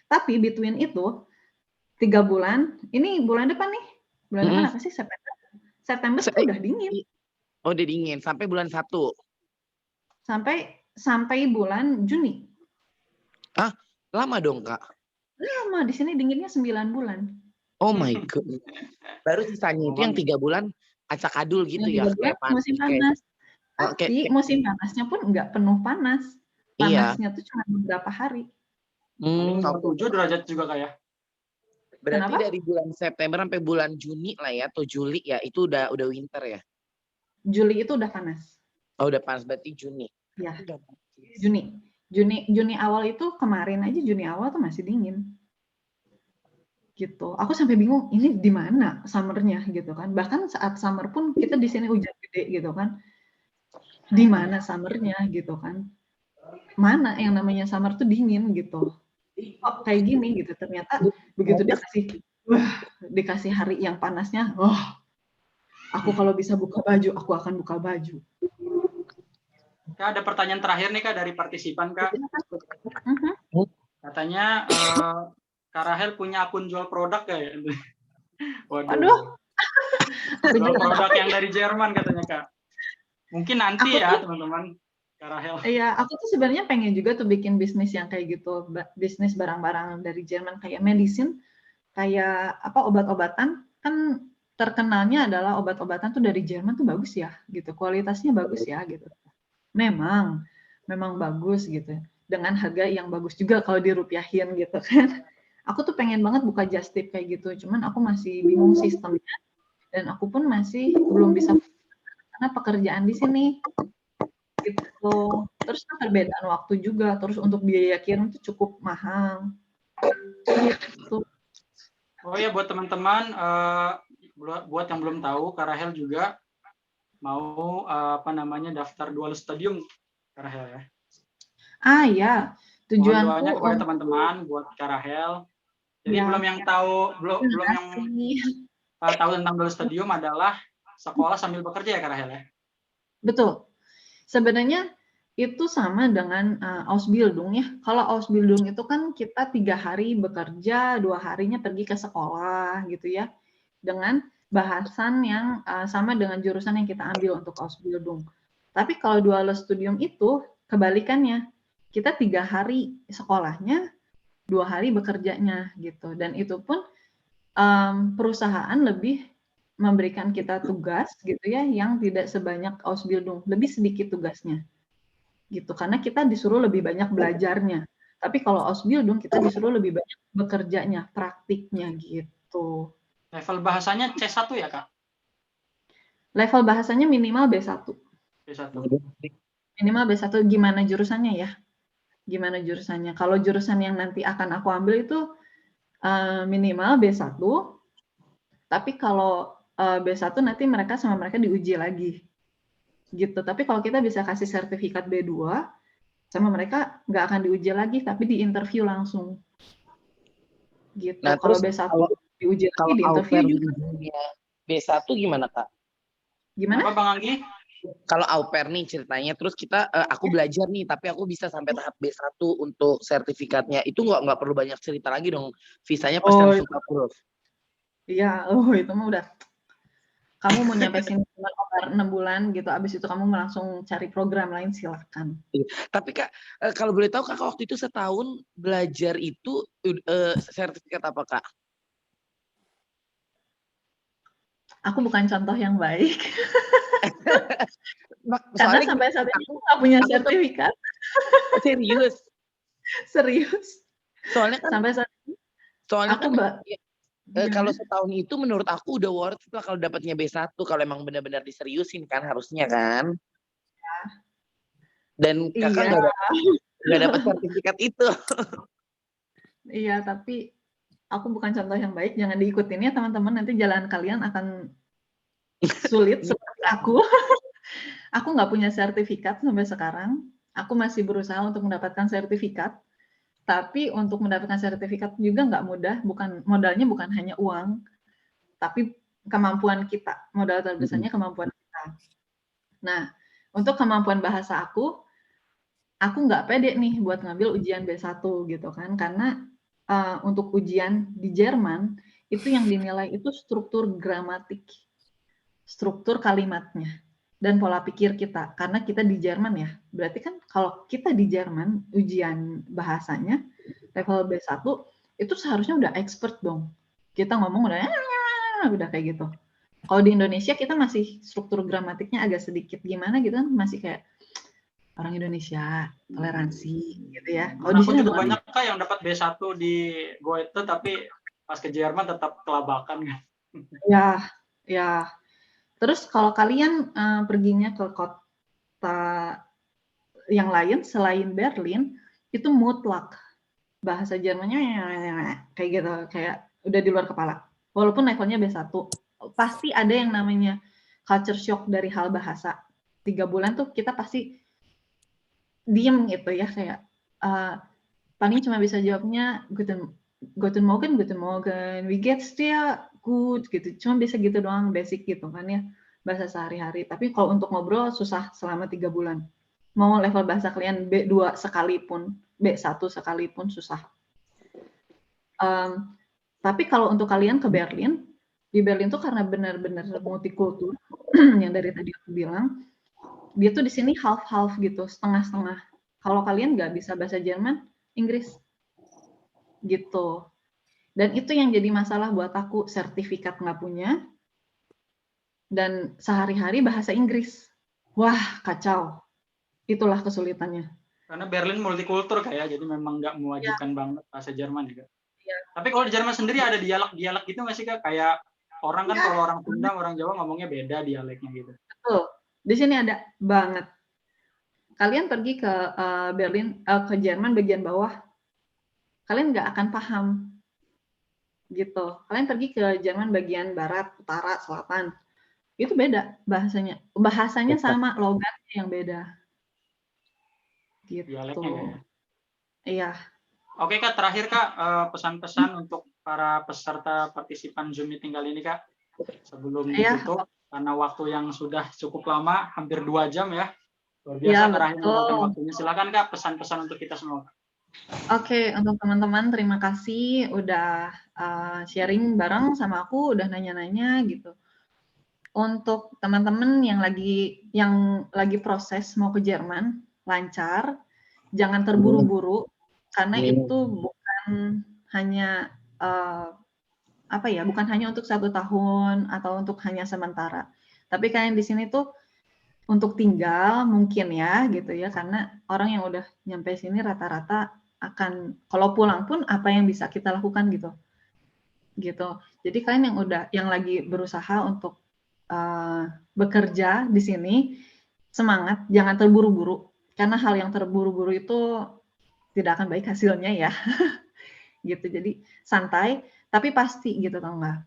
Tapi between itu 3 bulan, ini bulan depan nih. Bulan depan apa sih? September itu udah dingin. Oh, udah dingin sampai bulan 1. Sampai bulan Juni. Ah, lama dong, Kak. Lama, di sini dinginnya 9 bulan. Oh my god. Baru sisanya itu yang 3 bulan acak-adul gitu ya, kayak musim panas. Tapi musim panasnya pun nggak penuh panas. Panasnya tuh cuma beberapa hari. Paling 7 derajat juga kayak. Berarti dari bulan September sampai bulan Juni lah ya, atau Juli ya, itu udah winter ya? Juli itu udah panas. Oh, udah panas, berarti Juni. Ya, Juni awal itu kemarin aja Juni awal tuh masih dingin. Gitu. Aku sampai bingung ini di mana summernya gitu kan. Bahkan saat summer pun kita di sini hujan gede gitu kan. Di mana summernya gitu kan. Mana yang namanya summer tuh dingin gitu. Oh, kayak gini gitu. Ternyata begitu dikasih hari yang panasnya, aku kalau bisa buka baju, aku akan buka baju. Kak, ada pertanyaan terakhir nih Kak dari partisipan Kak. Katanya Kak Rahel punya akun jual produk ya? Waduh. Jual produk yang dari Jerman katanya Kak. Mungkin nanti ya teman-teman. Kak Rahel. Iya, aku tuh sebenarnya pengen juga tuh bikin bisnis yang kayak gitu, bisnis barang-barang dari Jerman kayak medicine, kayak obat-obatan, kan terkenalnya adalah obat-obatan tuh dari Jerman tuh bagus ya, gitu, kualitasnya bagus ya, gitu. Memang bagus gitu, dengan harga yang bagus juga kalau dirupiahin gitu kan. Aku tuh pengen banget buka just tip kayak gitu, cuman aku masih bingung sistemnya, dan aku pun masih belum bisa karena pekerjaan di sini. Gitu. Terus perbedaan waktu juga, terus untuk biaya kirim itu cukup mahal. Gitu. Oh ya, buat teman-teman, buat yang belum tahu, Kak Rahel juga mau daftar dual studium, Kak Rahel ya. Ah ya, tujuanku doanya kepada teman-teman buat Kak Rahel. Jadi belum yang tahu tentang dual studium adalah sekolah sambil bekerja ya Kak Rahel ya. Betul. Sebenarnya itu sama dengan Ausbildung ya. Kalau Ausbildung itu kan kita 3 hari bekerja, 2 harinya pergi ke sekolah gitu ya. Dengan bahasan yang sama dengan jurusan yang kita ambil untuk Ausbildung. Tapi kalau dual studium itu kebalikannya. Kita 3 hari sekolahnya, 2 hari bekerjanya gitu. Dan itu pun perusahaan lebih memberikan kita tugas gitu ya yang tidak sebanyak Ausbildung, lebih sedikit tugasnya. Gitu. Karena kita disuruh lebih banyak belajarnya. Tapi kalau Ausbildung kita disuruh lebih banyak bekerjanya, praktiknya gitu. Level bahasanya C1 ya, Kak? Level bahasanya minimal B1. B1. Minimal B1. Gimana jurusannya ya? Gimana jurusannya? Kalau jurusan yang nanti akan aku ambil itu minimal B1. Tapi kalau B1 nanti mereka diuji lagi. Gitu. Tapi kalau kita bisa kasih sertifikat B2, sama mereka nggak akan diuji lagi, tapi di interview langsung. Gitu. Nah, kalau B1 diuji lagi, di interview juga. B1 gimana, Kak? Gimana? Apa Bang Anggi? Kalau au pair nih ceritanya, terus aku belajar nih, tapi aku bisa sampai tahap B1 untuk sertifikatnya. Itu nggak perlu banyak cerita lagi dong. Visanya pasti langsung approve. Iya, itu mah udah. Kamu mau nyampe sini dengan OPR 6 bulan gitu, abis itu kamu langsung cari program lain silakan. Tapi Kak, kalau boleh tahu Kakak waktu itu setahun belajar itu sertifikat apa Kak? Aku bukan contoh yang baik. Karena Soalnya sampai saat ini aku nggak punya aku tuh sertifikat. serius. Serius. Soalnya kan Sampai saat ini aku kalau gimana? setahun itu menurut aku udah worth it lah kalau dapatnya B1 kalau emang benar-benar diseriusin kan harusnya kan. Dan Kakak Iya, nggak dapat sertifikat itu. iya, tapi aku bukan contoh yang baik. Jangan diikutin ya teman-teman. Nanti jalan kalian akan sulit seperti aku. Aku nggak punya sertifikat sampai sekarang. Aku masih berusaha untuk mendapatkan sertifikat. Tapi untuk mendapatkan sertifikat juga nggak mudah. Modalnya bukan hanya uang, tapi kemampuan kita. Modal terbesarnya kemampuan kita. Nah, untuk kemampuan bahasa aku nggak pede nih buat ngambil ujian B1 gitu kan. Karena untuk ujian di Jerman, itu yang dinilai itu struktur gramatik, struktur kalimatnya, dan pola pikir kita. Karena kita di Jerman ya, berarti kan kalau kita di Jerman, ujian bahasanya, level B1, itu seharusnya udah expert dong. Kita ngomong udah kayak gitu. Kalau di Indonesia kita masih struktur gramatiknya agak sedikit gimana gitu kan, masih kayak orang Indonesia, toleransi gitu ya. Kalau di Aku sini juga banyak Kak yang dapat B1 di Goethe tapi pas ke Jerman tetap kelabakan kan. Ya. Terus kalau kalian perginya ke kota yang lain selain Berlin, itu mutlak bahasa Jermannya kayak gitu, kayak udah di luar kepala. Walaupun levelnya B1, pasti ada yang namanya culture shock dari hal bahasa. 3 bulan tuh kita pasti diem gitu ya, kayak paling cuma bisa jawabnya Guten Morgen, wie geht's dir? Gut gitu. Cuma bisa gitu doang, basic gitu kan ya, bahasa sehari-hari. Tapi kalau untuk ngobrol susah selama 3 bulan. Mau level bahasa kalian B2 sekalipun, B1 sekalipun susah. Tapi kalau untuk kalian ke Berlin, di Berlin tuh karena benar-benar multikultur, yang dari tadi aku bilang, dia tuh di sini half-half gitu, setengah-setengah. Kalau kalian nggak bisa bahasa Jerman, Inggris. Gitu. Dan itu yang jadi masalah buat aku, sertifikat nggak punya, dan sehari-hari bahasa Inggris. Wah, kacau. Itulah kesulitannya. Karena Berlin multikultur kayak, jadi memang nggak mewajibkan banget bahasa Jerman juga. Ya. Tapi kalau di Jerman sendiri ada dialek-dialek gitu nggak sih Kak? Kayak orang kan kalau orang Sunda, orang Jawa ngomongnya beda dialeknya gitu. Betul. Di sini ada banget. Kalian pergi ke Berlin, ke Jerman bagian bawah, kalian nggak akan paham. Gitu. Kalian pergi ke Jerman bagian barat, utara, selatan, itu beda bahasanya. Bahasanya sama, logatnya yang beda. Gitu. Dialeknya ya. Iya. Oke Kak, terakhir Kak, pesan-pesan untuk para peserta partisipan Zoom meeting kali ini Kak, sebelum ditutup, karena waktu yang sudah cukup lama, hampir 2 jam ya. Luar biasa terakhir menggunakan waktunya. Silakan Kak, pesan-pesan untuk kita semua. Oke, untuk teman-teman terima kasih udah sharing bareng sama aku, udah nanya-nanya gitu. Untuk teman-teman yang lagi proses mau ke Jerman, lancar, jangan terburu-buru, karena itu bukan hanya bukan hanya untuk 1 tahun atau untuk hanya sementara. Tapi kalian di sini tuh untuk tinggal mungkin ya gitu ya, karena orang yang udah nyampe sini rata-rata akan kalau pulang pun apa yang bisa kita lakukan gitu. Jadi kalian yang lagi berusaha untuk bekerja di sini, semangat, jangan terburu-buru, karena hal yang terburu-buru itu tidak akan baik hasilnya ya. Gitu. Jadi santai tapi pasti gitu, tau nggak?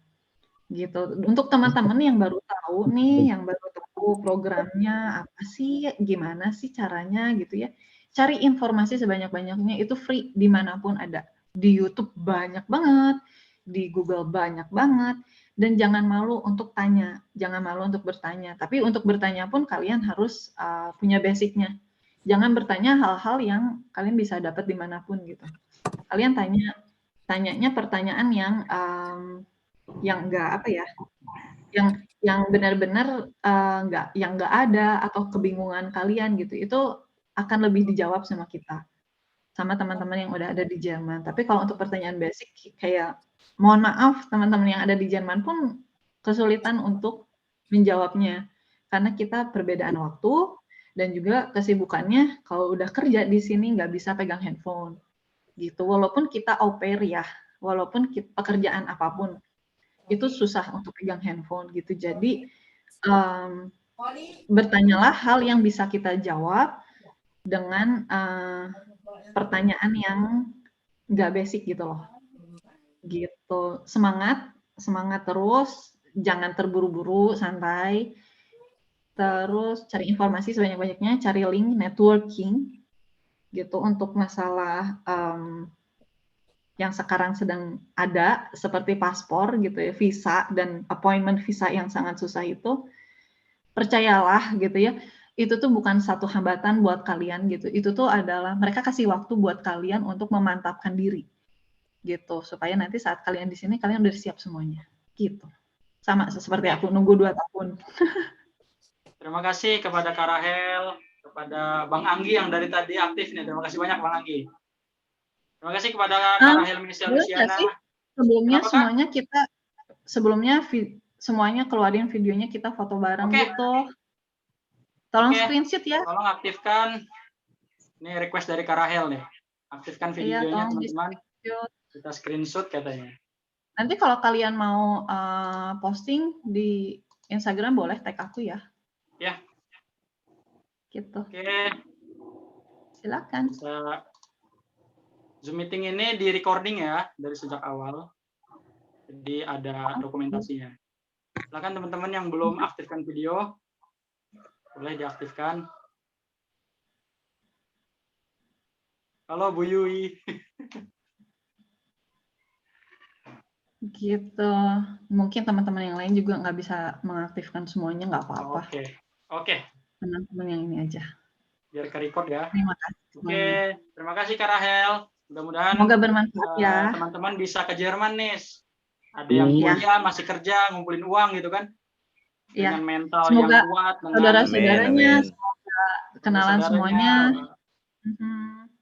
Gitu. Untuk teman-teman yang baru tahu nih, yang baru tahu programnya apa sih, gimana sih caranya gitu ya, cari informasi sebanyak-banyaknya, itu free dimanapun ada. Di YouTube banyak banget, di Google banyak banget, dan jangan malu untuk tanya, jangan malu untuk bertanya. Tapi untuk bertanya pun kalian harus punya basicnya. Jangan bertanya hal-hal yang kalian bisa dapat dimanapun gitu. Kalian tanyanya pertanyaan yang enggak yang yang benar-benar yang nggak ada atau kebingungan kalian gitu, itu akan lebih dijawab sama kita, sama teman-teman yang udah ada di Jerman. Tapi kalau untuk pertanyaan basic kayak mohon maaf teman-teman yang ada di Jerman pun kesulitan untuk menjawabnya karena kita perbedaan waktu dan juga kesibukannya kalau udah kerja di sini nggak bisa pegang handphone gitu. Walaupun kita au pair ya, walaupun pekerjaan apapun itu susah untuk pegang handphone gitu. Jadi bertanyalah hal yang bisa kita jawab dengan pertanyaan yang nggak basic gitu loh. Gitu. Semangat terus, jangan terburu-buru, santai. Terus cari informasi sebanyak-banyaknya, cari link networking gitu untuk masalah yang sekarang sedang ada seperti paspor gitu ya, visa dan appointment visa yang sangat susah itu. Percayalah gitu ya, itu tuh bukan satu hambatan buat kalian gitu. Itu tuh adalah mereka kasih waktu buat kalian untuk memantapkan diri gitu, supaya nanti saat kalian di sini kalian udah siap semuanya gitu. Sama seperti aku nunggu 2 tahun. Terima kasih kepada Kak Rahel, kepada Bang Anggi yang dari tadi aktif nih. Terima kasih banyak Bang Anggi. Terima kasih kepada Kak Rahel Michelle Boleh nggak Luciana. sih sebelumnya Kenapa, Kak? semuanya kita semuanya keluarin videonya, kita foto bareng Oke. gitu. Tolong Oke. screenshot ya. Tolong aktifkan. Ini request dari Kak Rahel nih. Aktifkan Iya, videonya tolong teman-teman. di-screenshot. Kita screenshot katanya. Nanti kalau kalian mau posting di Instagram boleh tag aku ya. Ya. Gitu. Oke. Silakan. Bisa. Zoom meeting ini di recording ya dari sejak awal. Jadi ada dokumentasinya. Silakan teman-teman yang belum aktifkan video boleh diaktifkan. Halo Bu Yui. Gitu. Mungkin teman-teman yang lain juga nggak bisa mengaktifkan semuanya, nggak apa-apa. Oke. Teman-teman yang ini aja. Biar ke-record ya. Terima kasih. Oke. Terima kasih Kak Rahel. Mudah-mudahan semoga bermanfaat ya. Teman-teman bisa ke Jerman nih. Ada yang kuliah, masih kerja, ngumpulin uang gitu kan. Dengan mental semoga yang kuat. Saudara-saudaranya, semoga kenalan semuanya.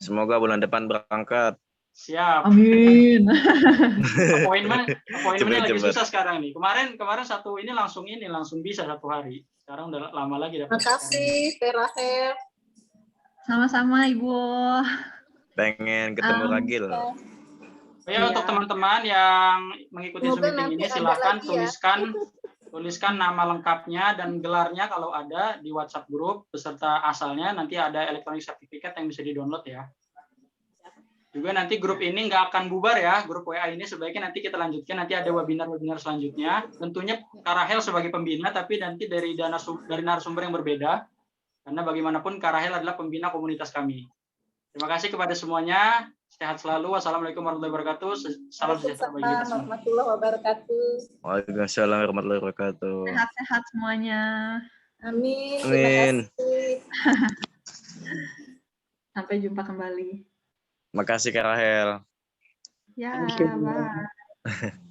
Semoga bulan depan berangkat. Siap. Amin. Appointment-nya lagi susah sekarang nih. Kemarin satu ini langsung bisa 1 hari. Sekarang udah lama lagi dapat. Makasih, Teh Rahel. Sama-sama Ibu. Pengen ketemu Ragil. Ya, untuk teman-teman yang mengikuti Zoom meeting ini silahkan tuliskan nama lengkapnya dan gelarnya kalau ada di WhatsApp grup beserta asalnya. Nanti ada electronic certificate yang bisa di-download ya. Juga nanti grup ini nggak akan bubar ya, grup WA ini sebaiknya nanti kita lanjutkan, nanti ada webinar-webinar selanjutnya. Tentunya Kak Rahel sebagai pembina, tapi nanti dari narasumber yang berbeda, karena bagaimanapun Kak Rahel adalah pembina komunitas kami. Terima kasih kepada semuanya, sehat selalu, wassalamualaikum warahmatullahi wabarakatuh, salam sejahtera bagi kita semua. Warahmatullahi wabarakatuh. Waalaikumsalam warahmatullahi wabarakatuh. Sehat-sehat semuanya. Amin. Amin. Sampai jumpa kembali. Makasih Kak Rahel. Ya, bye.